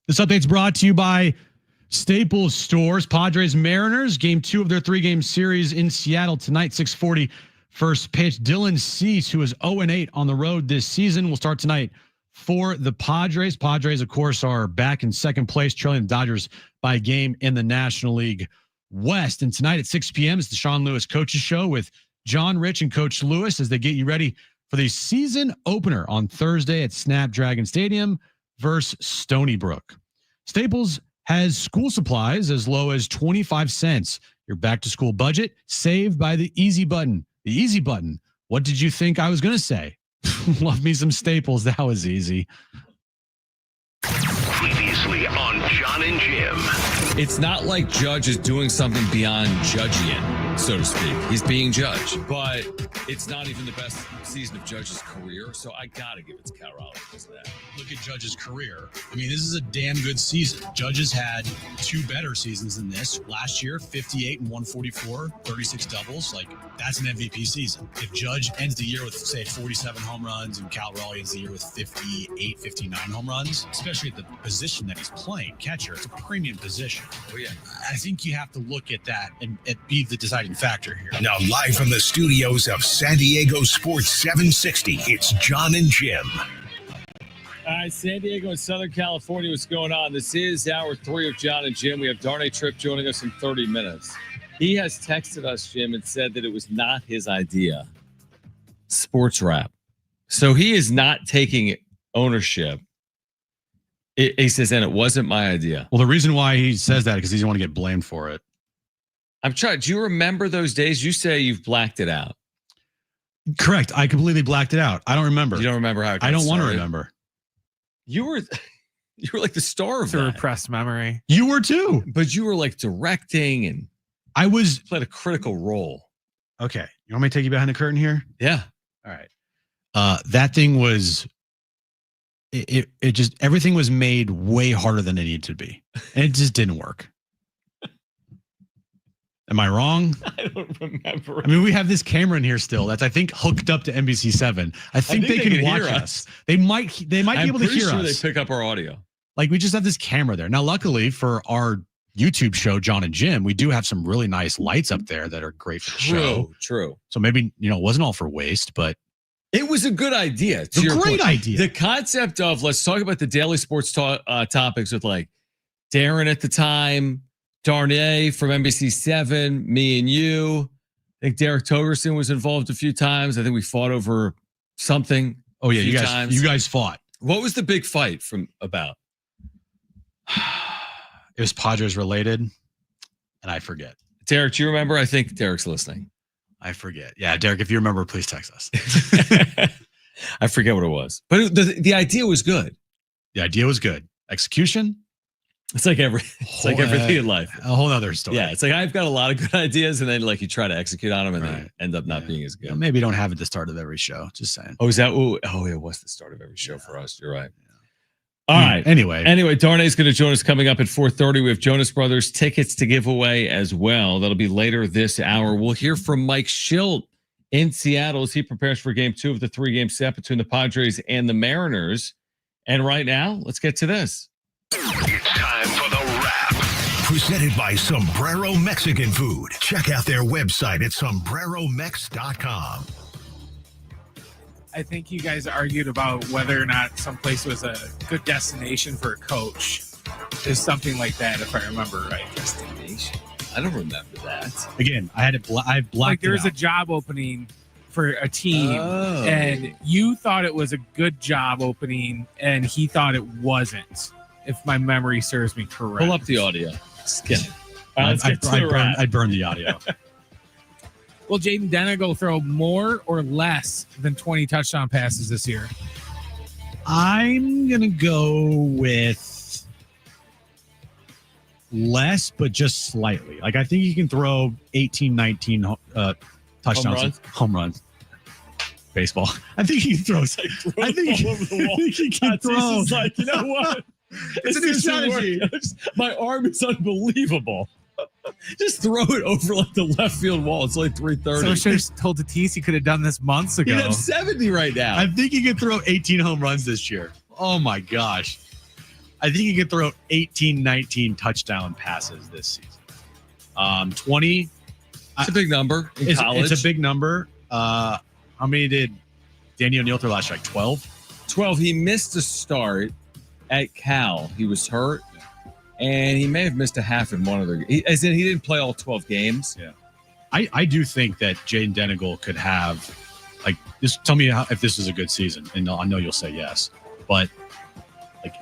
Speaker 1: This update's brought to you by Staples Stores. Padres Mariners, game 2 of their 3-game series in Seattle tonight, 6:40. First pitch. Dylan Cease, who is 0-8 on the road this season, will start tonight for the Padres. Padres, of course, are back in second place, trailing the Dodgers by a game in the National League West. And tonight at 6 p.m. is the Sean Lewis Coaches Show with John Rich and Coach Lewis as they get you ready for the season opener on Thursday at Snapdragon Stadium versus Stony Brook. Staples has school supplies as low as 25 cents. Your back-to-school budget saved by the easy button. The easy button. What did you think I was going to say? Love me some Staples. That was easy.
Speaker 4: Previously on Jon and Jim.
Speaker 2: It's not like Judge is doing something beyond judging, so to speak. He's being judged, but it's not even the best season of Judge's career, so I got to give it to Cal Raleigh because of that.
Speaker 1: Look at Judge's career. I mean, this is a damn good season. Judge has had 2 better seasons than this. Last year, 58 and 144, 36 doubles. Like, that's an MVP season. If Judge ends the year with, say, 47 home runs and Cal Raleigh ends the year with 58, 59 home runs, especially at the position that he's playing, catcher, it's a premium position.
Speaker 2: Oh, yeah.
Speaker 1: I think you have to look at that and be the deciding factor here.
Speaker 4: Now, live from the studios of San Diego Sports 760, it's Jon and Jim.
Speaker 2: All right, San Diego and Southern California, what's going on? This is hour 3 of Jon and Jim. We have Darnay Tripp joining us in 30 minutes. He has texted us, Jim, and said that it was not his idea. Sports rap. So he is not taking ownership. He says, and it wasn't my idea.
Speaker 1: Well, the reason why he says that is because he doesn't want to get blamed for it.
Speaker 2: I'm trying. Do you remember those days? You say you've blacked it out.
Speaker 1: Correct. I completely blacked it out. I don't remember.
Speaker 2: You don't remember how it got
Speaker 1: I don't want to
Speaker 2: started?
Speaker 1: remember.
Speaker 2: You were like the star of
Speaker 3: It's a
Speaker 2: that.
Speaker 3: repressed memory.
Speaker 1: You were too.
Speaker 2: But you were like directing and
Speaker 1: I was.
Speaker 2: played a critical role.
Speaker 1: Okay. You want me to take you behind the curtain here?
Speaker 2: Yeah.
Speaker 1: All right. That thing was, it just, everything was made way harder than it needed to be. And it just didn't work. Am I wrong?
Speaker 2: I don't remember.
Speaker 1: I mean, we have this camera in here still that's, I think, hooked up to NBC7. I think they can watch us. They might be able to hear us.
Speaker 2: They pick up our audio.
Speaker 1: Like, we just have this camera there. Now, luckily for our YouTube show, Jon and Jim, we do have some really nice lights up there that are great for the show.
Speaker 2: True.
Speaker 1: So maybe, it wasn't all for waste, but
Speaker 2: It was a good idea.
Speaker 1: it's a great idea.
Speaker 2: The concept of let's talk about the daily sports topics with like Darren at the time, Darnay from NBC7, me and you. I think Derek Togerson was involved a few times. I think we fought over something.
Speaker 1: Oh yeah, you
Speaker 2: times.
Speaker 1: guys fought.
Speaker 2: What was the big fight about?
Speaker 1: It was Padres related, and I forget.
Speaker 2: Derek, do you remember? I think Derek's listening.
Speaker 1: I forget. Yeah, Derek, if you remember, please text us.
Speaker 2: I forget what it was, but the idea was good.
Speaker 1: The idea was good. Execution?
Speaker 2: It's like everything in life.
Speaker 1: A whole other story.
Speaker 2: Yeah, it's like I've got a lot of good ideas, and then like you try to execute on them, and
Speaker 1: Right.
Speaker 2: they end up not being as good.
Speaker 1: Maybe don't have it at the start of every show. Just saying.
Speaker 2: Oh, is that? Oh, it was the start of every show for us. You're right. All right.
Speaker 1: Anyway,
Speaker 2: Darnay's going to join us coming up at 4:30. We have Jonas Brothers tickets to give away as well. That'll be later this hour. We'll hear from Mike Shildt in Seattle as he prepares for game 2 of the 3-game set between the Padres and the Mariners. And right now, let's get to this.
Speaker 4: It's time for the wrap. Presented by Sombrero Mexican Food. Check out their website at sombreromex.com.
Speaker 3: I think you guys argued about whether or not someplace was a good destination for a coach. There's something like that, if I remember right.
Speaker 2: Destination. I don't remember that.
Speaker 1: again, I had it. I blacked
Speaker 3: Like there
Speaker 1: it
Speaker 3: was a
Speaker 1: out.
Speaker 3: job opening for a team,
Speaker 2: Oh.
Speaker 3: and you thought it was a good job opening, and he thought it wasn't. If my memory serves me correct.
Speaker 2: Pull up the audio. Just kidding. All right, let's get to the wrap.
Speaker 1: I burned the audio.
Speaker 3: Will Jaden Denago throw more or less than 20 touchdown passes this year?
Speaker 1: I'm gonna go with less, but just slightly. Like I think he can throw 18, 19 touchdowns, home runs. Baseball. I think he throws. I think he can throw.
Speaker 2: It's like, you know what?
Speaker 1: It's a new strategy.
Speaker 2: My arm is unbelievable. Just throw it over like the left field wall. It's like 330.
Speaker 3: So I should have told Tatis he could have done this months ago.
Speaker 2: He'd have 70 right now.
Speaker 1: I think he can throw 18 home runs this year. Oh my gosh. I think he could throw 18, 19 touchdown passes this season. 20.
Speaker 2: It's a big number in college.
Speaker 1: It's a big number. How many did Danny O'Neal throw last year? Like 12?
Speaker 2: 12. He missed a start at Cal. He was hurt, and he may have missed a half in one of the. As in, he didn't play all 12 games.
Speaker 1: Yeah. I do think that Jaden Denigal could have, like, just tell me if this is a good season, and I know you'll say yes, but like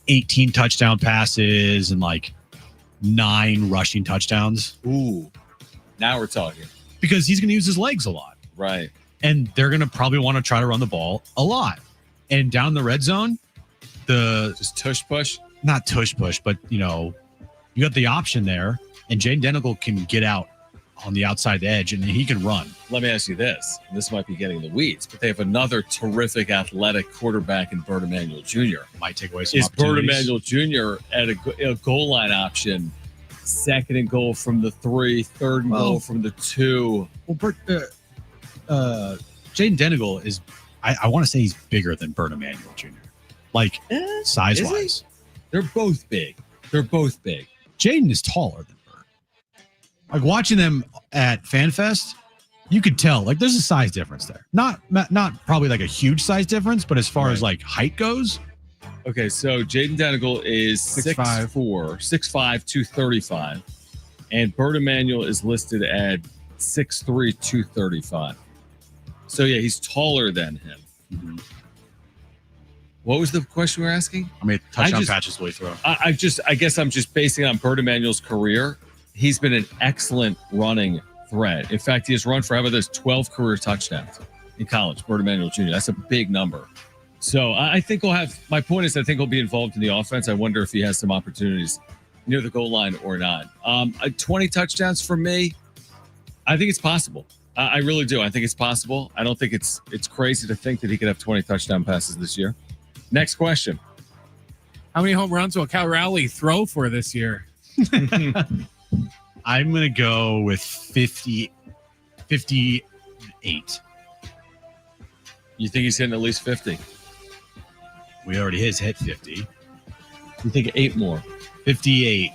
Speaker 1: 18 touchdown passes and like 9 rushing touchdowns.
Speaker 2: Ooh, now we're talking.
Speaker 1: Because he's going to use his legs a lot.
Speaker 2: Right.
Speaker 1: And they're going to probably want to try to run the ball a lot. And down the red zone,
Speaker 2: just tush push?
Speaker 1: Not tush push, but, you got the option there, and Jaden Denigal can get out on the outside edge, and he can run.
Speaker 2: Let me ask you this. This might be getting the weeds, but they have another terrific athletic quarterback in Bert Emanuel Jr.
Speaker 1: Might take away some
Speaker 2: Is Bert
Speaker 1: opportunities.
Speaker 2: Emanuel Jr. at a goal line option, second and goal from the 3, third and goal from the 2?
Speaker 1: Well, Jaden Denigal is, I want to say he's bigger than Bert Emanuel Jr. Like, size-wise.
Speaker 2: They're both big.
Speaker 1: Jaden is taller than Bert. Like, watching them at FanFest, you could tell, like, there's a size difference there. Not probably like a huge size difference, but as far as like height goes.
Speaker 2: Okay, so Jaden Denigal is 6'4", 6'5", 235. And Bert Emanuel is listed at 6'3", 235. So, yeah, he's taller than him.
Speaker 1: Mm-hmm.
Speaker 2: What was the question we were asking?
Speaker 1: I mean, touchdown patches will he throw?
Speaker 2: I guess I'm just basing it on Bert Emanuel's career. He's been an excellent running threat. In fact, he has run for, how about this, 12 career touchdowns in college, Bert Emanuel Jr. That's a big number. So I think my point is I think he'll be involved in the offense. I wonder if he has some opportunities near the goal line or not. 20 touchdowns for me, I think it's possible. I really do. I think it's possible. I don't think it's crazy to think that he could have 20 touchdown passes this year. Next question.
Speaker 3: How many home runs will Cal Raleigh throw for this year?
Speaker 1: I'm going to go with 58.
Speaker 2: You think he's hitting at least 50?
Speaker 1: We already hit 50.
Speaker 2: You think 8 more?
Speaker 1: 58.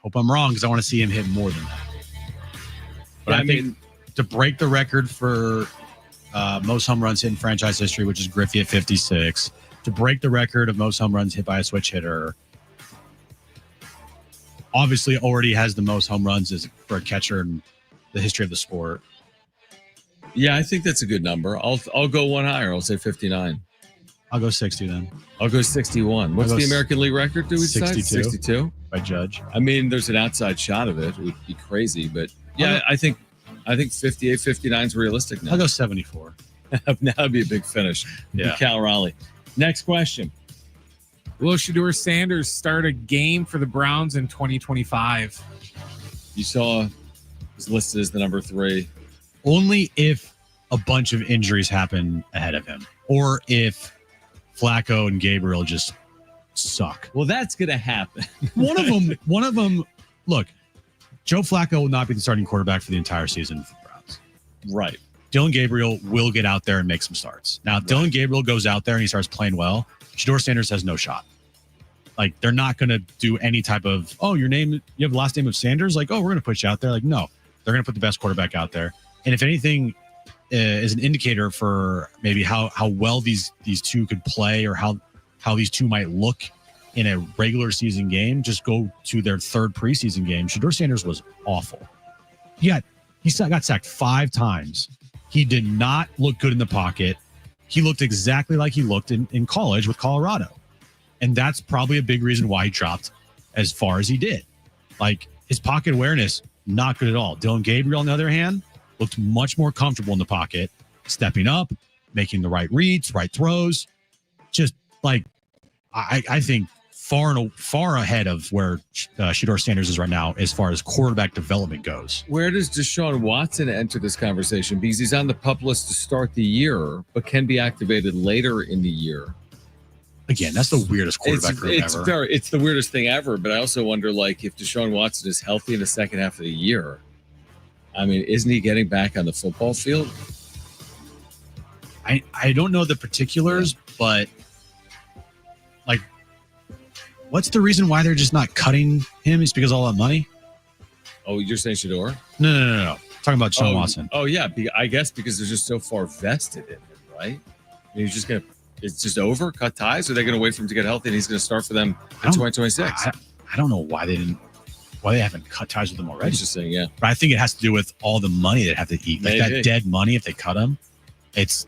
Speaker 1: Hope I'm wrong because I want to see him hit more than that. But I think to break the record for most home runs hit in franchise history, which is Griffey at 56, to break the record of most home runs hit by a switch hitter, obviously already has the most home runs for a catcher in the history of the sport.
Speaker 2: Yeah, I think that's a good number. I'll go one higher. I'll say 59.
Speaker 1: I'll go 60 then.
Speaker 2: I'll go 61. What's the American League record? Do we decide? 62
Speaker 1: by Judge.
Speaker 2: I mean, there's an outside shot of it. It would be crazy, but yeah, I think 58, 59 is realistic now.
Speaker 1: I'll go 74.
Speaker 2: Now would be a big finish.
Speaker 1: Yeah.
Speaker 2: Cal Raleigh. Next question.
Speaker 3: Will Shedeur Sanders start a game for the Browns in 2025?
Speaker 2: You saw he's listed as the number 3.
Speaker 1: Only if a bunch of injuries happen ahead of him, or if Flacco and Gabriel just suck.
Speaker 2: Well, that's going to happen.
Speaker 1: One of them. Look, Joe Flacco will not be the starting quarterback for the entire season for the Browns.
Speaker 2: Right.
Speaker 1: Dylan Gabriel will get out there and make some starts. Now, if Dylan Gabriel goes out there and he starts playing well, Shedeur Sanders has no shot. Like, they're not going to do any type of, you have the last name of Sanders? Like, we're going to put you out there. Like, no, they're going to put the best quarterback out there. And if anything is an indicator for maybe how well these two could play, or how these two might look in a regular season game, just go to their third preseason game. Shedeur Sanders was awful. He got sacked 5 times. He did not look good in the pocket. He looked exactly like he looked in college with Colorado. And that's probably a big reason why he dropped as far as he did. Like, his pocket awareness, not good at all. Dylan Gabriel, on the other hand, looked much more comfortable in the pocket, stepping up, making the right reads, right throws. Just like, I think far ahead of where Shedeur Sanders is right now as far as quarterback development goes.
Speaker 2: Where does Deshaun Watson enter this conversation? Because he's on the PUP list to start the year, but can be activated later in the year.
Speaker 1: Again, that's the weirdest quarterback group ever.
Speaker 2: It's the weirdest thing ever, but I also wonder, like, if Deshaun Watson is healthy in the second half of the year, I mean, isn't he getting back on the football field?
Speaker 1: I don't know the particulars, but like, What's the reason why they're just not cutting him? Is because of all that money?
Speaker 2: Oh, you're saying Shador?
Speaker 1: No. Talking about Sean Watson.
Speaker 2: Oh yeah, I guess because they're just so far vested in him, right? You're just gonna. It's just over. Cut ties. Or are they gonna wait for him to get healthy and he's gonna start for them in 2026?
Speaker 1: I don't know why they haven't cut ties with him already.
Speaker 2: Interesting, yeah.
Speaker 1: But I think it has to do with all the money they have to eat. Like that dead money, if they cut him, it's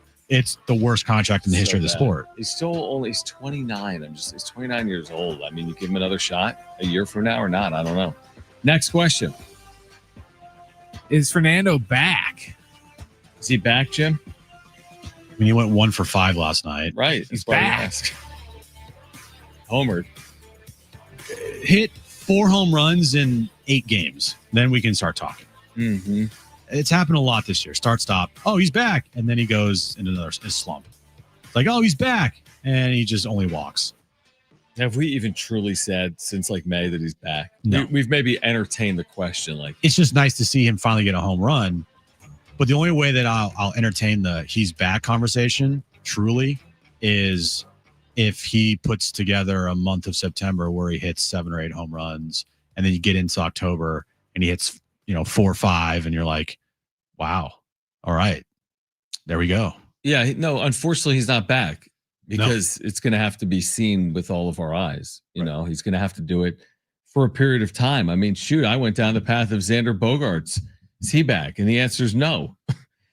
Speaker 1: the worst contract in the history of the sport.
Speaker 2: He's 29. He's 29 years old. I mean, you give him another shot a year from now or not. I don't know. Next question.
Speaker 3: Is Fernando back?
Speaker 2: Is he back, Jim?
Speaker 1: I mean, he went 1 for 5 last night.
Speaker 2: Right.
Speaker 3: He's back.
Speaker 2: Homered.
Speaker 1: Hit 4 home runs in 8 games. Then we can start talking.
Speaker 2: Mm-hmm.
Speaker 1: It's happened a lot this year. Start, stop. Oh, he's back. And then he goes into another slump. It's like, oh, he's back. And he just only walks.
Speaker 2: Have we even truly said since like May that he's back?
Speaker 1: No.
Speaker 2: We've maybe entertained the question. Like,
Speaker 1: it's just nice to see him finally get a home run. But the only way that I'll entertain the he's back conversation truly is if he puts together a month of September where he hits 7 or 8 home runs, and then you get into October and he hits 4 or 5, and you're like, wow, all right, there we go.
Speaker 2: Yeah, no, unfortunately he's not back because it's going to have to be seen with all of our eyes. You know, he's going to have to do it for a period of time. I mean, shoot, I went down the path of Xander Bogaerts. Is he back? And the answer is no.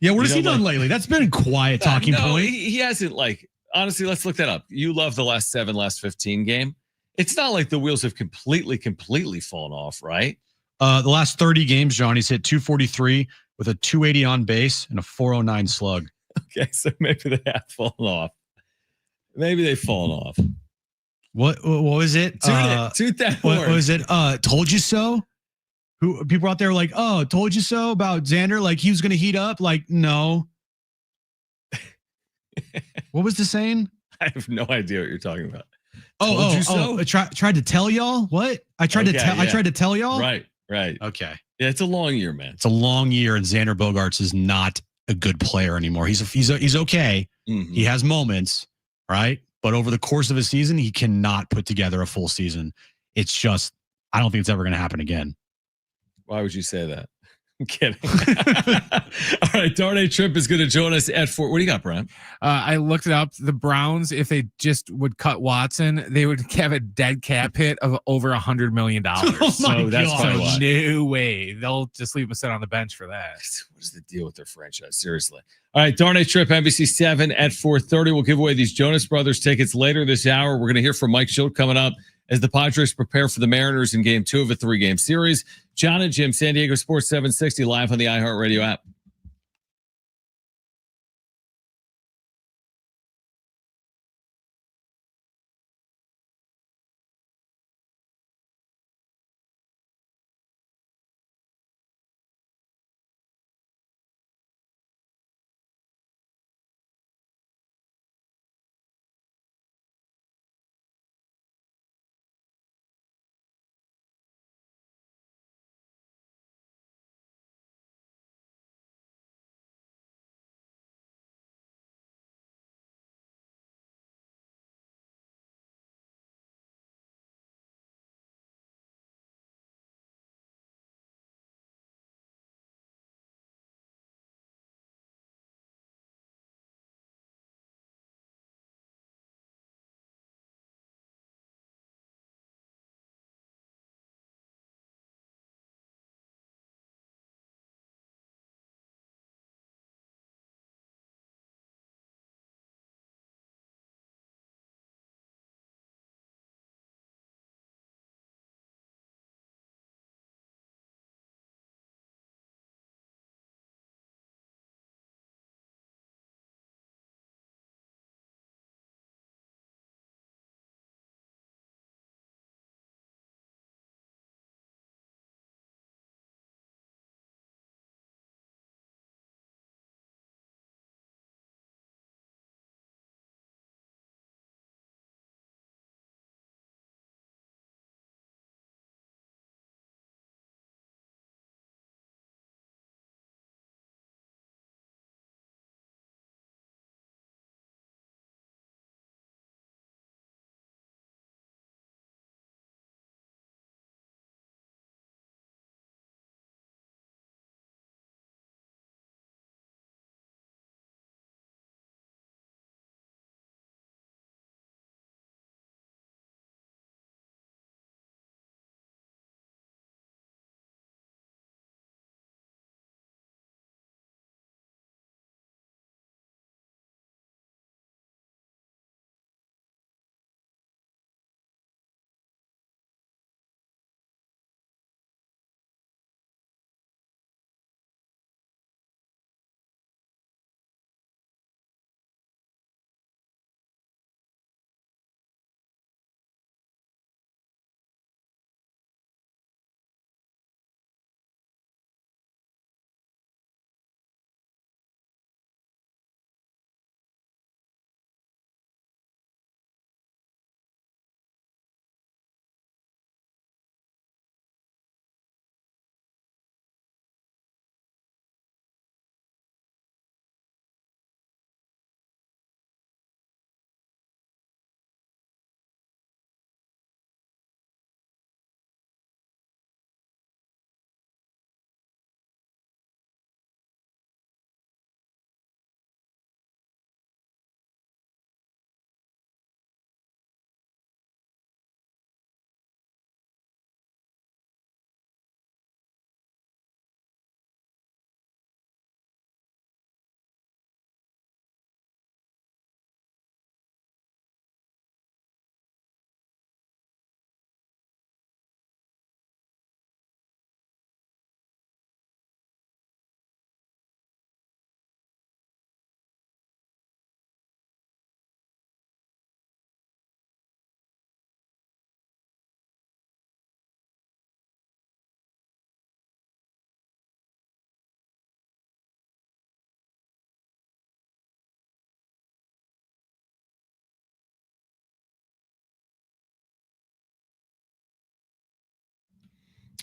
Speaker 1: Yeah, what has he done lately? That's been a quiet talking point.
Speaker 2: He hasn't, like, honestly, let's look that up. You love the last 15 game. It's not like the wheels have completely fallen off, right?
Speaker 1: The last 30 games, John, he's hit 243 with a 280 on base and a 409 slug.
Speaker 2: Okay, so maybe they have fallen off. Maybe they've fallen off.
Speaker 1: What was it?
Speaker 2: Toot that horn.
Speaker 1: What was it? Told you so? Who people out there were like, oh, told you so about Xander? Like he was going to heat up? Like, no. What was the saying?
Speaker 2: I have no idea what you're talking about.
Speaker 1: I tried to tell y'all what? I tried to tell y'all.
Speaker 2: Right.
Speaker 1: Okay.
Speaker 2: Yeah, it's a long year, man.
Speaker 1: It's a long year, and Xander Bogaerts is not a good player anymore. He's okay.
Speaker 2: Mm-hmm.
Speaker 1: He has moments, right? But over the course of a season, he cannot put together a full season. It's just, I don't think it's ever going to happen again.
Speaker 2: Why would you say that? I'm kidding. All right, Darnay Tripp is going to join us at 4. What do you got, Brian? I
Speaker 3: looked it up. The Browns, if they just would cut Watson, they would have a dead cap hit of over $100 million.
Speaker 2: So that's probably why.
Speaker 3: No way. They'll just leave him sit on the bench for that.
Speaker 2: What is the deal with their franchise? Seriously. All right, Darnay Tripp, NBC 7 at 4:30. We'll give away these Jonas Brothers tickets later this hour. We're going to hear from Mike Shildt coming up as the Padres prepare for the Mariners in Game 2 of a 3-game series. Jon and Jim, San Diego Sports 760, live on the iHeartRadio app.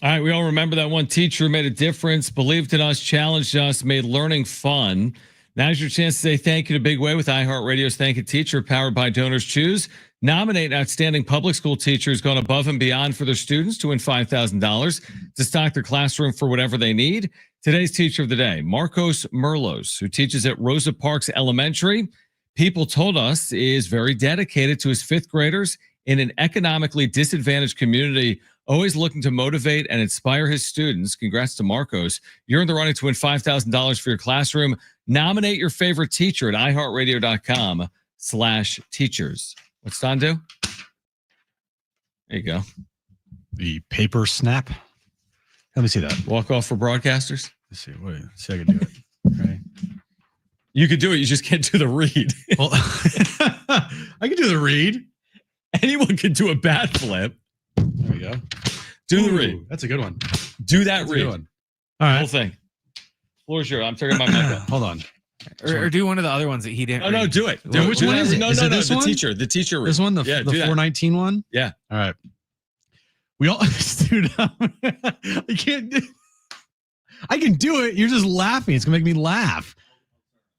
Speaker 2: All right, we all remember that one teacher who made a difference, believed in us, challenged us, made learning fun. Now's your chance to say thank you in a big way with iHeartRadio's Thank You Teacher, powered by Donors Choose. Nominate an outstanding public school teacher who's gone above and beyond for their students to win $5,000 to stock their classroom for whatever they need. Today's teacher of the day, Marcos Merlos, who teaches at Rosa Parks Elementary. People told us is very dedicated to his fifth graders in an economically disadvantaged community, always looking to motivate and inspire his students. Congrats to Marcos. You're in the running to win $5,000 for your classroom. Nominate your favorite teacher at iHeartRadio.com/teachers. What's Don do? There you go.
Speaker 1: The paper snap. Let me see that.
Speaker 2: Walk off for broadcasters.
Speaker 1: Let's see. Wait, see if I can do it. Okay.
Speaker 2: You could do it. You just can't do the read.
Speaker 1: Well, I can do the read.
Speaker 2: Anyone can do a bat flip.
Speaker 1: There we go.
Speaker 2: Do the read.
Speaker 1: That's a good one.
Speaker 2: Do that read.
Speaker 1: All right.
Speaker 2: Whole thing. Floor's yours. I'm turning my mic off.
Speaker 1: Hold on.
Speaker 3: Or do one of the other ones that he didn't.
Speaker 2: Oh, no, do it.
Speaker 1: Do which one is it?
Speaker 2: No,
Speaker 1: Is
Speaker 2: no,
Speaker 1: it
Speaker 2: no.
Speaker 1: this
Speaker 2: The
Speaker 1: one?
Speaker 2: teacher. The teacher read.
Speaker 1: This one, the
Speaker 2: do that.
Speaker 1: 419 one?
Speaker 2: Yeah.
Speaker 1: All right. We all, dude, I can't do, I can do it. You're just laughing. It's going to make me laugh.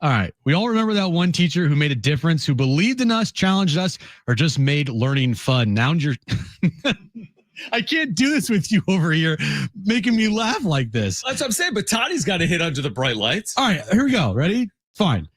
Speaker 1: All right. We all remember that one teacher who made a difference, who believed in us, challenged us, or just made learning fun. Now you're, I can't do this with you over here, making me laugh like this.
Speaker 2: That's what I'm saying. But Toddy's got to hit under the bright lights.
Speaker 1: All right. Here we go. Ready? Fine.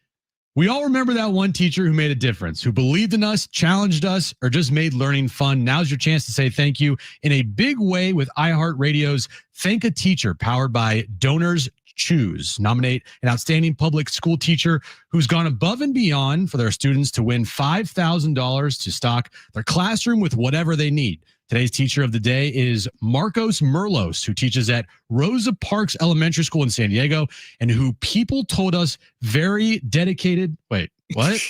Speaker 1: We all remember that one teacher who made a difference, who believed in us, challenged us, or just made learning fun. Now's your chance to say thank you in a big way with iHeartRadio's Thank a Teacher, powered by Donors Choose. Nominate an outstanding public school teacher who's gone above and beyond for their students to win $5,000 to stock their classroom with whatever they need. Today's teacher of the day is Marcos Merlos, who teaches at Rosa Parks Elementary School in San Diego, and who people told us very dedicated. Wait, what?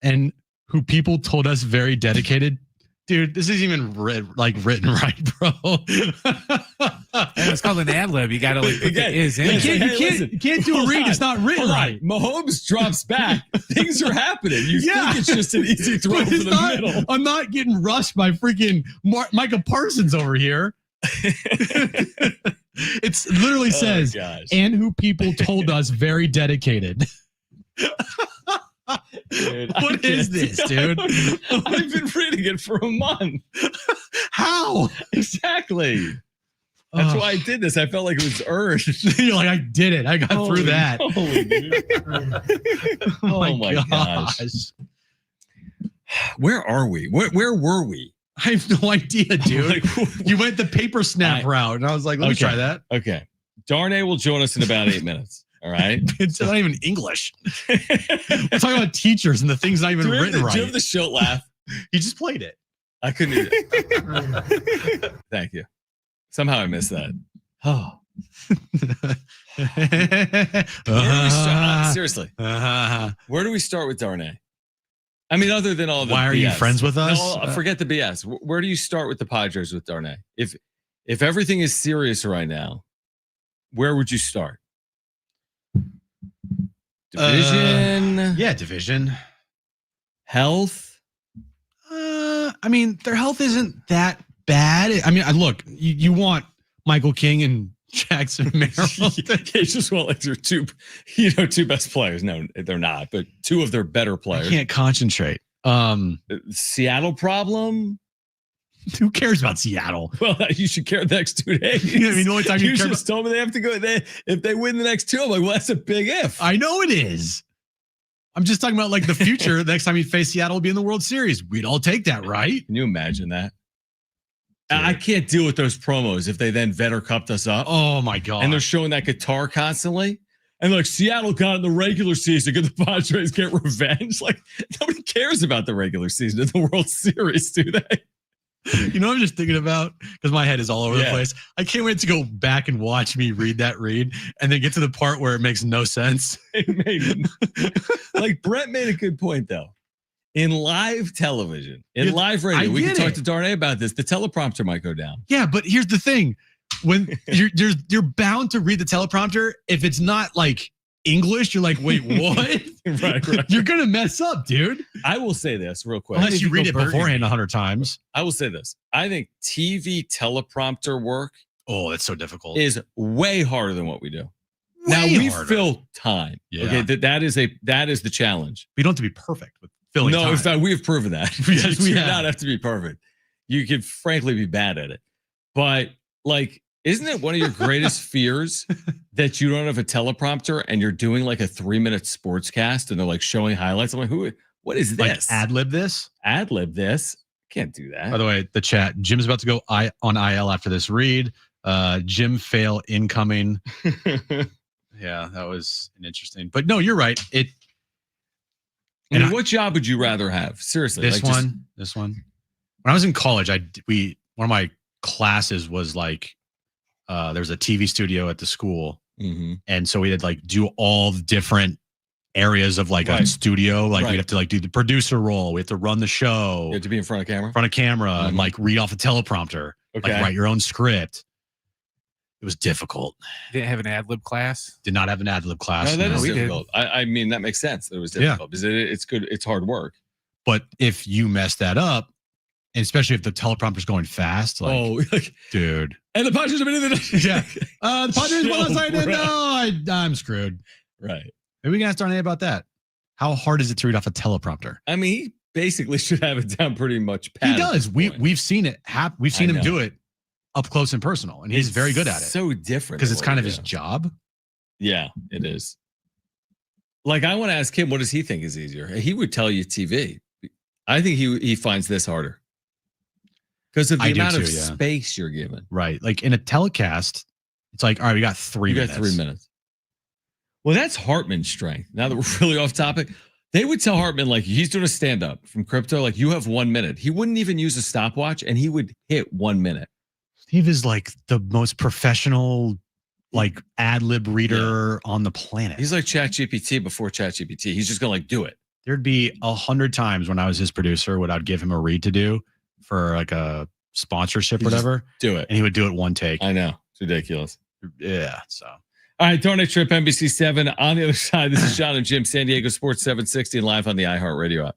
Speaker 1: And who people told us very dedicated. Dude, this isn't even written right, bro.
Speaker 3: And it's called an ad lib. You got to like put the is in.
Speaker 1: You can't do a read. It's not written right.
Speaker 2: Mahomes drops back. Things are happening. You think it's just an easy throw for the middle.
Speaker 1: I'm not getting rushed by freaking Micah Parsons over here. It literally says, and who people told us very dedicated.
Speaker 2: Dude,
Speaker 1: what is this, dude?
Speaker 2: I've been reading it for a month.
Speaker 1: How?
Speaker 2: Exactly. That's why I did this. I felt like it was earned.
Speaker 1: You're like, I did it. I got through that.
Speaker 2: Oh my gosh. Where are we? Where were we?
Speaker 1: I have no idea, dude. You went the paper snap route, and I was like, let me try that.
Speaker 2: Okay. Darnay will join us in about 8 minutes. All right.
Speaker 1: It's not even English. We're talking about teachers and the thing's not even written right.
Speaker 2: Do you have the Shildt laugh?
Speaker 1: He just played it.
Speaker 2: I couldn't do it. Thank you. Somehow I missed that. Oh. Seriously. Where do we start with Darnay? I mean, other than all the
Speaker 1: Why are
Speaker 2: BS.
Speaker 1: you friends with us?
Speaker 2: No, forget the BS. Where do you start with the Padres with Darnay? If everything is serious right now, where would you start? Division?
Speaker 1: Yeah, division.
Speaker 2: Health?
Speaker 1: I mean, their health isn't that bad. I mean, look, you want Michael King and Jackson Merrill.
Speaker 2: They just want like their two best players. No, they're not, but two of their better players.
Speaker 1: I can't concentrate.
Speaker 2: Seattle problem?
Speaker 1: Who cares about Seattle?
Speaker 2: Well, you should care the next 2 days.
Speaker 1: I mean, the only time
Speaker 2: you just told me they have to go. If they win the next two, I'm like, well, that's a big if.
Speaker 1: I know it is. I'm just talking about like the future. The next time you face Seattle will be in the World Series. We'd all take that, right?
Speaker 2: Can you imagine that?
Speaker 1: Dude.
Speaker 2: I can't deal with those promos if they then Vetter cupped us up.
Speaker 1: Oh my God.
Speaker 2: And they're showing that guitar constantly. And like Seattle got in the regular season. Could the Padres get revenge? Like nobody cares about the regular season of the World Series, do they?
Speaker 1: You know what I'm just thinking about? Because my head is all over the place. I can't wait to go back and watch me read that read and then get to the part where it makes no sense.
Speaker 2: Like Brett made a good point though. In live television, in live radio, we can talk to Darnay about this. The teleprompter might go down.
Speaker 1: Yeah, but here's the thing. When you're bound to read the teleprompter if it's not like English, you're like, wait, what?
Speaker 2: Right.
Speaker 1: You're going to mess up, dude.
Speaker 2: I will say this real quick.
Speaker 1: Unless you read it beforehand 100 times.
Speaker 2: I will say this. I think TV teleprompter work
Speaker 1: Oh, it's so difficult.
Speaker 2: is way harder than what we do.
Speaker 1: Way
Speaker 2: Now we
Speaker 1: harder.
Speaker 2: fill time.
Speaker 1: Yeah.
Speaker 2: Okay, that is the challenge.
Speaker 1: We don't have to be perfect with filling time.
Speaker 2: No, in fact, we have proven that.
Speaker 1: Yes, we
Speaker 2: do
Speaker 1: have.
Speaker 2: not have to be perfect. You could frankly be bad at it. But like, isn't it one of your greatest fears that you don't have a teleprompter and you're doing like a 3-minute sportscast and they're like showing highlights? I'm like, what is
Speaker 1: Like
Speaker 2: this?
Speaker 1: ad-lib this?
Speaker 2: Ad-lib this? Can't do that.
Speaker 1: By the way, the chat, Jim's about to go on IL after this read. Jim fail incoming. Yeah, that was an interesting. But no, you're right.
Speaker 2: I mean, what job would you rather have? Seriously.
Speaker 1: This one. When I was in college, one of my classes was like, there was a TV studio at the school.
Speaker 2: Mm-hmm.
Speaker 1: And so we had like do all the different areas of like a studio. Like we'd have to like do the producer role. We have to run the show.
Speaker 2: You have to be in front of camera?
Speaker 1: And like read off a teleprompter.
Speaker 2: Okay.
Speaker 1: Like write your own script. It was difficult.
Speaker 3: Didn't have an ad lib class.
Speaker 1: Did not have an ad lib class.
Speaker 2: No, that is
Speaker 3: we did.
Speaker 2: difficult. I mean, that makes sense. It was difficult because it's good. It's hard work.
Speaker 1: But if you mess that up, and especially if the teleprompter's going fast, like, dude.
Speaker 2: And the Padres have been in the
Speaker 1: Yeah. The Padres won last night. No, I'm screwed.
Speaker 2: Right.
Speaker 1: Maybe we can ask Darnay about that. How hard is it to read off a teleprompter?
Speaker 2: I mean, he basically should have it down pretty much pat.
Speaker 1: He does. We've seen it happen. We've seen him do it up close and personal, and he's very good at it.
Speaker 2: So different
Speaker 1: because it's kind of his job.
Speaker 2: Yeah, it is. Like, I want to ask him, what does he think is easier? He would tell you TV. I think he finds this harder because of the amount of space you're given.
Speaker 1: Right. Like in a telecast, it's like, all right, we got 3 minutes.
Speaker 2: You got 3 minutes. Well, that's Hartman's strength. Now that we're really off topic, they would tell Hartman, like, he's doing a stand-up from crypto, like, you have 1 minute. He wouldn't even use a stopwatch, and he would hit 1 minute.
Speaker 1: Steve is like the most professional, like, ad-lib reader on the planet.
Speaker 2: He's like ChatGPT before ChatGPT. He's just going to, like, do it.
Speaker 1: There'd be 100 times when I was his producer, when I'd give him a read to do for, like, a sponsorship or whatever.
Speaker 2: Do it.
Speaker 1: And he would do it one take.
Speaker 2: I know. It's ridiculous.
Speaker 1: Yeah, so.
Speaker 2: All right, Darnay Tripp, NBC 7. On the other side, this is Jon and Jim, San Diego Sports 760, live on the iHeartRadio app.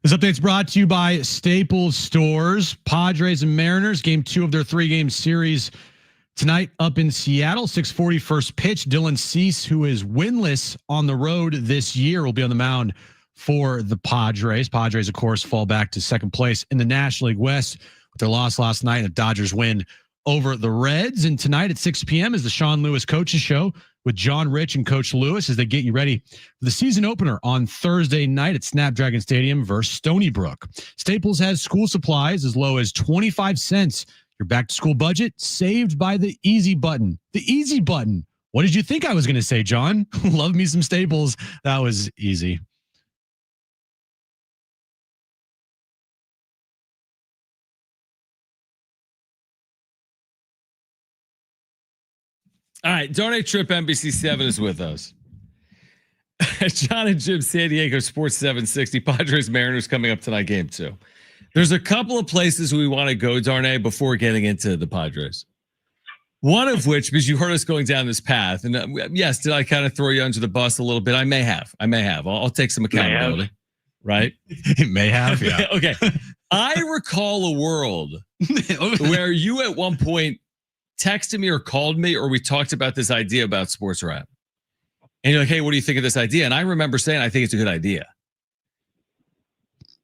Speaker 1: This update's brought to you by Staples Stores. Padres and Mariners, game 2 of their 3-game series tonight up in Seattle. 6:40 first pitch. Dylan Cease, who is winless on the road this year, will be on the mound for the Padres. Padres, of course, fall back to second place in the National League West with their loss last night and the Dodgers win over the Reds. And tonight at 6 p.m. is the Sean Lewis Coaches Show with John Rich and Coach Lewis as they get you ready for the season opener on Thursday night at Snapdragon Stadium versus Stony Brook. Staples has school supplies as low as 25 cents. Your back-to-school budget saved by the easy button. The easy button. What did you think I was going to say, John? Love me some Staples. That was easy.
Speaker 2: All right, Darnay Tripp, NBC7 is with us. Jon and Jim, San Diego Sports 760. Padres Mariners coming up tonight, game 2. There's a couple of places we want to go, Darnay, before getting into the Padres. One of which, because you heard us going down this path, and yes, did I kind of throw you under the bus a little bit? I may have. I'll take some accountability. Right?
Speaker 1: It may have, yeah.
Speaker 2: Okay. I recall a world where you at one point texted me or called me, or we talked about this idea about sports rap. And you're like, hey, what do you think of this idea? And I remember saying, I think it's a good idea.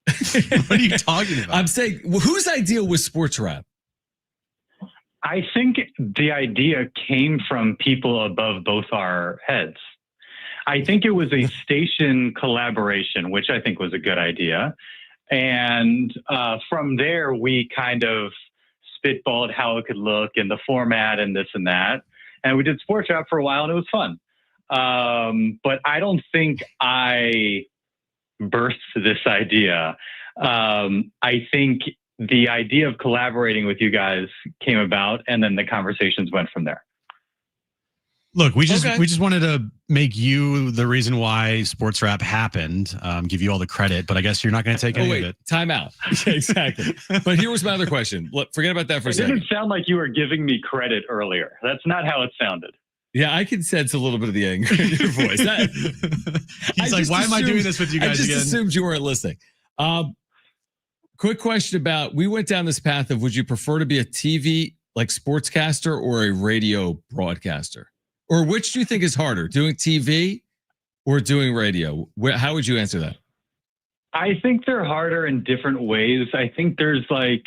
Speaker 1: What are you talking about?
Speaker 2: I'm saying, whose idea was sports rap?
Speaker 8: I think the idea came from people above both our heads. I think it was a station collaboration, which I think was a good idea. And from there, we kind of spitballed how it could look and the format and this and that. And we did sports rap for a while and it was fun. But I don't think I birthed this idea. I think the idea of collaborating with you guys came about and then the conversations went from there.
Speaker 1: Look, we just wanted to make you the reason why sports rap happened, give you all the credit, but I guess you're not going to take any of it.
Speaker 2: Time out. Yeah, exactly. But here was my other question. Look, forget about that for a second.
Speaker 8: It didn't sound like you were giving me credit earlier. That's not how it sounded.
Speaker 2: Yeah, I can sense a little bit of the anger in your voice.
Speaker 1: He's like, why am I doing this with you guys again?
Speaker 2: I just assumed you weren't listening. Quick question about, we went down this path of, would you prefer to be a TV, like sportscaster, or a radio broadcaster? Or which do you think is harder, doing TV or doing radio? How would you answer that?
Speaker 8: I think they're harder in different ways. I think there's like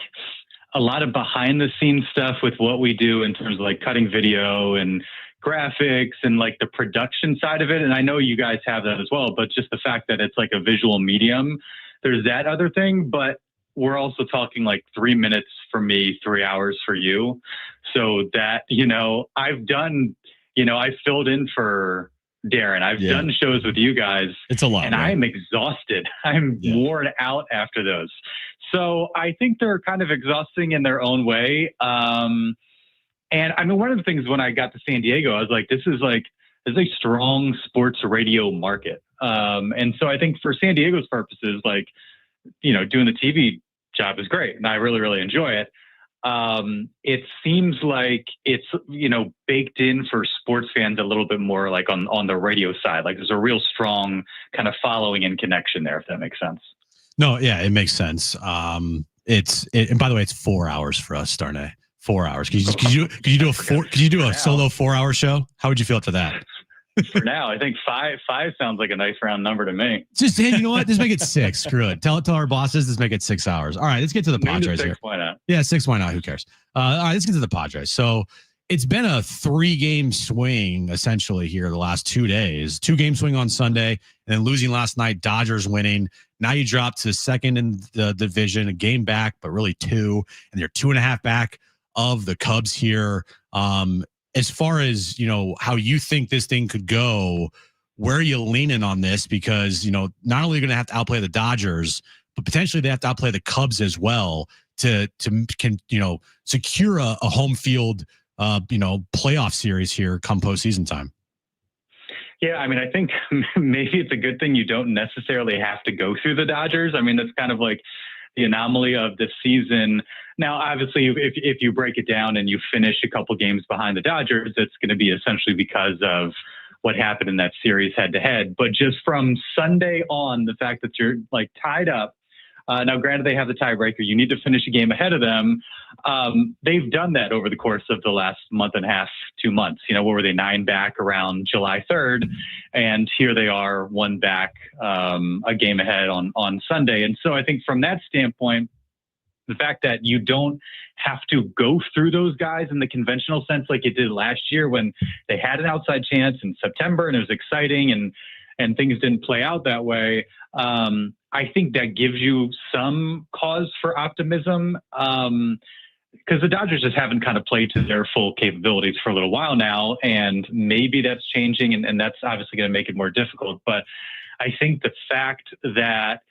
Speaker 8: a lot of behind the scenes stuff with what we do in terms of like cutting video and graphics and like the production side of it. And I know you guys have that as well, but just the fact that it's like a visual medium, there's that other thing. But we're also talking like 3 minutes for me, 3 hours for you. So that, I filled in for Darren. I've done shows with you guys.
Speaker 2: It's a lot.
Speaker 8: And I'm exhausted. I'm worn out after those. So I think they're kind of exhausting in their own way. And I mean, one of the things when I got to San Diego, I was like, this is a strong sports radio market. And so I think for San Diego's purposes, like, doing the TV job is great. And I really, really enjoy it. It seems like it's, baked in for sports fans a little bit more like on the radio side. Like there's a real strong kind of following and connection there, if that makes sense.
Speaker 1: No, yeah, it makes sense. And by the way, it's 4 hours for us, Darnay. 4 hours. Could you do a solo 4 hour show? How would you feel after that?
Speaker 8: For now, I think five sounds like a nice round number to me.
Speaker 1: Just, hey, you know what? Just make it 6. Screw it. Tell our bosses, just make it 6 hours. All right, let's get to the Padres
Speaker 8: 6,
Speaker 1: here.
Speaker 8: Why not?
Speaker 1: Yeah, 6. Why not? Who cares? All right, let's get to the Padres. So it's been a 3-game swing essentially here the last 2 days. 2-game swing on Sunday, and then losing last night. Dodgers winning. Now you drop to second in the division, a game back, but really 2, and you're 2.5 back of the Cubs here. As far as, how you think this thing could go, where are you leaning on this? Because, not only are you going to have to outplay the Dodgers, but potentially they have to outplay the Cubs as well to secure a home field, playoff series here come postseason time.
Speaker 8: Yeah, I mean, I think maybe it's a good thing you don't necessarily have to go through the Dodgers. I mean, that's kind of like the anomaly of the season. Now, obviously, if you break it down and you finish a couple games behind the Dodgers, it's going to be essentially because of what happened in that series head to head. But just from Sunday on, the fact that you're like tied up Now, granted, they have the tiebreaker. You need to finish a game ahead of them. They've done that over the course of the last month and a half, 2 months. What were they, 9 back around July 3rd? And here they are, 1 back, a game ahead on Sunday. And so I think from that standpoint, the fact that you don't have to go through those guys in the conventional sense like you did last year when they had an outside chance in September and it was exciting and things didn't play out that way. I think that gives you some cause for optimism because the Dodgers just haven't kind of played to their full capabilities for a little while now, and maybe that's changing, and that's obviously going to make it more difficult. But I think the fact that,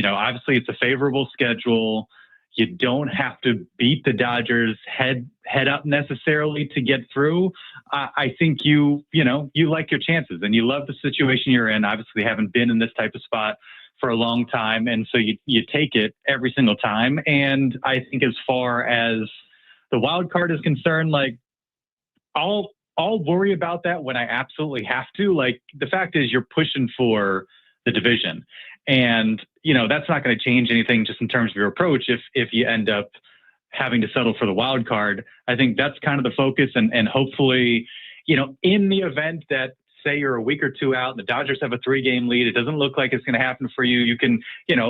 Speaker 8: obviously it's a favorable schedule. You don't have to beat the Dodgers head up necessarily to get through. I think you like your chances and you love the situation you're in. Obviously, they haven't been in this type of spot for a long time, and so you take it every single time. And I think as far as the wild card is concerned, like I'll worry about that when I absolutely have to. Like the fact is, you're pushing for the division. And, that's not going to change anything just in terms of your approach if you end up having to settle for the wild card. I think that's kind of the focus. And hopefully, in the event that, say you're a week or 2 out and the Dodgers have a 3-game lead, it doesn't look like it's going to happen for you. You can,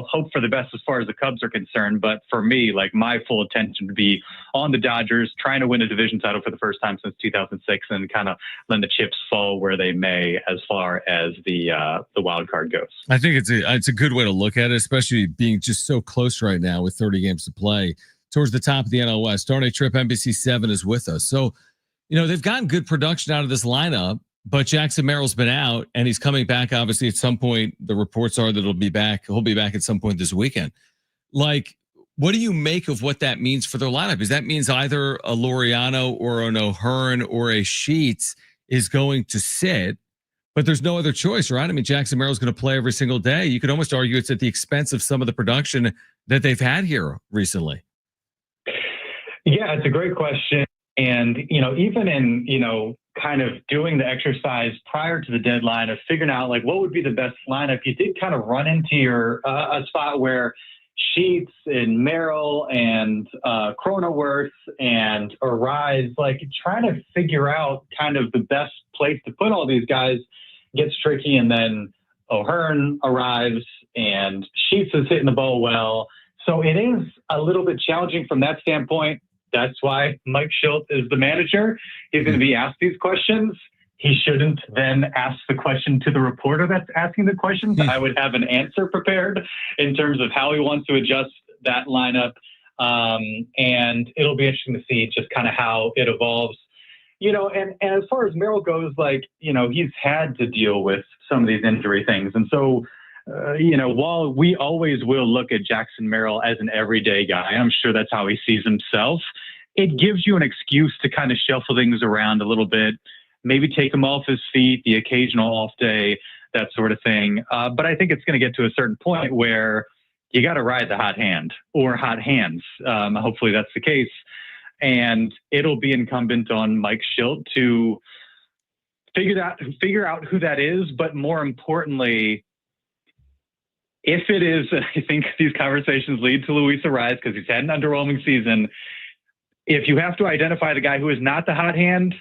Speaker 8: hope for the best as far as the Cubs are concerned. But for me, like my full attention would be on the Dodgers trying to win a division title for the first time since 2006 and kind of letting the chips fall where they may as far as the wild card goes.
Speaker 2: I think it's a good way to look at it, especially being just so close right now with 30 games to play towards the top of the NL West. Darnay Tripp, NBC7 is with us. So, they've gotten good production out of this lineup. But Jackson Merrill's been out, and he's coming back. Obviously, at some point, the reports are that he'll be back at some point this weekend. Like, what do you make of what that means for their lineup? Because that means either a Laureano or an O'Hearn or a Sheets is going to sit, but there's no other choice, right? I mean, Jackson Merrill's going to play every single day. You could almost argue it's at the expense of some of the production that they've had here recently.
Speaker 8: Yeah, it's a great question. And, even in, kind of doing the exercise prior to the deadline of figuring out like what would be the best lineup, you did kind of run into your a spot where Sheets and Merrill and Cronenworth and Arise, like trying to figure out kind of the best place to put all these guys gets tricky. And then O'Hearn arrives and Sheets is hitting the ball well. So it is a little bit challenging from that standpoint. That's why Mike Shildt is the manager. He's going to be asked these questions. He shouldn't then ask the question to the reporter that's asking the questions. I would have an answer prepared in terms of how he wants to adjust that lineup. And it'll be interesting to see just kind of how it evolves. And as far as Merrill goes, like, he's had to deal with some of these injury things. And so, while we always will look at Jackson Merrill as an everyday guy, I'm sure that's how he sees himself. It gives you an excuse to kind of shuffle things around a little bit, maybe take him off his feet, the occasional off day, that sort of thing. But I think it's going to get to a certain point where you got to ride the hot hand or hot hands. Hopefully that's the case. And it'll be incumbent on Mike Shildt to figure out who that is. But more importantly, if it is, I think these conversations lead to Luis Arraez because he's had an underwhelming season. If you have to identify the guy who is not the hot hand,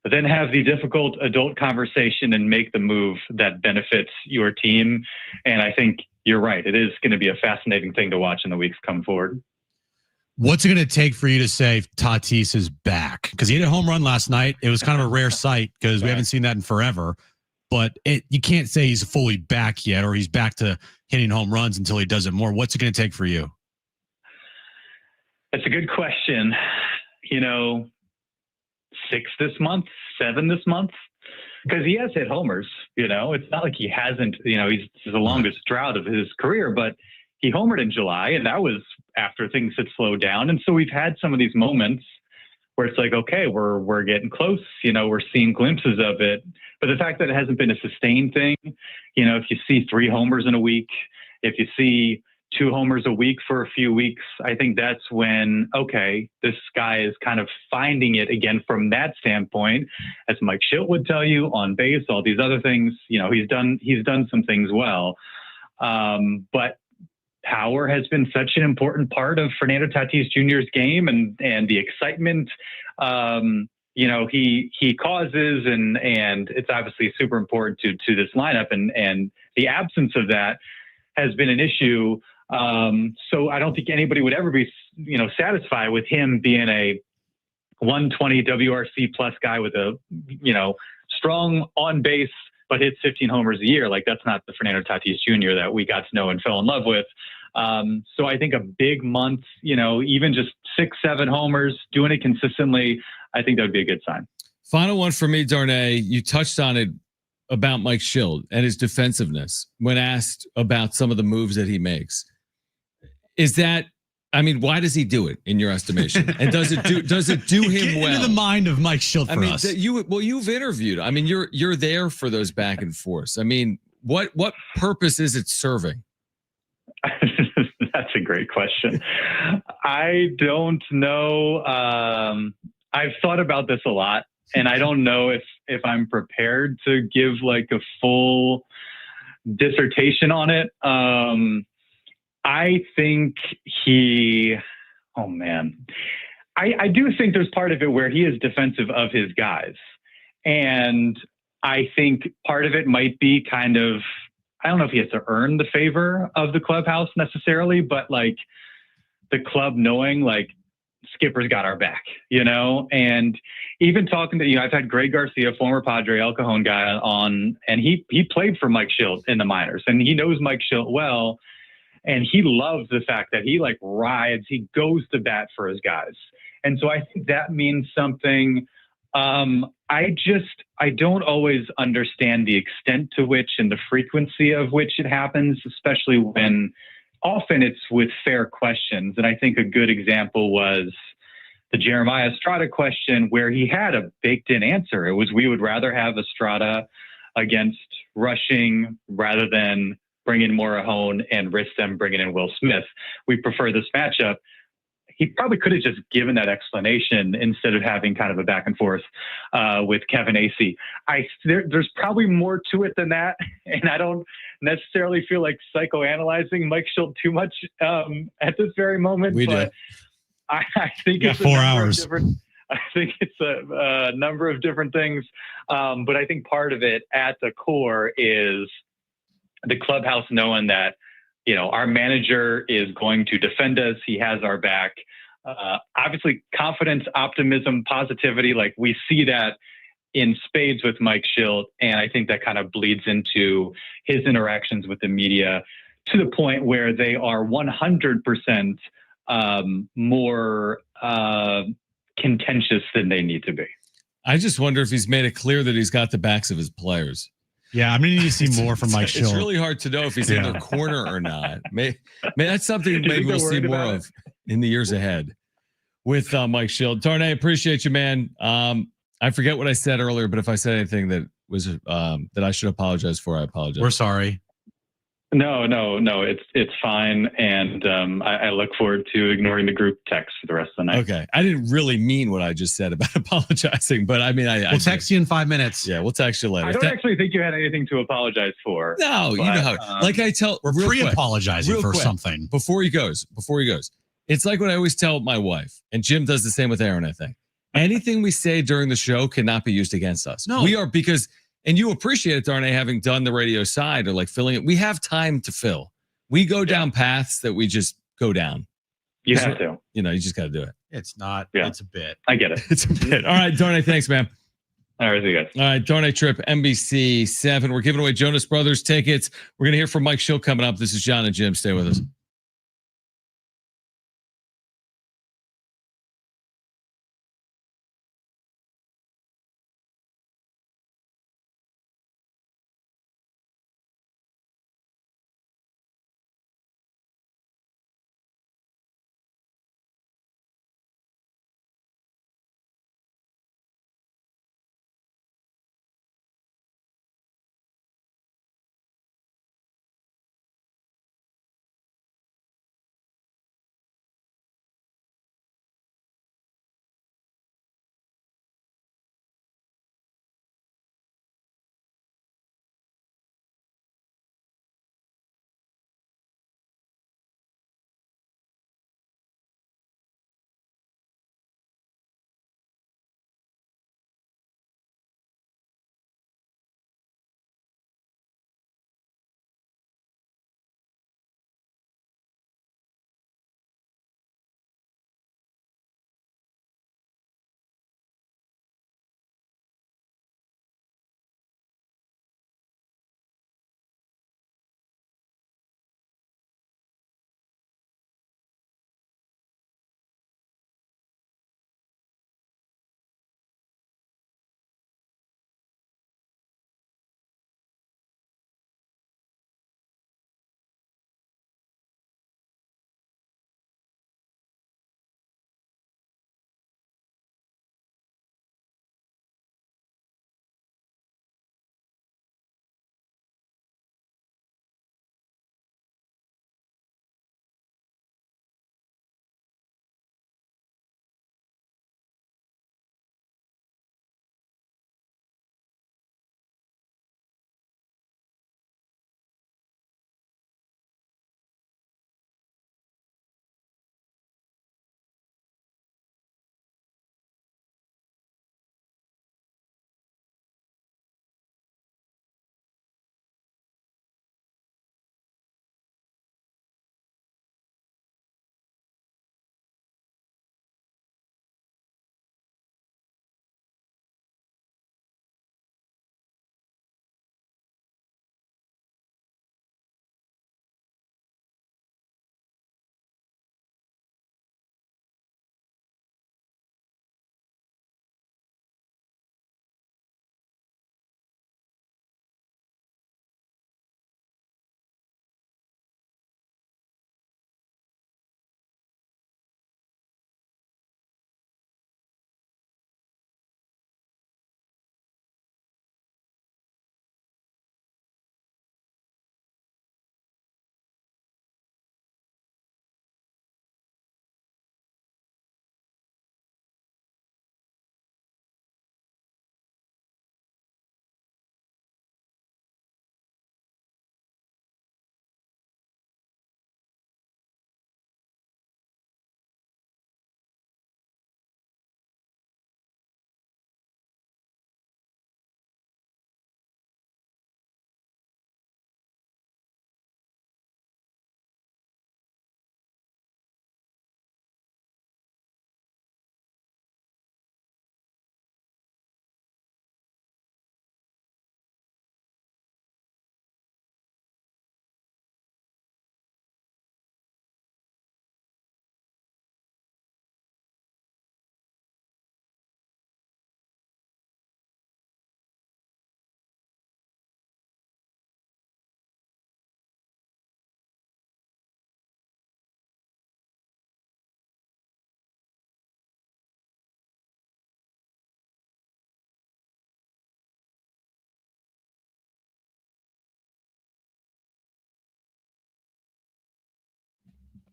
Speaker 8: then have the difficult adult conversation and make the move that benefits your team. And I think you're right. It is going to be a fascinating thing to watch in the weeks come forward.
Speaker 1: What's it going to take for you to say Tatis is back? Because he hit a home run last night. It was kind of a rare sight because we haven't seen that in forever. But you can't say he's fully back yet or he's back to hitting home runs until he does it more. What's it going to take for you?
Speaker 8: That's a good question. 6 this month, 7 this month, because he has hit homers. It's not like he hasn't. He's the longest drought of his career, but he homered in July, and that was after things had slowed down. And so we've had some of these moments where it's like, okay, we're getting close. We're seeing glimpses of it. But the fact that it hasn't been a sustained thing, if you see 3 homers in a week, if you see 2 homers a week for a few weeks, I think that's when, okay, this guy is kind of finding it again from that standpoint. As Mike Shildt would tell you, on base, all these other things, he's done some things well. But power has been such an important part of Fernando Tatis Jr.'s game and the excitement, he causes, and it's obviously super important to this lineup, and the absence of that has been an issue. So I don't think anybody would ever be, satisfied with him being a 120 WRC plus guy with a, strong on base, but hits 15 homers a year. Like, that's not the Fernando Tatis Jr. that we got to know and fell in love with. So I think a big month, even just 6-7 homers, doing it consistently, I think that would be a good sign.
Speaker 2: Final one for me, Darnay. You touched on it about Mike Shildt and his defensiveness when asked about some of the moves that he makes. Why does he do it in your estimation? And does it do him well?
Speaker 1: Into the mind of Mike Shildt for us.
Speaker 2: You've interviewed. You're there for those back and forths. What purpose is it serving?
Speaker 8: That's a great question. I don't know. I've thought about this a lot, and I don't know if I'm prepared to give like a full dissertation on it. I think I do think there's part of it where he is defensive of his guys. And I think part of it might be kind of, I don't know if he has to earn the favor of the clubhouse necessarily, but like the club knowing like Skipper's got our back, and even talking to, I've had Greg Garcia, former Padre, El Cajon guy on, and he played for Mike Shildt in the minors, and he knows Mike Shildt well. And he loves the fact that he like rides, he goes to bat for his guys. And so I think that means something. I don't always understand the extent to which and the frequency of which it happens, especially when often it's with fair questions. And I think a good example was the Jeremiah Estrada question, where he had a baked in answer. It was, we would rather have Estrada against rushing rather than bring in Morahone and risk them bringing in Will Smith. We prefer this matchup. He probably could have just given that explanation instead of having kind of a back and forth with Kevin Acee. There's probably more to it than that, and I don't necessarily feel like psychoanalyzing Mike Shildt too much at this very moment. I think it's
Speaker 1: 4 hours.
Speaker 8: I think it's a number of different things, but I think part of it at the core is the clubhouse knowing that, our manager is going to defend us. He has our back. Obviously, confidence, optimism, positivity, like we see that in spades with Mike Shildt. And I think that kind of bleeds into his interactions with the media to the point where they are 100% more contentious than they need to be.
Speaker 2: I just wonder if he's made it clear that he's got the backs of his players.
Speaker 1: Yeah, I'm going to need to see more from Mike Shildt.
Speaker 2: It's really hard to know if he's in their corner or not. That's something maybe we'll see more of in the years ahead with Mike Shildt. Darnay, appreciate you, man. I forget what I said earlier, but if I said anything that was that I should apologize for, I apologize.
Speaker 1: We're sorry.
Speaker 8: No, it's fine, and I look forward to ignoring the group text for the rest of the night.
Speaker 2: Okay, I didn't really mean what I just said about apologizing, but
Speaker 1: we'll text you in 5 minutes.
Speaker 2: Yeah, we'll text you later.
Speaker 8: I don't actually think you had anything to apologize for.
Speaker 2: No, but, you know how. Like I tell,
Speaker 1: we're pre-apologizing for something
Speaker 2: before he goes. It's like what I always tell my wife, and Jim does the same with Aaron. I think anything we say during the show cannot be used against us.
Speaker 1: No,
Speaker 2: we are because. And you appreciate it, Darnay, having done the radio side or like filling it. We have time to fill. We go down paths that we just go down.
Speaker 8: You have to.
Speaker 2: You just got to do it.
Speaker 1: It's not. Yeah. It's a bit.
Speaker 8: I get it.
Speaker 2: It's a bit. All right, Darnay, thanks, man.
Speaker 8: All right, see you guys.
Speaker 2: All right, Darnay Tripp, NBC 7. We're giving away Jonas Brothers tickets. We're going to hear from Mike Shildt coming up. This is Jon and Jim. Stay with us.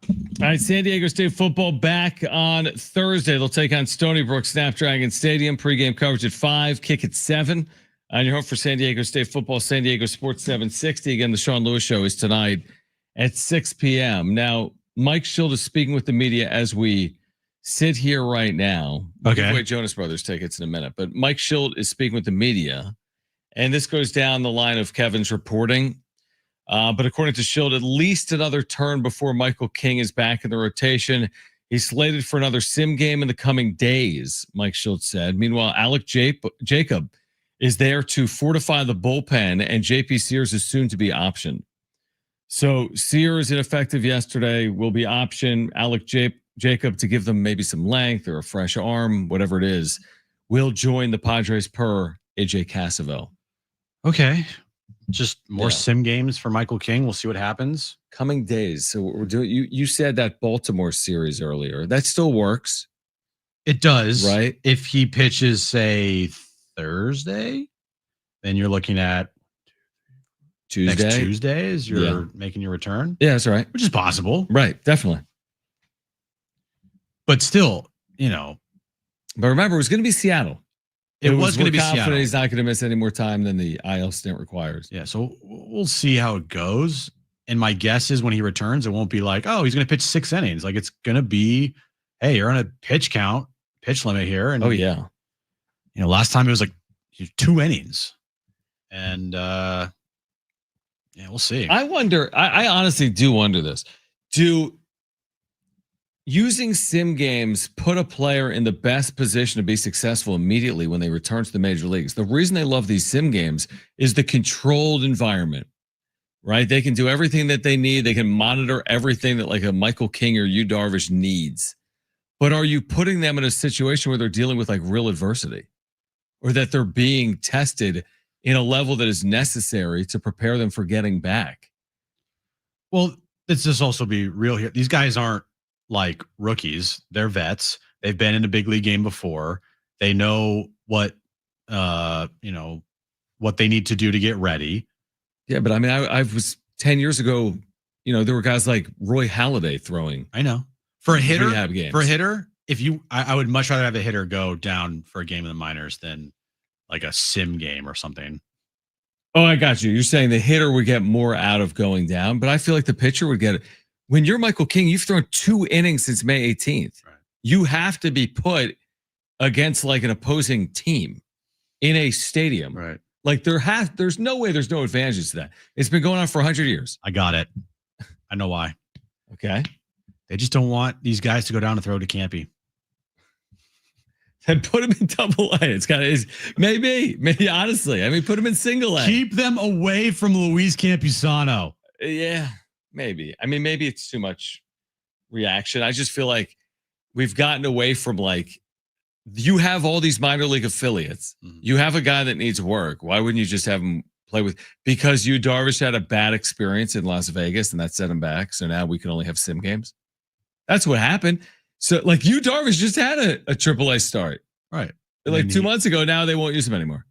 Speaker 2: All right, San Diego State football back on Thursday. They'll take on Stony Brook Snapdragon Stadium. Pregame coverage at 5, kick at 7. On your home for San Diego State football, San Diego Sports 760. Again, the Sean Lewis Show is tonight at 6 p.m. Now, Mike Shildt is speaking with the media as we sit here right now. We'll give away Jonas Brothers tickets in a minute, but Mike Shildt is speaking with the media, and this goes down the line of Kevin's reporting. But according to Shildt, at least another turn before Michael King is back in the rotation. He's slated for another sim game in the coming days, Mike Shildt said. Meanwhile, Alec Jacob is there to fortify the bullpen, and JP Sears is soon to be optioned. So Sears, ineffective yesterday, will be optioned. Alec Jacob, to give them maybe some length or a fresh arm, whatever it is, will join the Padres per AJ Cassavell.
Speaker 1: Okay. Just more sim games for Michael King. We'll see what happens.
Speaker 2: Coming days. So we're doing. You said that Baltimore series earlier. That still works.
Speaker 1: It does,
Speaker 2: right?
Speaker 1: If he pitches, say Thursday, then you're looking at
Speaker 2: Tuesday.
Speaker 1: Next Tuesday as you're making your return.
Speaker 2: Yeah, that's right.
Speaker 1: Which is possible,
Speaker 2: right? Definitely.
Speaker 1: But still,
Speaker 2: But remember, it was going to be Seattle.
Speaker 1: It was going to be Seattle.
Speaker 2: He's not going to miss any more time than the IL stint requires.
Speaker 1: Yeah, so we'll see how it goes. And my guess is when he returns, it won't be like, oh, he's going to pitch 6 innings. Like it's going to be, hey, you're on a pitch limit here. And last time it was like 2 innings. And we'll see.
Speaker 2: I wonder. I honestly do wonder this. Using sim games put a player in the best position to be successful immediately when they return to the major leagues. The reason they love these sim games is the controlled environment, right? They can do everything that they need. They can monitor everything that like a Michael King or Yu Darvish needs. But are you putting them in a situation where they're dealing with like real adversity, or that they're being tested in a level that is necessary to prepare them for getting back?
Speaker 1: Well, let's just also be real here. These guys aren't like rookies. They're vets. They've been in a big league game before. They know what what they need to do to get ready.
Speaker 2: Yeah, but I mean, I was 10 years ago, there were guys like Roy Halladay throwing.
Speaker 1: I know. For a hitter,
Speaker 2: rehab games.
Speaker 1: I would much rather have a hitter go down for a game in the minors than like a sim game or something.
Speaker 2: Oh, I got you. You're saying the hitter would get more out of going down, but I feel like the pitcher would get it. When you're Michael King, you've thrown 2 innings since May 18th. Right. You have to be put against like an opposing team in a stadium.
Speaker 1: Right.
Speaker 2: Like there's no way there's no advantages to that. It's been going on for 100 years.
Speaker 1: I got it. I know why.
Speaker 2: Okay.
Speaker 1: They just don't want these guys to go down and throw to Campy.
Speaker 2: And put them in double A. It's kind of maybe honestly. I mean, put them in single A.
Speaker 1: Keep them away from Luis Campusano.
Speaker 2: Yeah. Maybe. I mean, maybe it's too much reaction. I just feel like we've gotten away from like, you have all these minor league affiliates. Mm-hmm. You have a guy that needs work. Why wouldn't you just have him play with? Because Yu Darvish had a bad experience in Las Vegas and that set him back. So now we can only have sim games. That's what happened. So like Yu Darvish just had a AAA start.
Speaker 1: Right.
Speaker 2: Like 2 months ago. Now they won't use him anymore.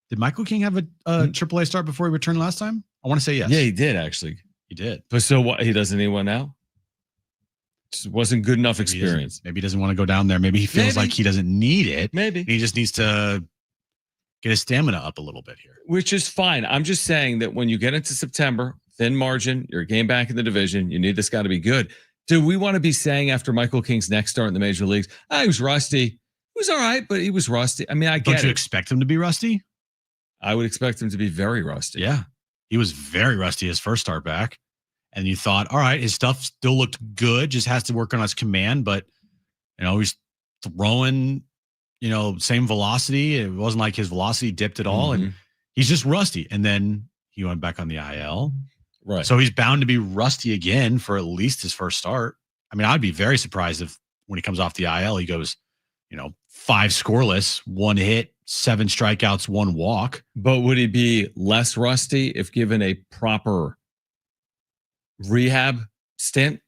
Speaker 1: Did Michael King have a AAA start before he returned last time? I want to say yes.
Speaker 2: Yeah, he did actually.
Speaker 1: He did.
Speaker 2: But so what? He doesn't need one now? Just wasn't good enough experience.
Speaker 1: Maybe he doesn't want to go down there. Maybe he feels like he doesn't need it.
Speaker 2: Maybe.
Speaker 1: He just needs to get his stamina up a little bit here.
Speaker 2: Which is fine. I'm just saying that when you get into September, thin margin, you're a game back in the division, you need this guy to be good. Do we want to be saying after Michael King's next start in the major leagues, he was rusty. He was all right, but he was rusty. I mean, I get it.
Speaker 1: Don't you expect him to be rusty?
Speaker 2: I would expect him to be very rusty.
Speaker 1: Yeah. He was very rusty his first start back. And you thought, all right, his stuff still looked good, just has to work on his command, but he's throwing, same velocity. It wasn't like his velocity dipped at all. Mm-hmm. And he's just rusty. And then he went back on the IL.
Speaker 2: Right.
Speaker 1: So he's bound to be rusty again for at least his first start. I mean, I'd be very surprised if when he comes off the IL, he goes, 5 scoreless, 1 hit, 7 strikeouts, 1 walk.
Speaker 2: But would he be less rusty if given a proper rehab stint?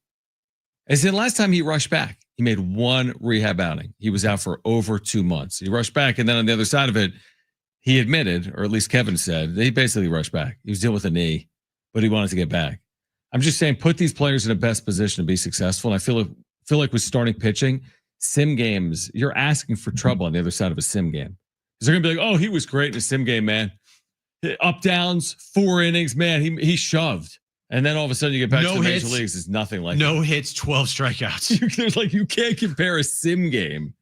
Speaker 2: As in last time he rushed back, he made 1 rehab outing. He was out for over 2 months. He rushed back, and then on the other side of it, he admitted, or at least Kevin said, that he basically rushed back. He was dealing with a knee, but he wanted to get back. I'm just saying, put these players in the best position to be successful. And I feel like with starting pitching, sim games, you're asking for trouble on the other side of a sim game. Because they're gonna be like, oh, he was great in a sim game, man. Up downs, 4 innings, man. He shoved. And then all of a sudden you get back to the major leagues. It's nothing like
Speaker 1: no hits, 12 strikeouts.
Speaker 2: There's like, you can't compare a sim game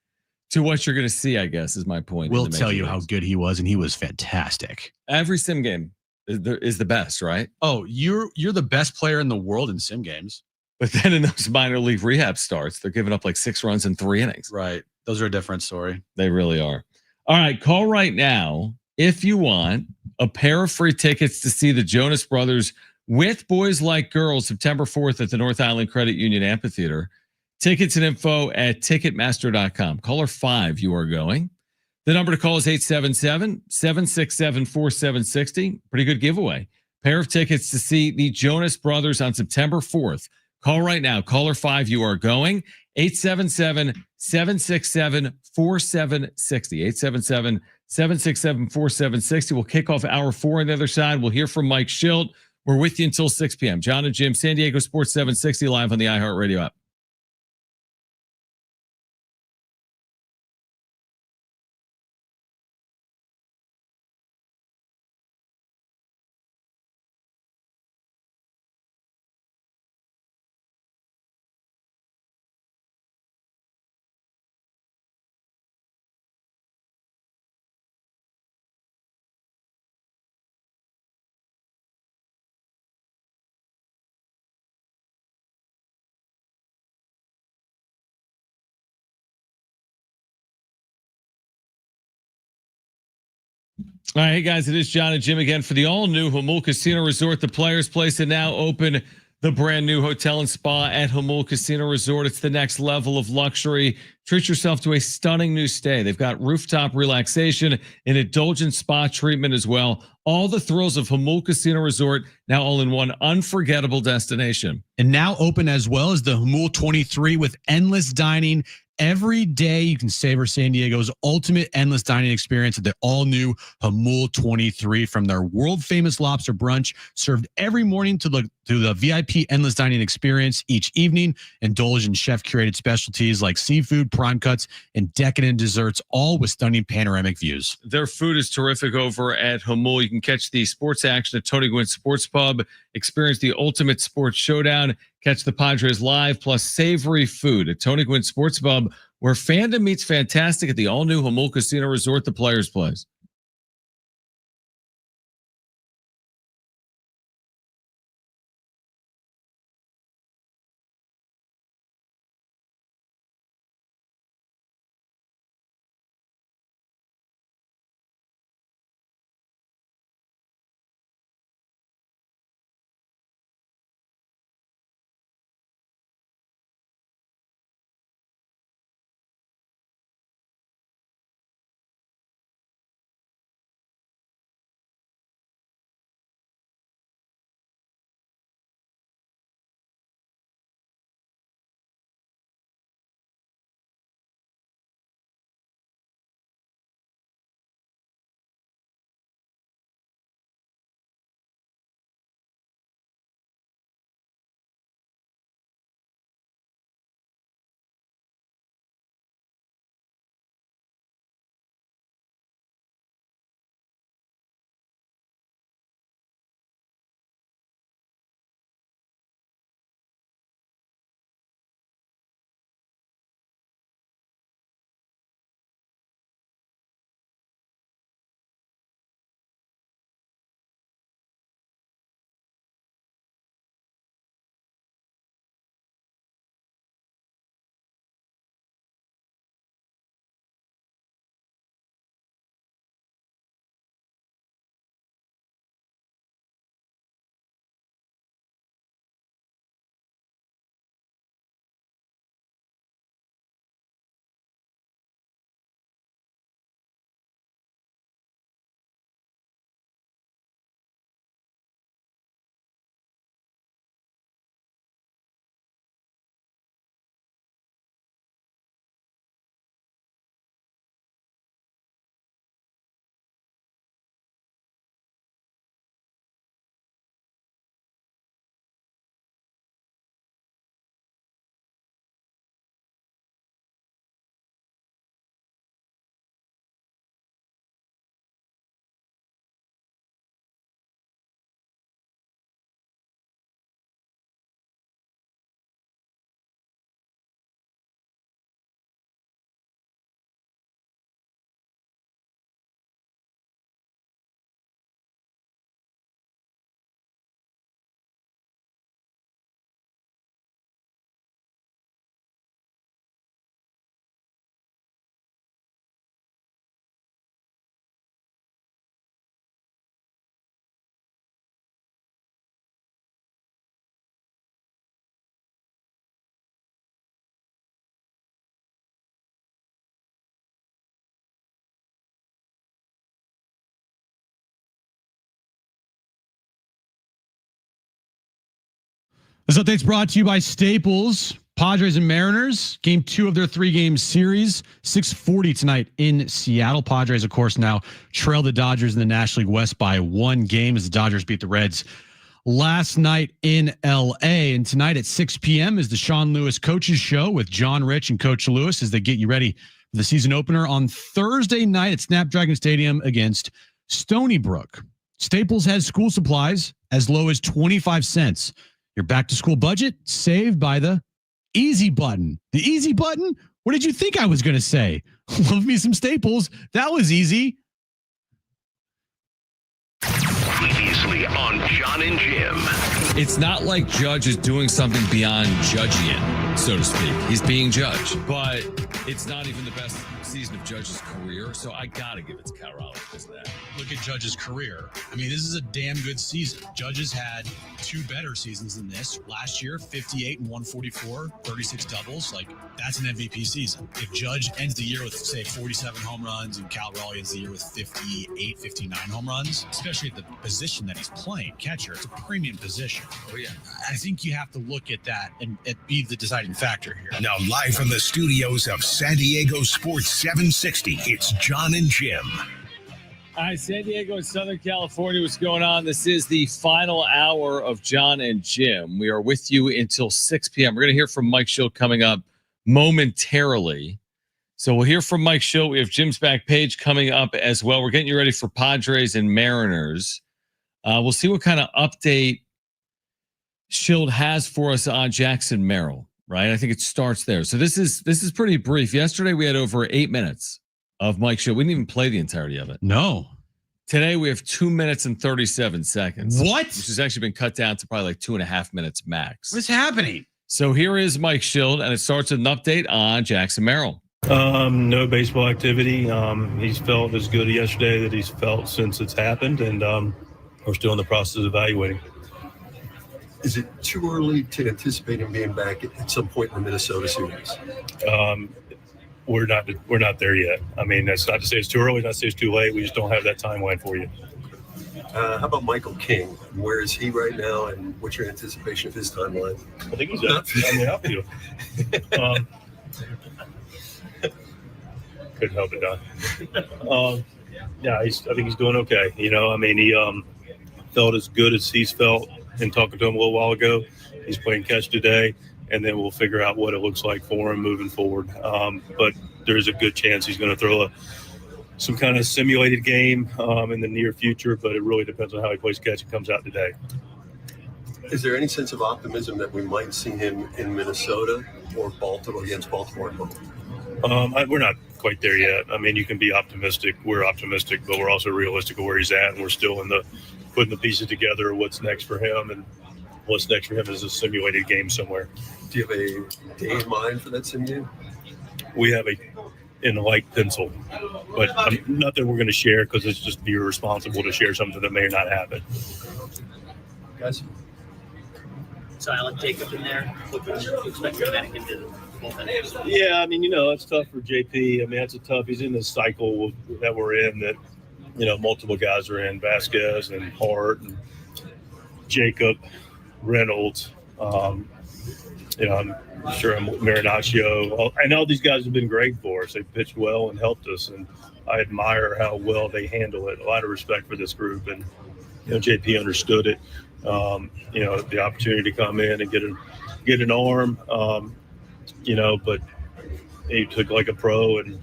Speaker 2: to what you're going to see, I guess, is my point.
Speaker 1: We'll tell you how good he was, and he was fantastic.
Speaker 2: Every sim game is the best, right?
Speaker 1: Oh, you're the best player in the world in sim games.
Speaker 2: But then in those minor league rehab starts, they're giving up like 6 runs in 3 innings.
Speaker 1: Right. Those are a different story.
Speaker 2: They really are. All right, call right now if you want a pair of free tickets to see the Jonas Brothers with Boys Like Girls September 4th at the North Island Credit Union Amphitheater. Tickets and info at Ticketmaster.com. Caller 5, you are going. The number to call is 877-767-4760. Pretty good giveaway. Pair of tickets to see the Jonas Brothers on September 4th. Call right now. Caller 5, you are going. 877-767-4760. 877-767-4760. We'll kick off hour 4 on the other side. We'll hear from Mike Shildt. We're with you until 6 p.m. Jon and Jim, San Diego Sports 760 live on the iHeartRadio app. All right, hey guys, it is Jon and Jim again for the all-new Jamul Casino Resort, the Players Place, and now open the brand new hotel and spa at Jamul Casino Resort. It's the next level of luxury. Treat yourself to a stunning new stay. They've got rooftop relaxation, an indulgent spa treatment as well. All the thrills of Jamul Casino Resort, now all in one unforgettable destination.
Speaker 1: And now open as well as the Jamul 23 with endless dining. Every day you can savor San Diego's ultimate endless dining experience at the all-new Jamul 23, from their world-famous lobster brunch served every morning to the VIP endless dining experience each evening. Indulge in chef-curated specialties like seafood, prime cuts, and decadent desserts, all with stunning panoramic views.
Speaker 2: Their food is terrific over at Jamul. You can catch the sports action at Tony Gwynn Sports Pub, experience the ultimate sports showdown, catch the Padres live, plus savory food at Tony Gwynn Sports Pub, where fandom meets fantastic at the all-new Jamul Casino Resort, the Players Place.
Speaker 1: This update's brought to you by Staples. Padres and Mariners, game 2 of their 3-game series, 6:40 tonight in Seattle. Padres, of course, now trail the Dodgers in the National League West by 1 game as the Dodgers beat the Reds last night in LA. And tonight at 6 p.m. is the Sean Lewis Coaches Show with John Rich and Coach Lewis as they get you ready for the season opener on Thursday night at Snapdragon Stadium against Stony Brook. Staples has school supplies as low as 25 cents. Your back-to-school budget saved by the easy button. The easy button? What did you think I was going to say? Love me some Staples. That was easy.
Speaker 4: Previously on Jon and Jim.
Speaker 2: It's not like Judge is doing something beyond judging, so to speak. He's being judged, but it's not even the best season of Judge's career, so I got to give it to Cal Raleigh because of that.
Speaker 1: Look at Judge's career. I mean, this is a damn good season. Judge has had 2 better seasons than this. Last year, 58 and 144, 36 doubles. Like, that's an MVP season. If Judge ends the year with, say, 47 home runs and Cal Raleigh ends the year with 58, 59 home runs, especially at the position that he's playing, catcher, it's a premium position.
Speaker 2: Oh, yeah.
Speaker 1: I think you have to look at that and it be the deciding factor here.
Speaker 4: Now, live from the studios of San Diego Sports 760, it's Jon and Jim.
Speaker 2: All right, San Diego and Southern California, what's going on? This is the final hour of Jon and Jim. We are with you until 6 p.m. We're going to hear from Mike Shildt coming up momentarily. So we'll hear from Mike Shildt. We have Jim's back page coming up as well. We're getting you ready for Padres and Mariners. We'll see what kind of update Shildt has for us on Jackson Merrill, right? I think it starts there. So this is pretty brief. Yesterday we had over 8 minutes of Mike Shildt. We didn't even play the entirety of it.
Speaker 1: No.
Speaker 2: Today we have 2 minutes and 37 seconds.
Speaker 1: What?
Speaker 2: Which has actually been cut down to probably like 2.5 minutes max.
Speaker 1: What's happening?
Speaker 2: So here is Mike Shildt, and it starts with an update on Jackson Merrill.
Speaker 9: No baseball activity. He's felt as good yesterday that he's felt since it's happened, and we're still in the process of evaluating.
Speaker 10: Is it too early to anticipate him being back at some point in the Minnesota series?
Speaker 9: We're not there yet. I mean, that's not to say it's too early, not to say it's too late. We just don't have that timeline for you.
Speaker 10: How about Michael King? Where is he right now, and what's your anticipation of his timeline?
Speaker 9: I think he's on the outfield. Couldn't help it, Don. Yeah, I think he's doing okay. You know, I mean, he felt as good as he's felt in talking to him a little while ago. He's playing catch today, and then we'll figure out what it looks like for him moving forward. But there's a good chance he's going to throw some kind of simulated game in the near future, but it really depends on how he plays catch and comes out today.
Speaker 10: Is there any sense of optimism that we might see him in Minnesota or Baltimore against Baltimore?
Speaker 9: We're not quite there yet. I mean, you can be optimistic. We're optimistic, but we're also realistic of where he's at, and we're still in putting the pieces together of what's next for him, and what's next for him is a simulated game somewhere.
Speaker 10: Do you have a day in mind for that sim game?
Speaker 9: We have in a light pencil, but nothing we're going to share because it's just be irresponsible to share something that may or not happen.
Speaker 10: Guys?
Speaker 11: Silent Jacob in there. What do you expect from him to do?
Speaker 9: Yeah, I mean, it's tough for JP. I mean, that's he's in this cycle that we're in that, multiple guys are in, Vasquez and Hart and Jacob, Reynolds, I'm sure Marinaccio. I know these guys have been great for us. They pitched well and helped us, and I admire how well they handle it. A lot of respect for this group, and JP understood it. The opportunity to come in and get an arm, but he took like a pro, and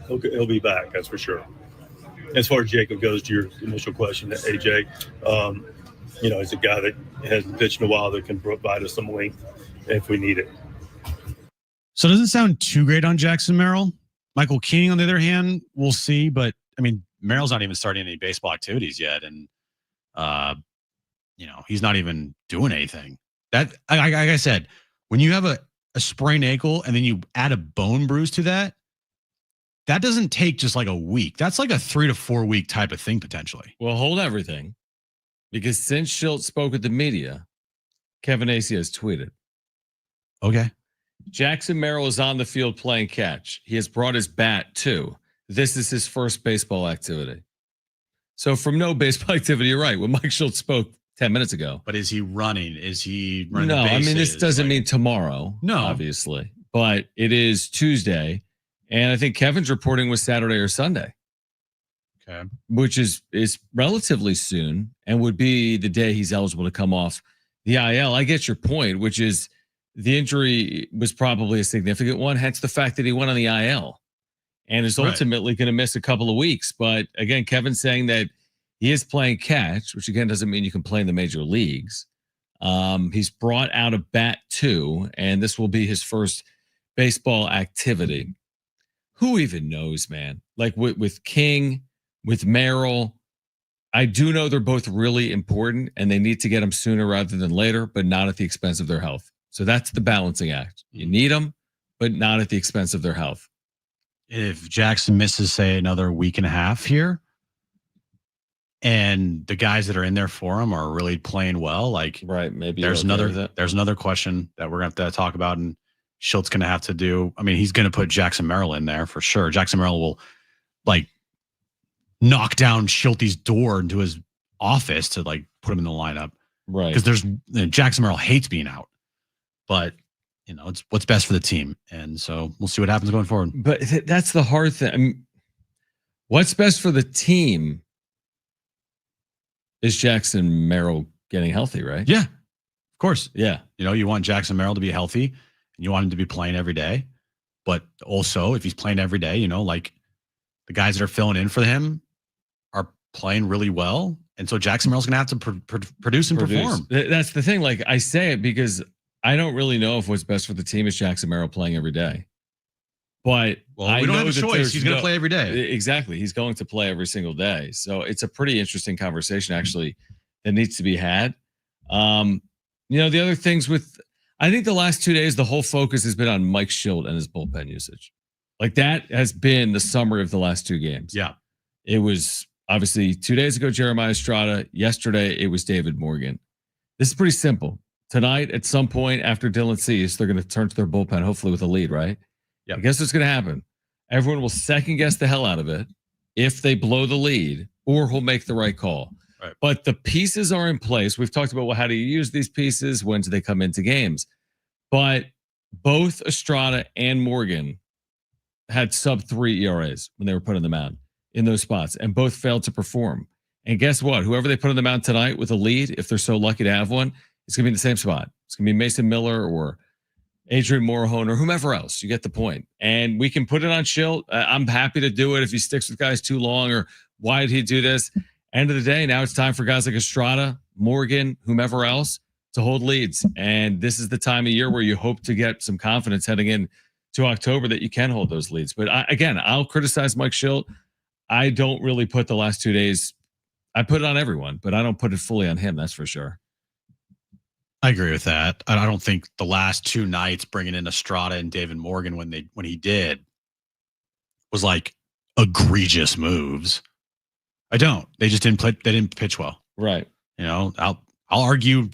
Speaker 9: he'll be back. That's for sure. As far as Jacob goes, to your initial question, AJ, he's a guy that hasn't pitched in a while that can provide us some length if we need it.
Speaker 1: So it doesn't sound too great on Jackson Merrill. Michael King, on the other hand, we'll see. But, I mean, Merrill's not even starting any baseball activities yet. And, he's not even doing anything. That, like I said, when you have a sprained ankle and then you add a bone bruise to that doesn't take just like a week. That's like a 3 to 4 week type of thing potentially.
Speaker 2: Well, hold everything, because since Shildt spoke with the media, Kevin Acee has tweeted.
Speaker 1: Okay.
Speaker 2: Jackson Merrill is on the field playing catch. He has brought his bat too. This is his first baseball activity. So from no baseball activity, you're right. When Mike Shildt spoke 10 minutes ago.
Speaker 1: But is he running? Is he running?
Speaker 2: No,
Speaker 1: the bases?
Speaker 2: I mean, this doesn't mean tomorrow.
Speaker 1: No,
Speaker 2: obviously, but it is Tuesday, and I think Kevin's reporting was Saturday or Sunday.
Speaker 1: Okay,
Speaker 2: which is relatively soon, and would be the day he's eligible to come off the IL. I get your point, which is the injury was probably a significant one, hence the fact that he went on the IL and is ultimately going to miss a couple of weeks. But again, Kevin's saying that he is playing catch, which again doesn't mean you can play in the major leagues. He's brought out a bat too, and this will be his first baseball activity. Who even knows, man? Like with King, with Merrill, I do know they're both really important and they need to get them sooner rather than later, but not at the expense of their health. So that's the balancing act. You need them, but not at the expense of their health.
Speaker 1: If Jackson misses, say, another week and a half here, and the guys that are in there for him are really playing well, like
Speaker 2: maybe
Speaker 1: there's another question that we're going to have to talk about, and Shilt's going to have to do. I mean, he's going to put Jackson Merrill in there for sure. Jackson Merrill will like knock down Shilty's door into his office to like put him in the lineup,
Speaker 2: right?
Speaker 1: Because Jackson Merrill hates being out, but it's what's best for the team, and so we'll see what happens going forward.
Speaker 2: But that's the hard thing. I mean, what's best for the team is Jackson Merrill getting healthy, right?
Speaker 1: Yeah, of course.
Speaker 2: Yeah,
Speaker 1: you want Jackson Merrill to be healthy, and you want him to be playing every day, but also if he's playing every day, like the guys that are filling in for him are playing really well. And so Jackson Merrill's going to have to produce and perform.
Speaker 2: That's the thing. Like I say it because I don't really know if what's best for the team is Jackson Merrill playing every day. But
Speaker 1: we don't have a choice. He's going to play every day.
Speaker 2: Exactly. He's going to play every single day. So it's a pretty interesting conversation actually that needs to be had. The other things I think the last 2 days, the whole focus has been on Mike Shildt and his bullpen usage. Like that has been the summary of the last two games.
Speaker 1: Yeah.
Speaker 2: It was obviously 2 days ago, Jeremiah Estrada. Yesterday, it was David Morgan. This is pretty simple. Tonight, at some point after Dylan Cease, they're going to turn to their bullpen, hopefully with a lead, right?
Speaker 1: Yeah.
Speaker 2: I guess what's going to happen. Everyone will second guess the hell out of it if they blow the lead, or he'll make the right call.
Speaker 1: Right.
Speaker 2: But the pieces are in place. We've talked about, how do you use these pieces? When do they come into games? But both Estrada and Morgan had sub-3 ERAs when they were put on the mound in those spots, and both failed to perform. And guess what? Whoever they put on the mound tonight with a lead, if they're so lucky to have one, it's going to be in the same spot. It's going to be Mason Miller or Adrian Morahone or whomever else. You get the point. And we can put it on Shildt. I'm happy to do it if he sticks with guys too long, or why did he do this? End of the day, now it's time for guys like Estrada, Morgan, whomever else to hold leads. And this is the time of year where you hope to get some confidence heading in to October that you can hold those leads. But I'll criticize Mike Shildt. I don't really put the last 2 days. I put it on everyone, but I don't put it fully on him. That's for sure.
Speaker 1: I agree with that. I don't think the last two nights bringing in Estrada and David Morgan when he did was like egregious moves. I don't. They just didn't play. They didn't pitch well.
Speaker 2: Right.
Speaker 1: I'll argue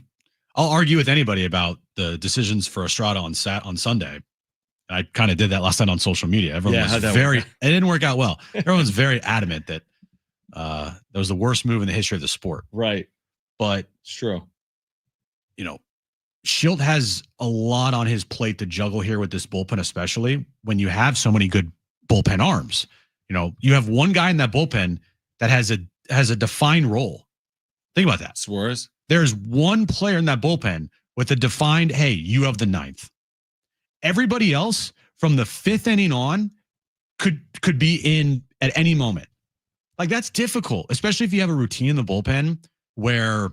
Speaker 1: with anybody about the decisions for Estrada on Sunday. I kind of did that last night on social media. Everyone was it didn't work out well. Everyone's very adamant that that was the worst move in the history of the sport.
Speaker 2: Right.
Speaker 1: But
Speaker 2: it's true.
Speaker 1: Shildt has a lot on his plate to juggle here with this bullpen, especially when you have so many good bullpen arms. You have one guy in that bullpen that has a defined role. Think about that.
Speaker 2: Suarez.
Speaker 1: There's one player in that bullpen with a defined, hey, you have the ninth. Everybody else from the fifth inning on could be in at any moment. Like that's difficult, especially if you have a routine in the bullpen where,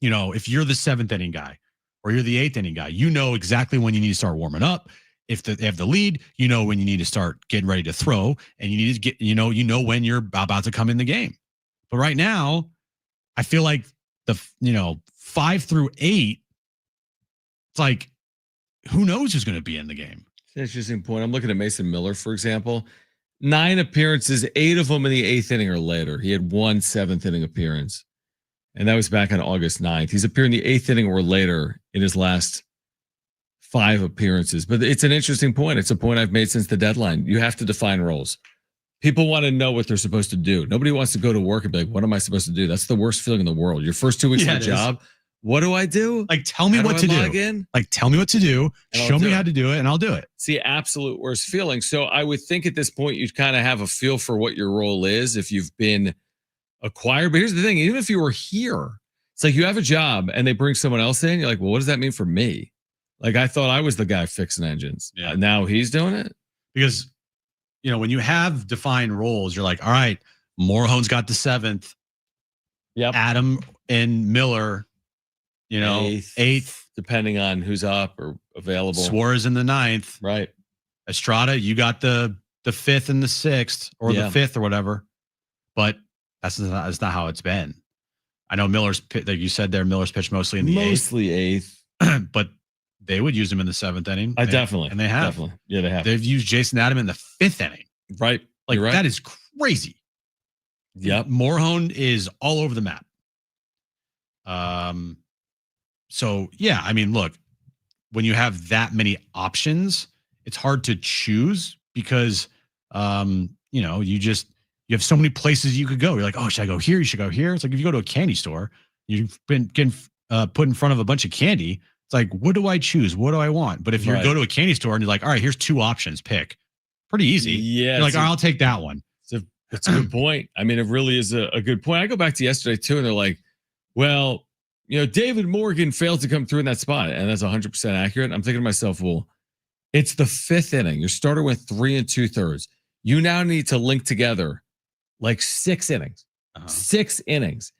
Speaker 1: if you're the seventh inning guy or you're the eighth inning guy, exactly when you need to start warming up. If they have the lead, when you need to start getting ready to throw, and you need to get, when you're about to come in the game. But right now, I feel like the 5 through 8, it's like, who knows who's going to be in the game?
Speaker 2: It's an interesting point. I'm looking at Mason Miller, for example. 9 appearances, 8 of them in the 8th inning or later. He had 1 7th inning appearance, and that was back on August 9th. He's appeared in the 8th inning or later in his last 5 appearances. But it's an interesting point. It's a point I've made since the deadline. You have to define roles. People want to know what they're supposed to do. Nobody wants to go to work and be like, what am I supposed to do? That's the worst feeling in the world. Your first 2 weeks of the job, what do I do?
Speaker 1: Like, tell me what to do. Like, tell me what to do. Show me how to do it, and I'll do it.
Speaker 2: It's the absolute worst feeling. So I would think at this point, you'd kind of have a feel for what your role is if you've been acquired. But here's the thing, even if you were here, it's like you have a job and they bring someone else in. You're like, well, what does that mean for me? Like, I thought I was the guy fixing engines. Yeah. Now he's doing it?
Speaker 1: Because, when you have defined roles, you're like, all right, Morehone's got the 7th.
Speaker 2: Yep.
Speaker 1: Adam and Miller, eighth,
Speaker 2: depending on who's up or available.
Speaker 1: Suarez in the 9th.
Speaker 2: Right.
Speaker 1: Estrada, you got the 5th and the 6th, or the 5th or whatever. But that's not how it's been. I know Miller's, like you said there, Miller's pitched mostly in the 8th.
Speaker 2: Mostly 8th.
Speaker 1: But they would use him in the 7th inning.
Speaker 2: Definitely.
Speaker 1: And they have.
Speaker 2: Definitely. Yeah, they have.
Speaker 1: They've used Jason Adam in the 5th inning.
Speaker 2: Right.
Speaker 1: Like,
Speaker 2: right.
Speaker 1: That is crazy.
Speaker 2: Yep.
Speaker 1: Morehone is all over the map. So, yeah, I mean, look, when you have that many options, it's hard to choose because, you have so many places you could go. You're like, oh, should I go here? You should go here. It's like if you go to a candy store, you've been getting put in front of a bunch of candy. It's like, what do I choose? What do I want? But if you go to a candy store and you're like, all right, here's 2 options, pick. Pretty easy.
Speaker 2: Yeah.
Speaker 1: You're like, all right, I'll take that one.
Speaker 2: It's a good point. I mean, it really is a good point. I go back to yesterday too, and they're like, well, David Morgan failed to come through in that spot. And that's 100% accurate. I'm thinking to myself, well, it's the 5th inning. Your starter went 3 2/3. You now need to link together like 6 innings, 6 innings.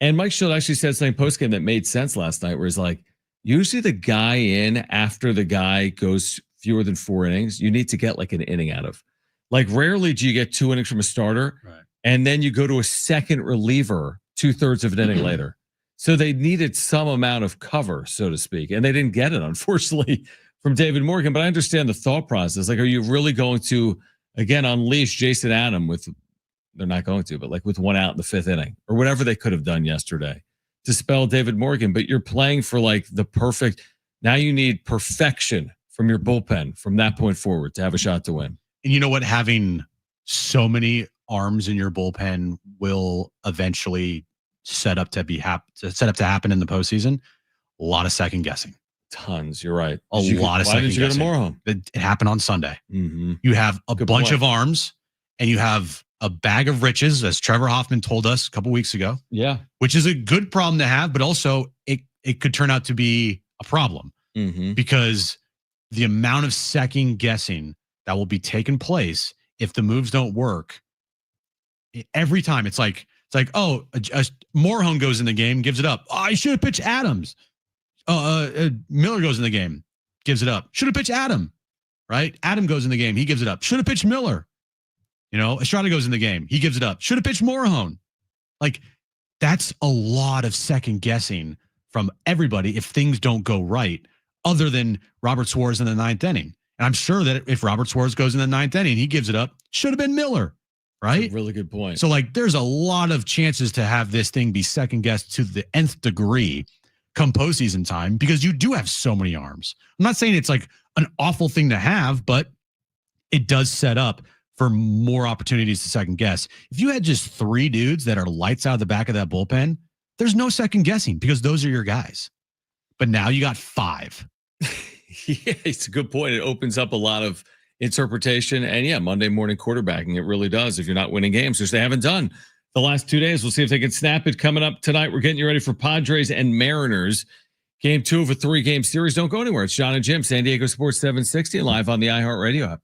Speaker 2: And Mike Shildt actually said something postgame that made sense last night, where he's like, usually the guy in after the guy goes fewer than 4 innings, you need to get like an inning out of. Like, rarely do you get 2 innings from a starter, and then you go to a second reliever 2/3 of an inning later. So they needed some amount of cover, so to speak, and they didn't get it, unfortunately, from David Morgan. But I understand the thought process. Like, are you really going to, again, unleash Jason Adam with, they're not going to, but like with 1 out in the 5th inning or whatever they could have done yesterday to spell David Morgan? But you're playing for like the perfect, now you need perfection from your bullpen from that point forward to have a shot to win.
Speaker 1: And you know what? Having so many arms in your bullpen will eventually set up to happen in the postseason. A lot of second guessing.
Speaker 2: Tons. You're right.
Speaker 1: Why didn't you go to
Speaker 2: Morehouse?
Speaker 1: It happened on Sunday.
Speaker 2: Mm-hmm.
Speaker 1: You have a bunch of arms, and you have a bag of riches, as Trevor Hoffman told us a couple weeks ago.
Speaker 2: Yeah,
Speaker 1: which is a good problem to have, but also it could turn out to be a problem because the amount of second guessing that will be taking place if the moves don't work every time. It's like, oh, Morehone goes in the game, gives it up. Oh, I should have pitched Adams. Miller goes in the game, gives it up. Should have pitched Adam, right? Adam goes in the game, he gives it up. Should have pitched Miller. Estrada goes in the game, he gives it up. Should have pitched Morehone. Like, that's a lot of second guessing from everybody if things don't go right, other than Robert Suarez in the 9th inning. And I'm sure that if Robert Suarez goes in the 9th inning, he gives it up. Should have been Miller, right?
Speaker 2: That's a really good point.
Speaker 1: So, like, there's a lot of chances to have this thing be second guessed to the nth degree come postseason time, because you do have so many arms. I'm not saying it's like an awful thing to have, but it does set up for more opportunities to second guess. If you had just 3 dudes that are lights out of the back of that bullpen, there's no second guessing because those are your guys. But now you got 5.
Speaker 2: Yeah, it's a good point. It opens up a lot of interpretation. And yeah, Monday morning quarterbacking, it really does if you're not winning games, which they haven't done the last 2 days. We'll see if they can snap it coming up tonight. We're getting you ready for Padres and Mariners. Game 2 of a 3-game series. Don't go anywhere. It's Jon and Jim, San Diego Sports 760, live on the iHeartRadio app.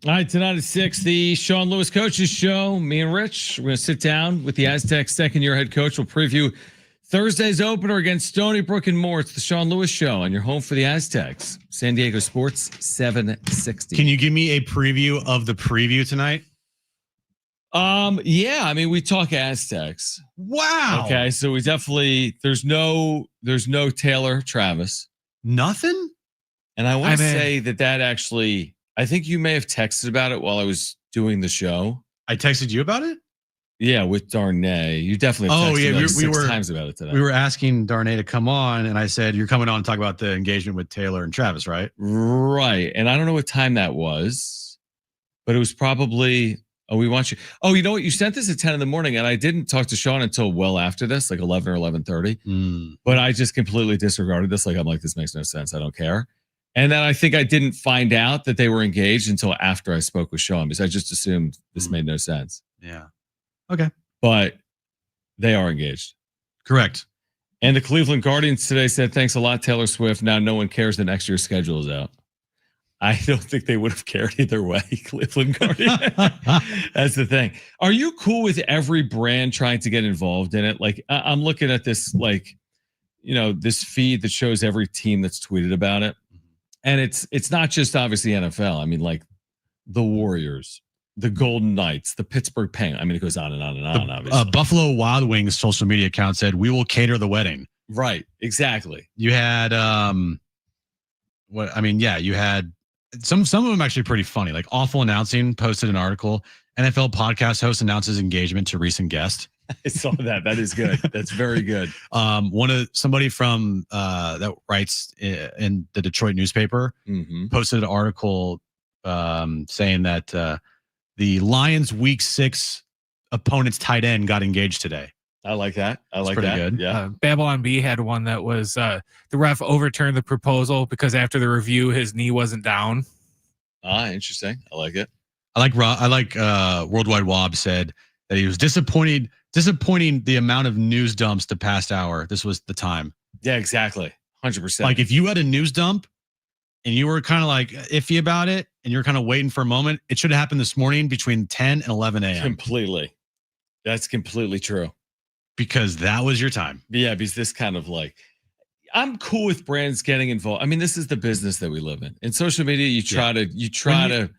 Speaker 2: All right, tonight at 6, the Sean Lewis Coaches Show. Me and Rich, we're going to sit down with the Aztecs second-year head coach. We'll preview Thursday's opener against Stony Brook and more. It's the Sean Lewis Show, and you're home for the Aztecs. San Diego Sports 760.
Speaker 1: Can you give me a preview of the preview tonight?
Speaker 2: Yeah, I mean, we talk Aztecs.
Speaker 1: Wow.
Speaker 2: Okay, so we definitely there's no Taylor Travis.
Speaker 1: Nothing?
Speaker 2: And I want to say that actually, I think you may have texted about it while I was doing the show.
Speaker 1: I texted you about it?
Speaker 2: Yeah, with Darnay. You definitely have texted me
Speaker 1: we were
Speaker 2: 6 times about it today.
Speaker 1: We were asking Darnay to come on, and I said, you're coming on to talk about the engagement with Taylor and Travis, right?
Speaker 2: Right. And I don't know what time that was, but it was probably, we want you. Oh, you know what? You sent this at 10 in the morning, and I didn't talk to Sean until well after this, like 11 or 11:30. But I just completely disregarded this. I'm like, this makes no sense. I don't care. And then I think I didn't find out that they were engaged until after I spoke with Sean, because I just assumed this made no sense.
Speaker 1: Yeah. Okay.
Speaker 2: But they are engaged.
Speaker 1: Correct.
Speaker 2: And the Cleveland Guardians today said, thanks a lot, Taylor Swift. Now no one cares that next year's schedule is out. I don't think they would have cared either way, Cleveland Guardians. That's the thing. Are you cool with every brand trying to get involved in it? Like, I'm looking at this, this feed that shows every team that's tweeted about it. And it's not just obviously NFL. I mean, like the Warriors, the Golden Knights, the Pittsburgh Penguins. I mean, it goes on and on and on, obviously.
Speaker 1: Buffalo Wild Wings social media account said, we will cater the wedding.
Speaker 2: Right. Exactly.
Speaker 1: You had, you had some of them actually pretty funny. Like Awful Announcing posted an article. NFL podcast host announces engagement to recent guest.
Speaker 2: I saw that. That is good. That's very good.
Speaker 1: Somebody from that writes in the Detroit newspaper posted an article saying that the Lions Week 6 opponent's tight end got engaged today.
Speaker 2: I like that. I like
Speaker 1: pretty
Speaker 2: that.
Speaker 1: Good.
Speaker 2: Yeah.
Speaker 3: Babylon B had one that was the ref overturned the proposal because after the review his knee wasn't down.
Speaker 2: Interesting. I like it.
Speaker 1: I like Worldwide Wob said that he was disappointing the amount of news dumps the past hour. This was the time.
Speaker 2: Yeah, exactly. 100%.
Speaker 1: Like if you had a news dump and you were kind of like iffy about it and you're kind of waiting for a moment, it should have happened this morning between 10 and 11 a.m.
Speaker 2: Completely. That's completely true.
Speaker 1: Because that was your time.
Speaker 2: Yeah, because this kind of I'm cool with brands getting involved. I mean, this is the business that we live in. In social media, you try to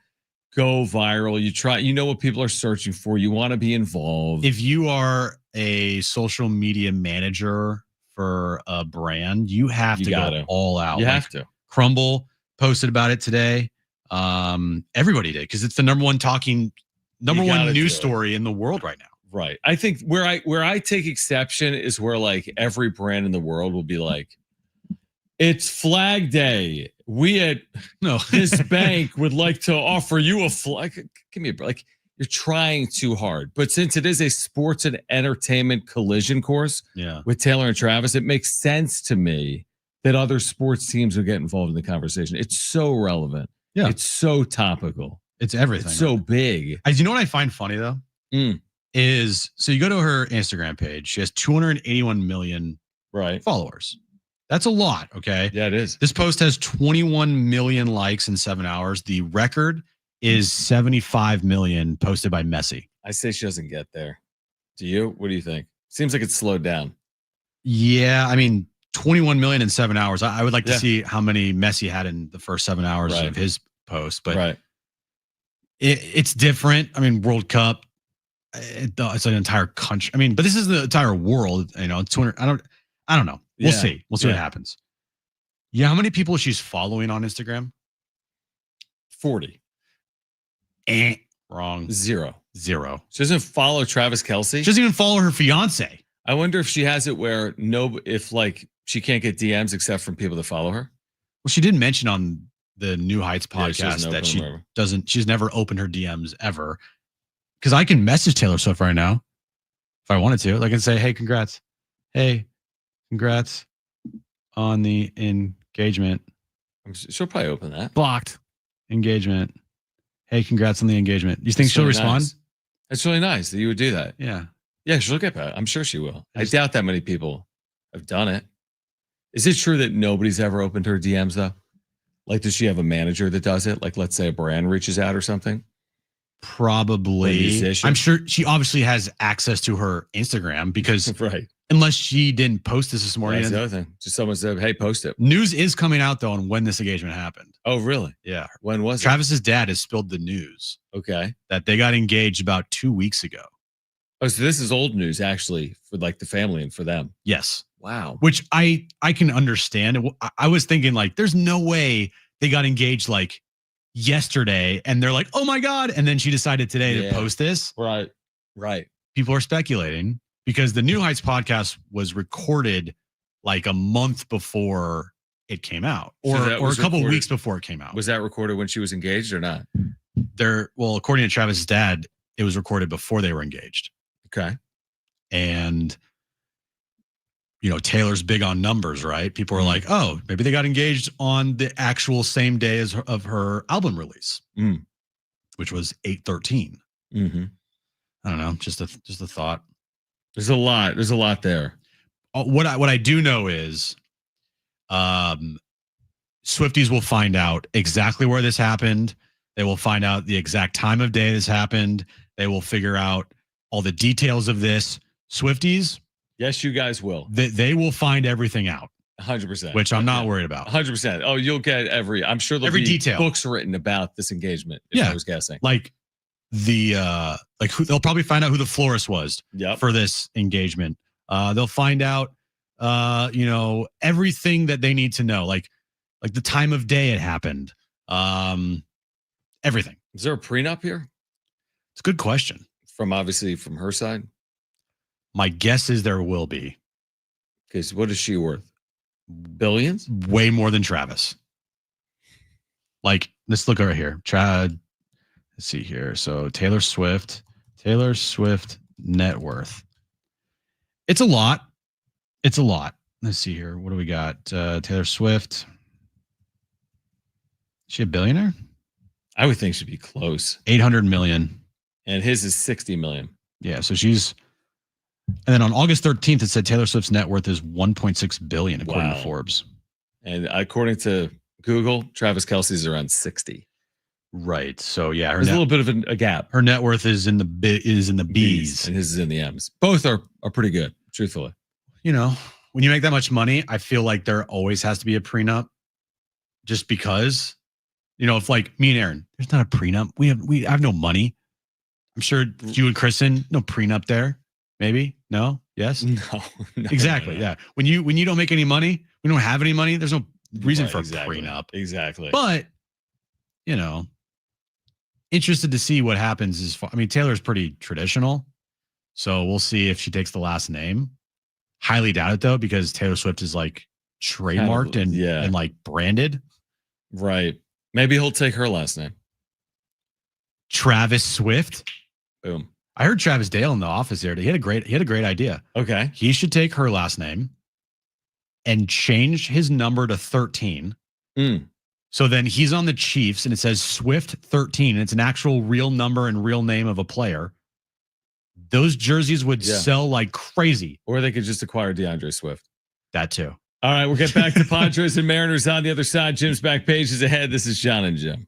Speaker 2: go viral. You know what people are searching for. You want to be involved.
Speaker 1: If you are a social media manager for a brand, you have to go all out.
Speaker 2: You have to.
Speaker 1: Crumble posted about it today. Everybody did because it's the number one news story in the world right now.
Speaker 2: Right. I think where I take exception is where every brand in the world will be like, it's Flag Day. We at this bank would like to offer you a flag. Give me a break. You're trying too hard. But since it is a sports and entertainment collision course with Taylor and Travis, it makes sense to me that other sports teams will get involved in the conversation. It's so relevant. Yeah. It's so topical.
Speaker 1: It's everything.
Speaker 2: It's so big.
Speaker 1: You know what I find funny though? Is so you go to her Instagram page. She has 281 million followers. That's a lot. Okay.
Speaker 2: Yeah, it is.
Speaker 1: This post has 21 million likes in 7 hours. The record is 75 million posted by Messi.
Speaker 2: I say she doesn't get there. Do you? What do you think? Seems like it's slowed down.
Speaker 1: Yeah. I mean, 21 million in 7 hours. I would like to see how many Messi had in the first 7 hours of his post, but it's different. I mean, World Cup. It's an entire country. I mean, but this is the entire world. 200. I don't know. We'll see. We'll see what happens. Yeah, how many people she's following on Instagram?
Speaker 2: 40.
Speaker 1: Wrong.
Speaker 2: Zero.
Speaker 1: She
Speaker 2: doesn't follow Travis Kelce.
Speaker 1: She doesn't even follow her fiance.
Speaker 2: I wonder if she has it where she can't get DMs except from people that follow her.
Speaker 1: Well, she did mention on the New Heights podcast that she's never opened her DMs ever. Because I can message Taylor Swift right now if I wanted to. I can say, hey, congrats. Hey, congrats on the engagement.
Speaker 2: She'll probably open that.
Speaker 3: Blocked.
Speaker 1: Engagement. Hey, congrats on the engagement. You think she'll respond?
Speaker 2: Nice. It's really nice that you would do that.
Speaker 1: Yeah.
Speaker 2: Yeah, she'll get back. I'm sure she will. I doubt that many people have done it. Is it true that nobody's ever opened her DMs though? Like, does she have a manager that does it? Like, let's say a brand reaches out or something.
Speaker 1: Probably. I'm sure she obviously has access to her Instagram because
Speaker 2: right.
Speaker 1: Unless she didn't post this morning.
Speaker 2: That's the other thing. Just someone said, hey, post it.
Speaker 1: News is coming out, though, on when this engagement happened.
Speaker 2: Oh, really?
Speaker 1: Yeah.
Speaker 2: When was
Speaker 1: Travis's dad has spilled the news.
Speaker 2: Okay.
Speaker 1: That they got engaged about 2 weeks ago.
Speaker 2: Oh, so this is old news, actually, for like the family and for them.
Speaker 1: Yes.
Speaker 2: Wow.
Speaker 1: Which I can understand. I was thinking, like, there's no way they got engaged, like, yesterday. And they're like, oh, my God. And then she decided today to post this.
Speaker 2: Right. Right.
Speaker 1: People are speculating. Because the New Heights podcast was recorded like a month before it came out, or a couple weeks before it came out.
Speaker 2: Was that recorded when she was engaged or not?
Speaker 1: Well, according to Travis's dad, it was recorded before they were engaged.
Speaker 2: Okay.
Speaker 1: And, Taylor's big on numbers, right? People are like, oh, maybe they got engaged on the actual same day of her album release, which was 8/13.
Speaker 2: Mm-hmm.
Speaker 1: I don't know, just a thought.
Speaker 2: There's a lot there.
Speaker 1: What I do know is, Swifties will find out exactly where this happened. They will find out the exact time of day this happened. They will figure out all the details of this. Swifties,
Speaker 2: yes, you guys will.
Speaker 1: They will find everything out.
Speaker 2: 100%.
Speaker 1: Which I'm not worried about.
Speaker 2: 100%. Oh, you'll get I'm sure there'll be
Speaker 1: detail.
Speaker 2: Books written about this engagement. I was guessing.
Speaker 1: Like who they'll probably find out who the florist was for this engagement. They'll find out everything that they need to know, like the time of day it happened. Everything.
Speaker 2: Is there a prenup here?
Speaker 1: It's a good question.
Speaker 2: From her side?
Speaker 1: My guess is there will be.
Speaker 2: Okay, so what is she worth? Billions?
Speaker 1: Way more than Travis. Like, let's look over here. Let's see here. So Taylor Swift net worth. It's a lot. Let's see here. What do we got? Taylor Swift. Is she a billionaire?
Speaker 2: I would think she'd be close.
Speaker 1: 800 million.
Speaker 2: And his is 60 million.
Speaker 1: Yeah. So she's, and then on August 13th, it said Taylor Swift's net worth is 1.6 billion, according to Forbes.
Speaker 2: And according to Google, Travis Kelce's around 60.
Speaker 1: Right. So yeah,
Speaker 2: there's a little bit of a gap.
Speaker 1: Her net worth is in the B's,
Speaker 2: and his is in the M's. Both are pretty good, truthfully.
Speaker 1: When you make that much money, I feel like there always has to be a prenup, just because, if like me and Aaron, there's not a prenup. We have no money. I'm sure you and Kristen, no prenup there. Maybe no. Yes.
Speaker 2: No.
Speaker 1: Exactly. No. Yeah. When you don't make any money, we don't have any money. There's no reason for a prenup.
Speaker 2: Exactly.
Speaker 1: But interested to see what happens. Taylor's pretty traditional, so we'll see if she takes the last name. Highly doubt it though, because Taylor Swift is like trademarked and like branded.
Speaker 2: Right. Maybe he'll take her last name.
Speaker 1: Travis Swift.
Speaker 2: Boom.
Speaker 1: I heard Travis Dale in the office there. He had a great idea.
Speaker 2: Okay.
Speaker 1: He should take her last name and change his number to 13. So then he's on the Chiefs and it says Swift 13. And it's an actual real number and real name of a player. Those jerseys would sell like crazy.
Speaker 2: Or they could just acquire DeAndre Swift.
Speaker 1: That too.
Speaker 2: All right, we'll get back to Padres and Mariners on the other side. Jim's back page is ahead. This is Jon and Jim.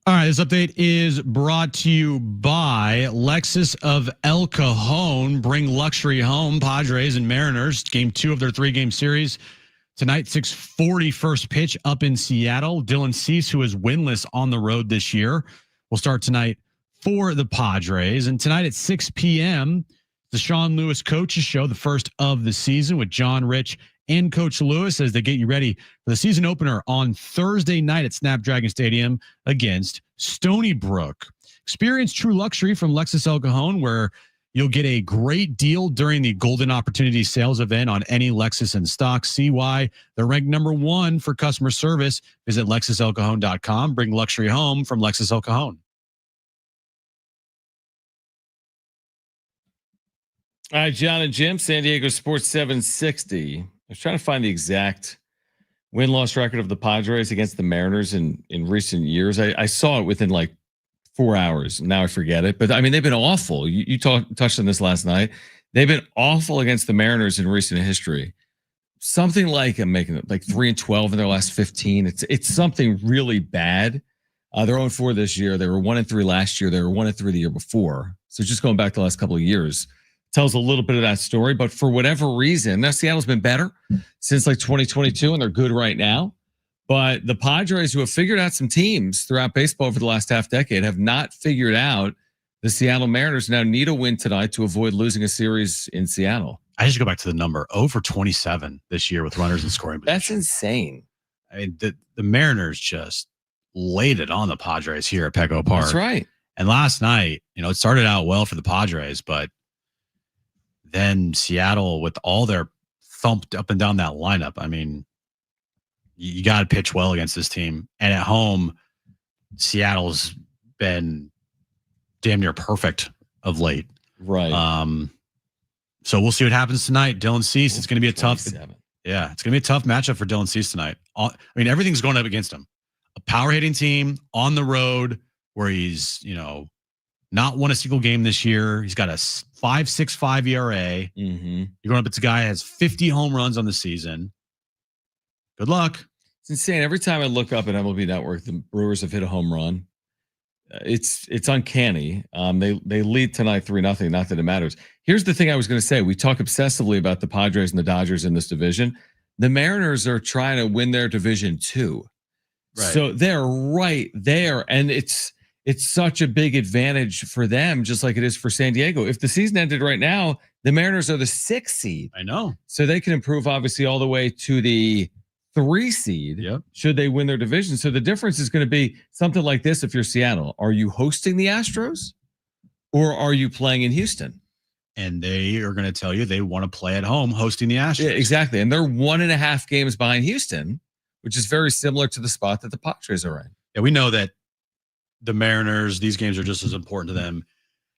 Speaker 1: All right, this update is brought to you by Lexus of El Cajon. Bring luxury home. Padres and Mariners, game 2 of their 3-game series. Tonight, 6:40 first pitch up in Seattle. Dylan Cease, who is winless on the road this year, will start tonight for the Padres. And tonight at 6 p.m., the Sean Lewis Coaches Show, the first of the season with John Rich and Coach Lewis as they get you ready for the season opener on Thursday night at Snapdragon Stadium against Stony Brook. Experience true luxury from Lexus El Cajon, where you'll get a great deal during the Golden Opportunity Sales event on any Lexus in stock. See why they're ranked number 1 for customer service. Visit LexusElCajon.com. Bring luxury home from Lexus El Cajon.
Speaker 2: All right, Jon and Jim, San Diego Sports 760. I was trying to find the exact win-loss record of the Padres against the Mariners in recent years. I saw it within like 4 hours. Now I forget it. But I mean, they've been awful. You touched on this last night. They've been awful against the Mariners in recent history. Something like, I'm making it like 3-12 in their last 15. It's something really bad. They're 0-4 this year. They were 1-3 last year. They were 1-3 the year before. So just going back the last couple of years tells a little bit of that story. But for whatever reason, now Seattle's been better since like 2022, and they're good right now. But the Padres, who have figured out some teams throughout baseball over the last half decade, have not figured out the Seattle Mariners. Now need a win tonight to avoid losing a series in Seattle.
Speaker 1: I just go back to the number 0-27 this year with runners in scoring position.
Speaker 2: That's insane.
Speaker 1: I mean, the Mariners just laid it on the Padres here at Petco Park.
Speaker 2: That's right.
Speaker 1: And last night, it started out well for the Padres, but then Seattle with all their thumped up and down that lineup. I mean, you got to pitch well against this team. And at home, Seattle's been damn near perfect of late.
Speaker 2: Right.
Speaker 1: So we'll see what happens tonight. Dylan Cease, it's going to be a tough. Yeah, it's going to be a tough matchup for Dylan Cease tonight. I mean, everything's going up against him. A power hitting team on the road where he's, not won a single game this year. He's got a 5.65 ERA.
Speaker 2: Mm-hmm.
Speaker 1: You're going up against a guy who has 50 home runs on the season. Good luck.
Speaker 2: It's insane. Every time I look up at MLB Network, the Brewers have hit a home run. It's uncanny. They lead tonight 3-0. Not that it matters. Here's the thing I was going to say. We talk obsessively about the Padres and the Dodgers in this division. The Mariners are trying to win their division too. Right. So they're right there. And it's such a big advantage for them, just like it is for San Diego. If the season ended right now, the Mariners are the 6th seed.
Speaker 1: I know.
Speaker 2: So they can improve, obviously, all the way to the 3 seed.
Speaker 1: Yep.
Speaker 2: Should they win their division. So the difference is going to be something like this. If you're Seattle, are you hosting the Astros or are you playing in Houston?
Speaker 1: And they are going to tell you they want to play at home hosting the Astros.
Speaker 2: Yeah, exactly. And they're 1.5 games behind Houston, which is very similar to the spot that the Padres are in.
Speaker 1: Yeah, we know that the Mariners, these games are just as important to them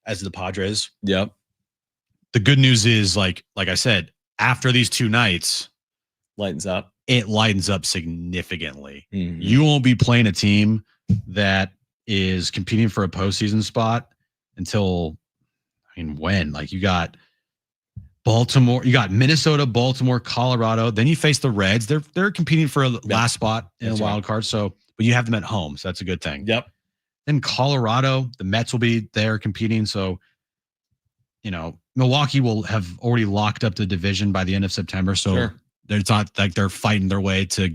Speaker 1: as the Padres.
Speaker 2: Yep.
Speaker 1: The good news is, like I said, after these 2 nights, it lightens up significantly.
Speaker 2: Mm-hmm.
Speaker 1: You won't be playing a team that is competing for a postseason spot until, when? Like, you got Baltimore, you got Minnesota, Baltimore, Colorado. Then you face the Reds. They're competing for a last spot in a wild card. So, but you have them at home, so that's a good thing.
Speaker 2: Yep.
Speaker 1: Then Colorado, the Mets will be there competing. So, Milwaukee will have already locked up the division by the end of September. So it's not like they're fighting their way to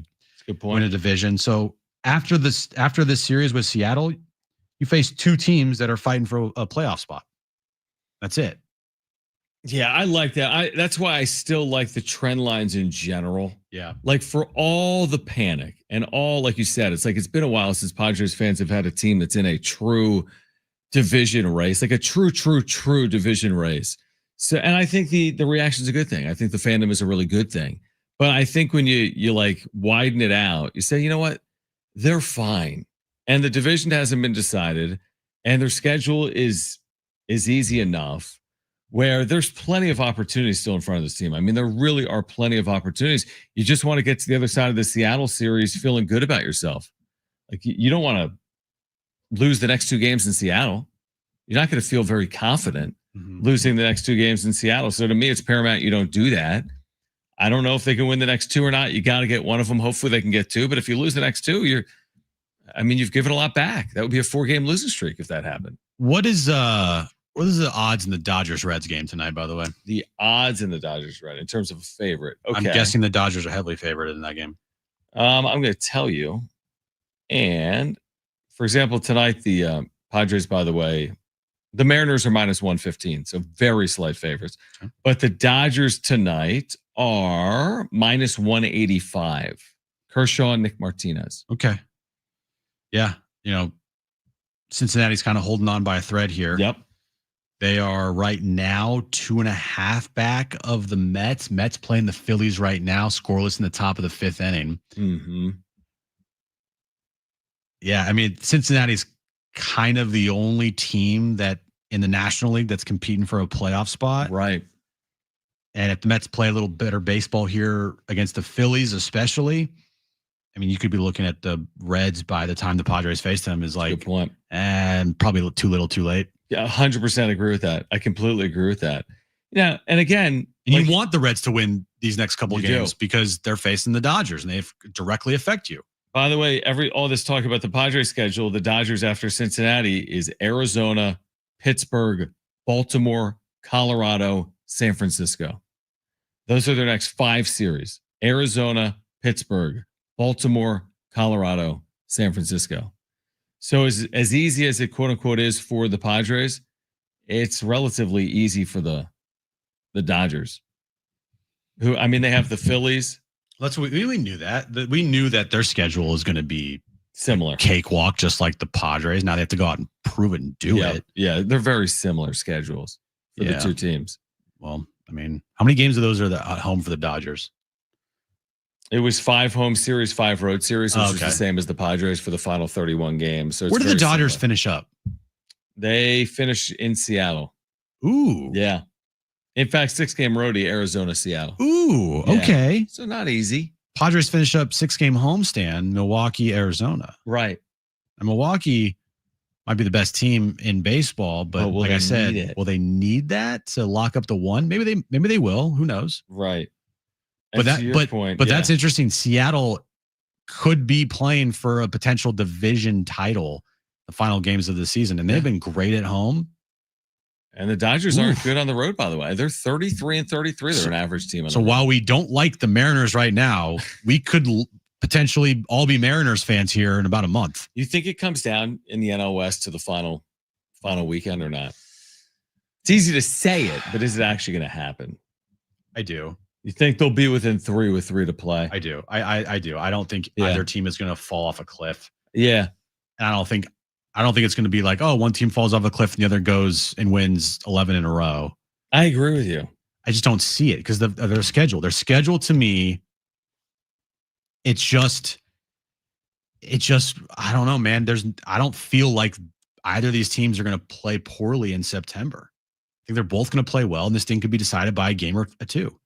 Speaker 1: win a division. So after this series with Seattle, you face 2 teams that are fighting for a playoff spot. That's it.
Speaker 2: Yeah, I like that. That's why I still like the trend lines in general.
Speaker 1: Yeah.
Speaker 2: Like, for all the panic and all, like you said, it's like it's been a while since Padres fans have had a team that's in a true division race, like a true division race. So, and I think the reaction is a good thing. I think the fandom is a really good thing. But I think when you like widen it out, you say, you know what? They're fine. And the division hasn't been decided, and their schedule is easy enough where there's plenty of opportunities still in front of this team. I mean, there really are plenty of opportunities. You just want to get to the other side of the Seattle series feeling good about yourself. Like, you don't want to lose the next 2 games in Seattle. You're not going to feel very confident losing the next 2 games in Seattle. So to me, it's paramount you don't do that. I don't know if they can win the next 2 or not. You got to get one of them. Hopefully they can get 2. But if you lose the next 2, I mean, you've given a lot back. That would be a 4-game losing streak if that happened.
Speaker 1: What is the odds in the Dodgers-Reds game tonight, by the way?
Speaker 2: The odds in the Dodgers-Reds in terms of a favorite. Okay.
Speaker 1: I'm guessing the Dodgers are heavily favored in that game.
Speaker 2: I'm going to tell you. And, for example, tonight, the Padres, by the way, the Mariners are minus 115, so very slight favorites. Okay. But the Dodgers tonight are minus 185. Kershaw and Nick Martinez.
Speaker 1: Okay. Yeah. Cincinnati's kind of holding on by a thread here.
Speaker 2: Yep.
Speaker 1: They are right now 2.5 back of the Mets. Mets playing the Phillies right now, scoreless in the top of the 5th inning.
Speaker 2: Mm-hmm.
Speaker 1: Yeah, I mean, Cincinnati's kind of the only team that in the National League that's competing for a playoff spot.
Speaker 2: Right.
Speaker 1: And if the Mets play a little better baseball here against the Phillies, especially, I mean, you could be looking at the Reds by the time the Padres face them is like,
Speaker 2: good point.
Speaker 1: And probably too little, too late.
Speaker 2: Yeah, 100% agree with that. I completely agree with that. Yeah, and again,
Speaker 1: and you want the Reds to win these next couple of games because they're facing the Dodgers and they directly affect you.
Speaker 2: By the way, all this talk about the Padres schedule, the Dodgers after Cincinnati is Arizona, Pittsburgh, Baltimore, Colorado, San Francisco. Those are their next 5 series. Arizona, Pittsburgh, Baltimore, Colorado, San Francisco. So as easy as it quote unquote is for the Padres, it's relatively easy for the Dodgers. Who, I mean, they have the Phillies.
Speaker 1: We knew that. We knew that their schedule is going to be
Speaker 2: similar,
Speaker 1: cakewalk, just like the Padres. Now they have to go out and prove it and do it.
Speaker 2: Yeah, they're very similar schedules for the two teams.
Speaker 1: Well, I mean, how many games of those are at home for the Dodgers?
Speaker 2: It was 5 home series, 5 road series, which is the same as the Padres for the final 31 games. So
Speaker 1: where did the Dodgers finish up?
Speaker 2: They finished in Seattle.
Speaker 1: Ooh.
Speaker 2: Yeah. In fact, 6-game roadie, Arizona, Seattle.
Speaker 1: Ooh,
Speaker 2: yeah.
Speaker 1: Okay.
Speaker 2: So not easy.
Speaker 1: Padres finish up 6-game homestand, Milwaukee, Arizona.
Speaker 2: Right.
Speaker 1: And Milwaukee might be the best team in baseball, but like I said, will they need that to lock up the one? Maybe they will. Who knows?
Speaker 2: Right.
Speaker 1: But that's interesting. Seattle could be playing for a potential division title the final games of the season, and they've been great at home.
Speaker 2: And the Dodgers aren't good on the road, by the way. They're 33-33. They're an average team.
Speaker 1: So while we don't like the Mariners right now, we could potentially all be Mariners fans here in about a month.
Speaker 2: You think it comes down in the NL West to the final weekend or not? It's easy to say it, but is it actually going to happen?
Speaker 1: I do.
Speaker 2: You think they'll be within 3 with 3 to play?
Speaker 1: I do. I do. I don't think either team is going to fall off a cliff.
Speaker 2: Yeah.
Speaker 1: And I don't think it's going to be like, oh, one team falls off a cliff and the other goes and wins 11 in a row.
Speaker 2: I agree with you.
Speaker 1: I just don't see it because their schedule. Their schedule to me, it's just I don't know, man. I don't feel like either of these teams are going to play poorly in September. I think they're both going to play well, and this thing could be decided by a game or two.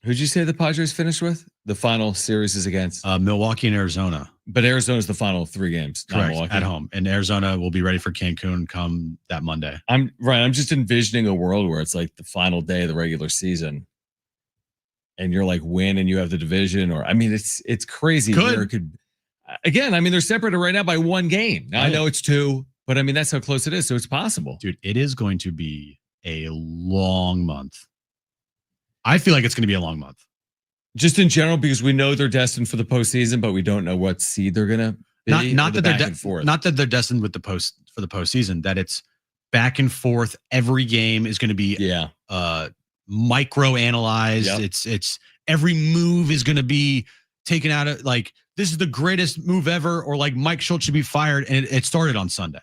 Speaker 2: Who'd you say the Padres finished with? The final series is against
Speaker 1: Milwaukee and Arizona.
Speaker 2: But Arizona's the final 3 games.
Speaker 1: Correct, at home. And Arizona will be ready for Cancun come that Monday.
Speaker 2: I'm just envisioning a world where it's like the final day of the regular season and you're like win and you have the division, or I mean, it's crazy. Where it could, again, I mean, they're separated right now by 1 game. Now I know it's 2, but I mean, that's how close it is. So it's possible.
Speaker 1: Dude, it is going to be a long month. I feel like it's going to be a long month.
Speaker 2: Just in general, because we know they're destined for the postseason, but we don't know what seed they're going to be.
Speaker 1: Not that they're destined with for the postseason, that it's back and forth. Every game is going to be micro analyzed. Yep. It's every move is going to be taken out of like, this is the greatest move ever, or like Mike Shildt should be fired. And it started on Sunday.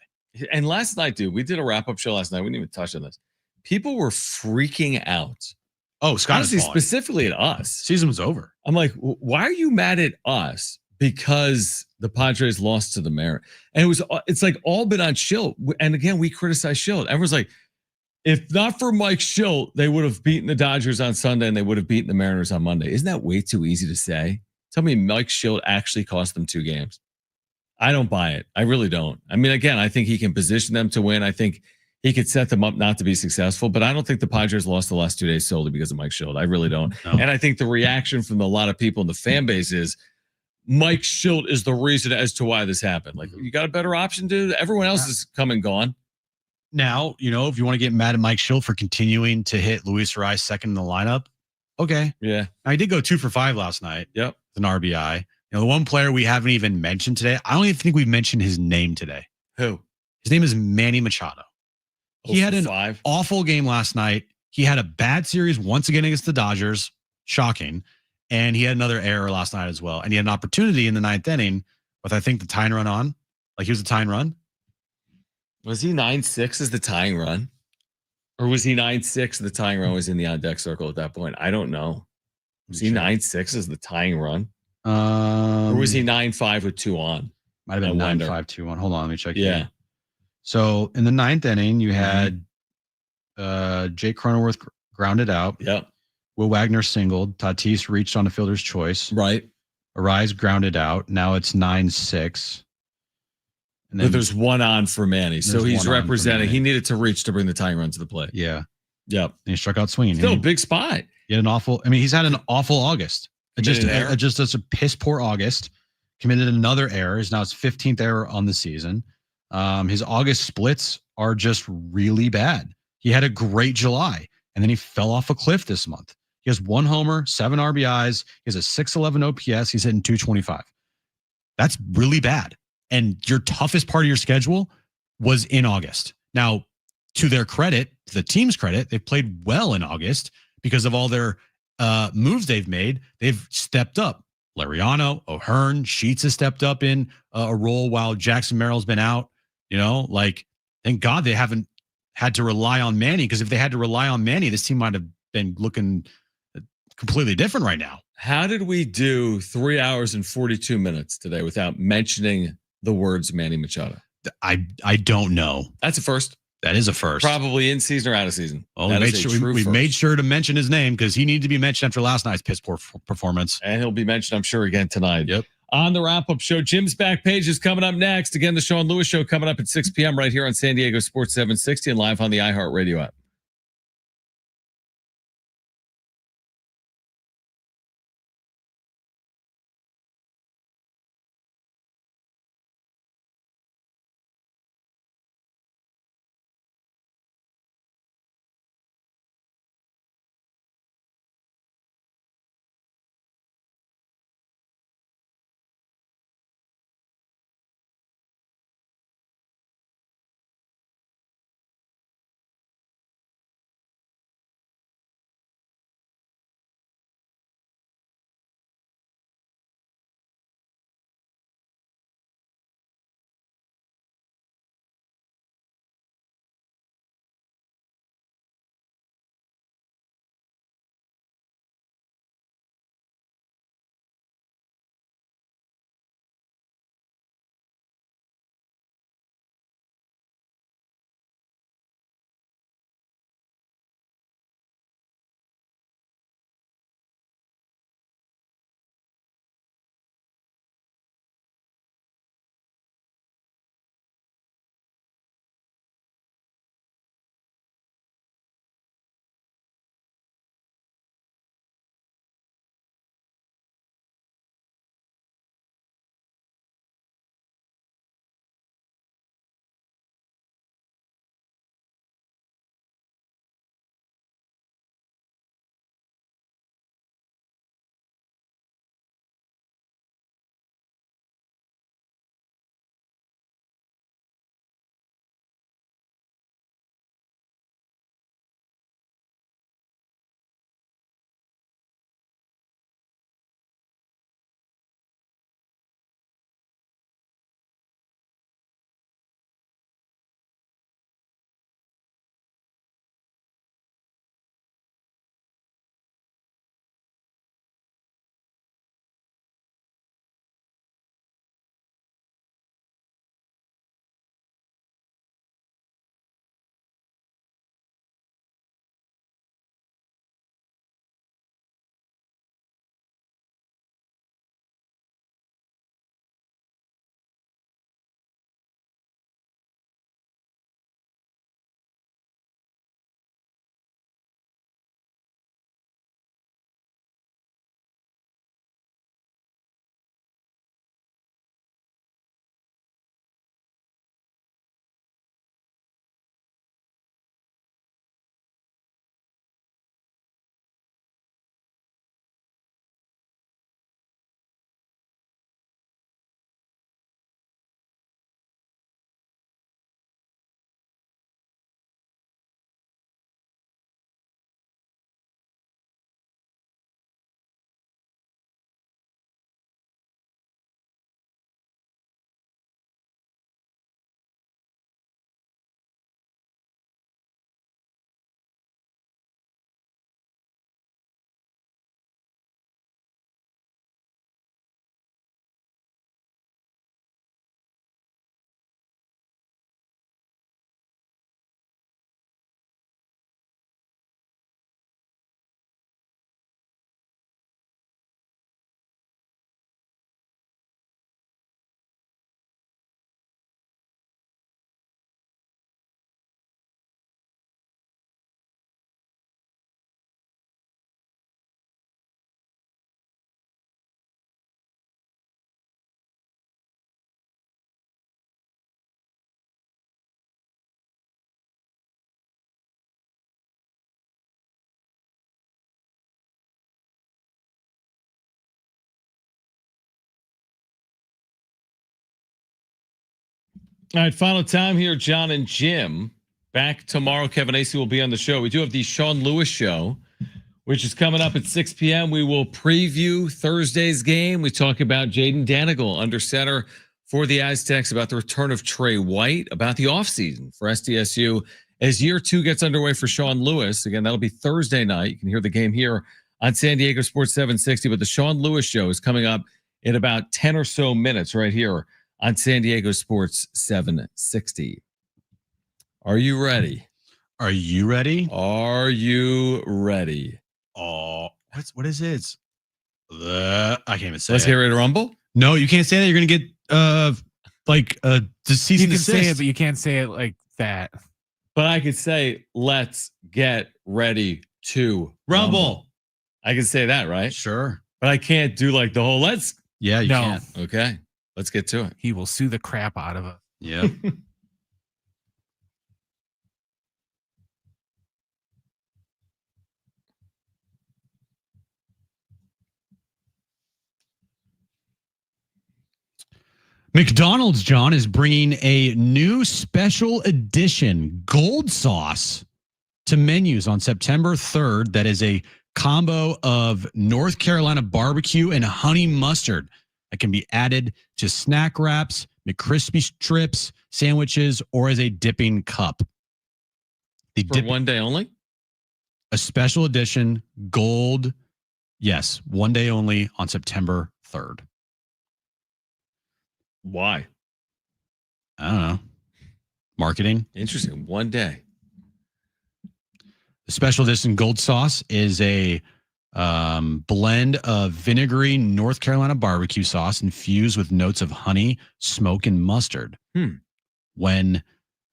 Speaker 2: And last night, dude, we did a wrap-up show last night. We didn't even touch on this. People were freaking out.
Speaker 1: Oh, Scott,
Speaker 2: honestly, specifically at us.
Speaker 1: Season was over.
Speaker 2: I'm like, why are you mad at us? Because the Padres lost to the Merrill. And it's like all been on Shildt. And again, we criticize Shildt. Everyone's like, if not for Mike Shildt, they would have beaten the Dodgers on Sunday and they would have beaten the Mariners on Monday. Isn't that way too easy to say? Tell me Mike Shildt actually cost them 2 games. I don't buy it. I really don't. I mean, again, I think he can position them to win. I think he could set them up not to be successful, but I don't think the Padres lost the last 2 days solely because of Mike Shildt. I really don't. No. And I think the reaction from a lot of people in the fan base is Mike Shildt is the reason as to why this happened. Like, you got a better option, dude? Everyone else is come and gone.
Speaker 1: Now, if you want to get mad at Mike Shildt for continuing to hit Luis Ariz second in the lineup, okay.
Speaker 2: Yeah.
Speaker 1: I did go 2 for 5 last night.
Speaker 2: Yep.
Speaker 1: With an RBI. The one player we haven't even mentioned today, I don't even think we've mentioned his name today.
Speaker 2: Who?
Speaker 1: His name is Manny Machado. He had an awful game last night. He had a bad series once again against the Dodgers. Shocking. And he had another error last night as well. And he had an opportunity in the 9th inning with, I think, the tying run on. Like, he was a tying run.
Speaker 2: Was he 9-6 as the tying run? Or was he 9-6 the tying run was in the on-deck circle at that point? I don't know. Was he 9-6 as the tying run? Or was he 9-5 with 2 on?
Speaker 1: Might have been 9-5, 2-1. Hold on, let me check.
Speaker 2: Yeah.
Speaker 1: Here. So in the 9th inning, you had Jake Cronenworth grounded out.
Speaker 2: Yep.
Speaker 1: Will Wagner singled. Tatis reached on a fielder's choice.
Speaker 2: Right.
Speaker 1: Ariz grounded out. Now it's 9-6. And then
Speaker 2: but there's 1 on for Manny. So he's representing. He needed to reach to bring the tying run to the plate.
Speaker 1: Yeah.
Speaker 2: Yep.
Speaker 1: And he struck out swinging.
Speaker 2: Still a big spot.
Speaker 1: He had an awful. He's had an awful August. Just a piss poor August. Committed another error. Now his 15th error on the season. His August splits are just really bad. He had a great July, and then he fell off a cliff this month. He has 1 homer, 7 RBIs. He has a 611 OPS. He's hitting 225. That's really bad. And your toughest part of your schedule was in August. Now, to their credit, to the team's credit, they've played well in August because of all their moves they've made. They've stepped up. Lariano, O'Hearn, Sheets has stepped up in a role while Jackson Merrill's been out. Thank God they haven't had to rely on Manny, because if they had to rely on Manny, this team might have been looking completely different right now.
Speaker 2: How did we do 3 hours and 42 minutes today without mentioning the words Manny Machado?
Speaker 1: I don't know.
Speaker 2: That's a first.
Speaker 1: That is a first.
Speaker 2: Probably in season or out of season.
Speaker 1: Well, we made sure to mention his name because he needed to be mentioned after last night's piss poor performance.
Speaker 2: And he'll be mentioned, I'm sure, again tonight.
Speaker 1: Yep.
Speaker 2: On the wrap-up show, Jim's Back Page is coming up next. Again, the Sean Lewis Show coming up at 6 p.m. right here on San Diego Sports 760 and live on the iHeartRadio app. All right, final time here, Jon and Jim. Back tomorrow. Kevin Acee will be on the show. We do have the Sean Lewis show, which is coming up at 6 p.m. We will preview Thursday's game. We talk about Jaden Danigal under center for the Aztecs, about the return of Trey White, about the offseason for SDSU as year 2 gets underway for Sean Lewis. Again, that'll be Thursday night. You can hear the game here on San Diego Sports 760, but the Sean Lewis show is coming up in about 10 or so minutes right here on San Diego Sports 760. Are you ready?
Speaker 1: Are you ready?
Speaker 2: Are you ready?
Speaker 1: Oh, what is it? I can't even say
Speaker 2: Let's
Speaker 1: it.
Speaker 2: get ready to rumble?
Speaker 1: No, you can't say that. You're going to get cease
Speaker 3: You
Speaker 1: and
Speaker 3: can say it,
Speaker 1: desist.
Speaker 3: but you can't say it like that.
Speaker 2: But I could say, let's get ready to
Speaker 1: Rumble.
Speaker 2: I can say that, right?
Speaker 1: Sure.
Speaker 2: But I can't do like the whole let's.
Speaker 1: Yeah, you
Speaker 3: No.
Speaker 1: can.
Speaker 2: Okay, let's get to it.
Speaker 3: He will sue the crap out of us.
Speaker 1: Yeah. McDonald's, John, is bringing a new special edition gold sauce to menus on September 3rd. That is a combo of North Carolina barbecue and honey mustard that can be added to snack wraps, McCrispy strips, sandwiches, or as a dipping cup.
Speaker 2: For one day only?
Speaker 1: A special edition gold, yes, one day only on September 3rd.
Speaker 2: Why?
Speaker 1: I don't know. Marketing.
Speaker 2: Interesting. One day.
Speaker 1: The special edition gold sauce is a blend of vinegary North Carolina barbecue sauce infused with notes of honey, smoke, and mustard. When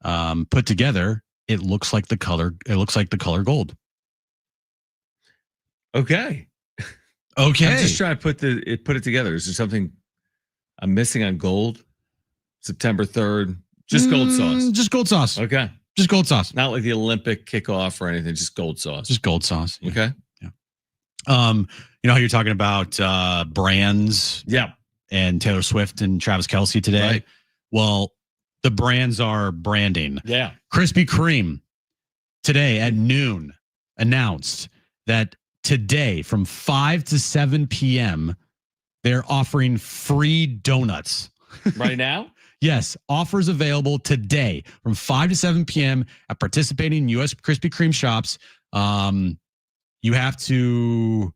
Speaker 1: put together, it looks like the color. It looks like the color gold.
Speaker 2: Okay.
Speaker 1: Okay.
Speaker 2: I'm just trying to put it together. Is there something I'm missing on gold? September 3rd. Just gold sauce.
Speaker 1: Just gold sauce.
Speaker 2: Okay.
Speaker 1: Just gold sauce.
Speaker 2: Not like the Olympic kickoff or anything. Just gold sauce.
Speaker 1: Just gold sauce. Yeah.
Speaker 2: Okay.
Speaker 1: Yeah. You know how you're talking about brands.
Speaker 2: Yeah.
Speaker 1: And Taylor Swift and Travis Kelce today.
Speaker 2: Right.
Speaker 1: Well, the brands are branding.
Speaker 2: Yeah.
Speaker 1: Krispy Kreme today at noon announced that today from 5 to 7 p.m. they're offering free donuts.
Speaker 2: Right now?
Speaker 1: Yes, offers available today from 5 to 7 p.m. at participating U.S. Krispy Kreme shops. You have to,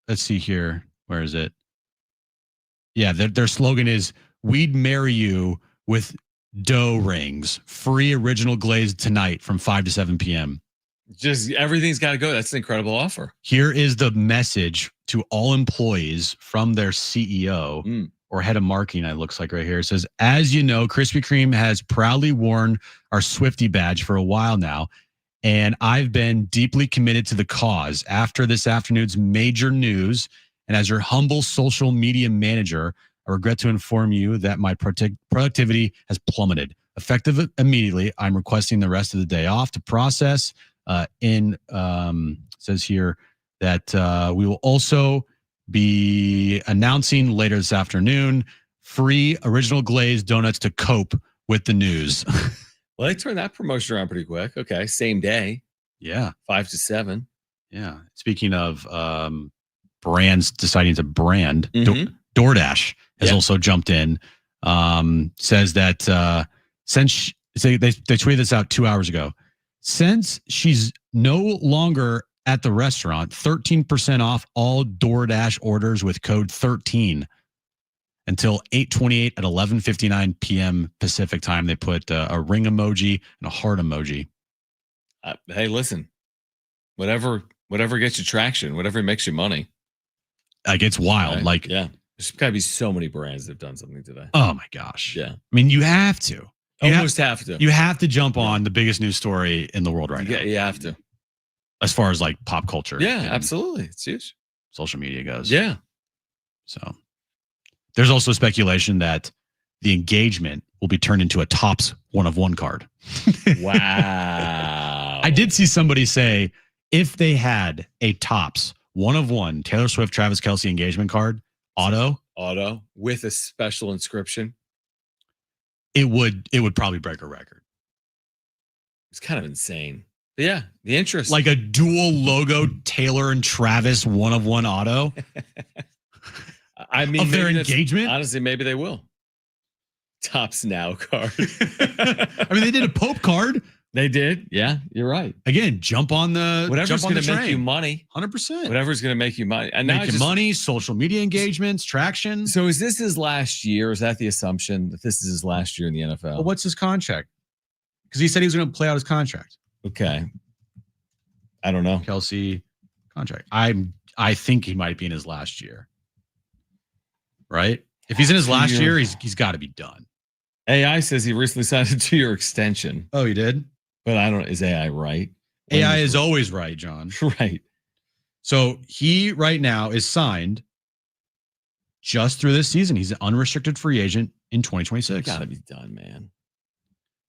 Speaker 1: let's see here. Where is it? Yeah, their slogan is, "We'd marry you with dough rings. Free original glazed tonight from 5 to 7 p.m."
Speaker 2: Just everything's got to go. That's an incredible offer.
Speaker 1: Here is the message to all employees from their CEO or head of marketing. It looks like right here. It says, "As you know, Krispy Kreme has proudly worn our Swiftie badge for a while now, and I've been deeply committed to the cause. After this afternoon's major news, and as your humble social media manager, I regret to inform you that my productivity has plummeted. Effective immediately, I'm requesting the rest of the day off to process." Says here that we will also be announcing later this afternoon free original glazed donuts to cope with the news.
Speaker 2: Well, they turned that promotion around pretty quick. Okay, same day.
Speaker 1: Yeah,
Speaker 2: 5 to 7.
Speaker 1: Yeah. Speaking of brands deciding to brand, DoorDash has also jumped in. Says that since they tweeted this out 2 hours ago. Since she's no longer at the restaurant, 13% off all DoorDash orders with code 13 until 8:28 at 11:59 p.m. Pacific time. They put a ring emoji and a heart emoji.
Speaker 2: Hey, listen, whatever gets you traction, whatever makes you money.
Speaker 1: Like, it's wild.
Speaker 2: Right?
Speaker 1: Like,
Speaker 2: yeah, there's got to be so many brands that have done something today.
Speaker 1: Oh my gosh.
Speaker 2: Yeah.
Speaker 1: I mean, you have to.
Speaker 2: Almost have to.
Speaker 1: You have to jump on the biggest news story in the world right now.
Speaker 2: Yeah, you have to.
Speaker 1: As far as like pop culture.
Speaker 2: Yeah, absolutely. It's huge.
Speaker 1: Social media goes.
Speaker 2: Yeah.
Speaker 1: So there's also speculation that the engagement will be turned into a Topps 1-of-1 card.
Speaker 2: Wow.
Speaker 1: I did see somebody say if they had a Topps 1-of-1 Taylor Swift, Travis Kelce engagement card, auto
Speaker 2: with a special inscription.
Speaker 1: it would probably break a record.
Speaker 2: It's kind of insane. But yeah, the interest.
Speaker 1: Like a dual logo Taylor and Travis 1-of-1 auto.
Speaker 2: I mean,
Speaker 1: of their engagement.
Speaker 2: Honestly, maybe they will. Tops Now card.
Speaker 1: I mean, they did a Pope card.
Speaker 2: They did. Yeah, you're right.
Speaker 1: Again, jump on the
Speaker 2: whatever's
Speaker 1: going to
Speaker 2: make you money.
Speaker 1: 100%.
Speaker 2: Whatever's going to make you money. And
Speaker 1: make you money, social media engagements, traction.
Speaker 2: So is this his last year? Is that the assumption that this is his last year in the NFL?
Speaker 1: Well, what's his contract? Because he said he was going to play out his contract.
Speaker 2: Okay. I don't know.
Speaker 1: Kelsey contract. I think he might be in his last year. Right? If he's in his last year, he's got to be done.
Speaker 2: AI says he recently signed a 2-year extension.
Speaker 1: Oh, he did?
Speaker 2: But I don't. Is AI right?
Speaker 1: AI is always right, John.
Speaker 2: Right.
Speaker 1: So he right now is signed just through this season. He's an unrestricted free agent in 2026.
Speaker 2: Got to be done, man.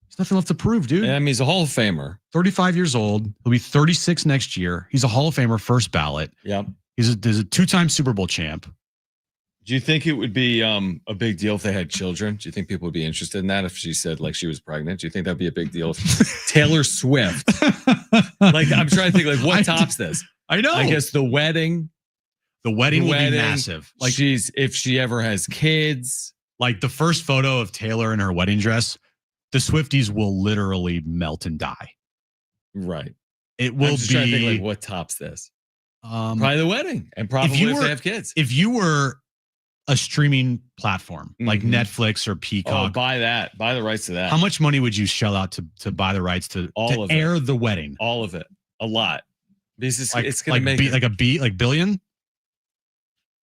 Speaker 1: There's nothing left to prove, dude.
Speaker 2: Yeah, I mean, he's a Hall of Famer.
Speaker 1: 35 years old. He'll be 36 next year. He's a Hall of Famer, first ballot.
Speaker 2: Yep.
Speaker 1: He's a 2-time Super Bowl champ.
Speaker 2: Do you think it would be a big deal if they had children? Do you think people would be interested in that if she said like she was pregnant? Do you think that'd be a big deal? Taylor Swift. Like I'm trying to think like what tops this?
Speaker 1: I know.
Speaker 2: I guess the wedding.
Speaker 1: The wedding will be massive.
Speaker 2: Like if she ever has kids.
Speaker 1: Like the first photo of Taylor in her wedding dress, the Swifties will literally melt and die.
Speaker 2: Right.
Speaker 1: It will be
Speaker 2: trying to think like what tops this. Probably the wedding, and probably if they have kids.
Speaker 1: If you were a streaming platform like Netflix or Peacock,
Speaker 2: buy that. Buy the rights to that.
Speaker 1: How much money would you shell out to buy the rights to air the wedding?
Speaker 2: All of it. A lot. Because it's going to
Speaker 1: make like billion.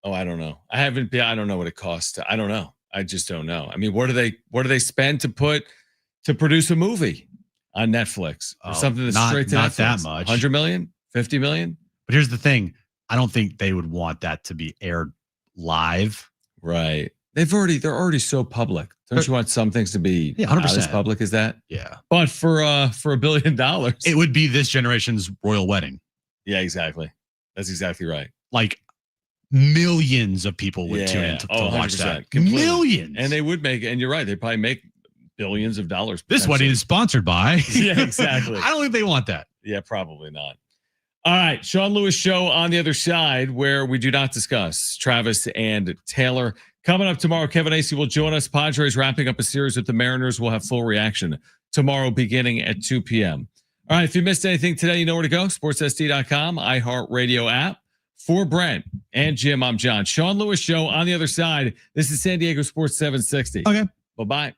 Speaker 2: Oh, I don't know. I don't know what it costs. I don't know. I just don't know. I mean, what do they spend to produce a movie on Netflix or something that's straight to
Speaker 1: not
Speaker 2: Netflix?
Speaker 1: That much.
Speaker 2: 100 million, 50 million.
Speaker 1: But here's the thing. I don't think they would want that to be aired live.
Speaker 2: Right. They're already so public. Don't you want some things to be
Speaker 1: 100%
Speaker 2: not as public as that?
Speaker 1: Yeah.
Speaker 2: But for $1 billion,
Speaker 1: it would be this generation's royal wedding.
Speaker 2: Yeah, exactly. That's exactly right.
Speaker 1: Like millions of people would tune in to watch that.
Speaker 2: Completely.
Speaker 1: Millions.
Speaker 2: And they would make, and you're right, they'd probably make billions of dollars.
Speaker 1: This wedding is sponsored by.
Speaker 2: Yeah, exactly.
Speaker 1: I don't think they want that.
Speaker 2: Yeah, probably not. All right, Sean Lewis show on the other side where we do not discuss Travis and Taylor. Coming up tomorrow, Kevin Acee will join us. Padres wrapping up a series with the Mariners. We'll have full reaction tomorrow beginning at 2 p.m. All right, if you missed anything today, you know where to go. SportsSD.com, iHeartRadio app. For Brent and Jim, I'm John. Sean Lewis show on the other side. This is San Diego Sports 760.
Speaker 1: Okay.
Speaker 2: Bye-bye.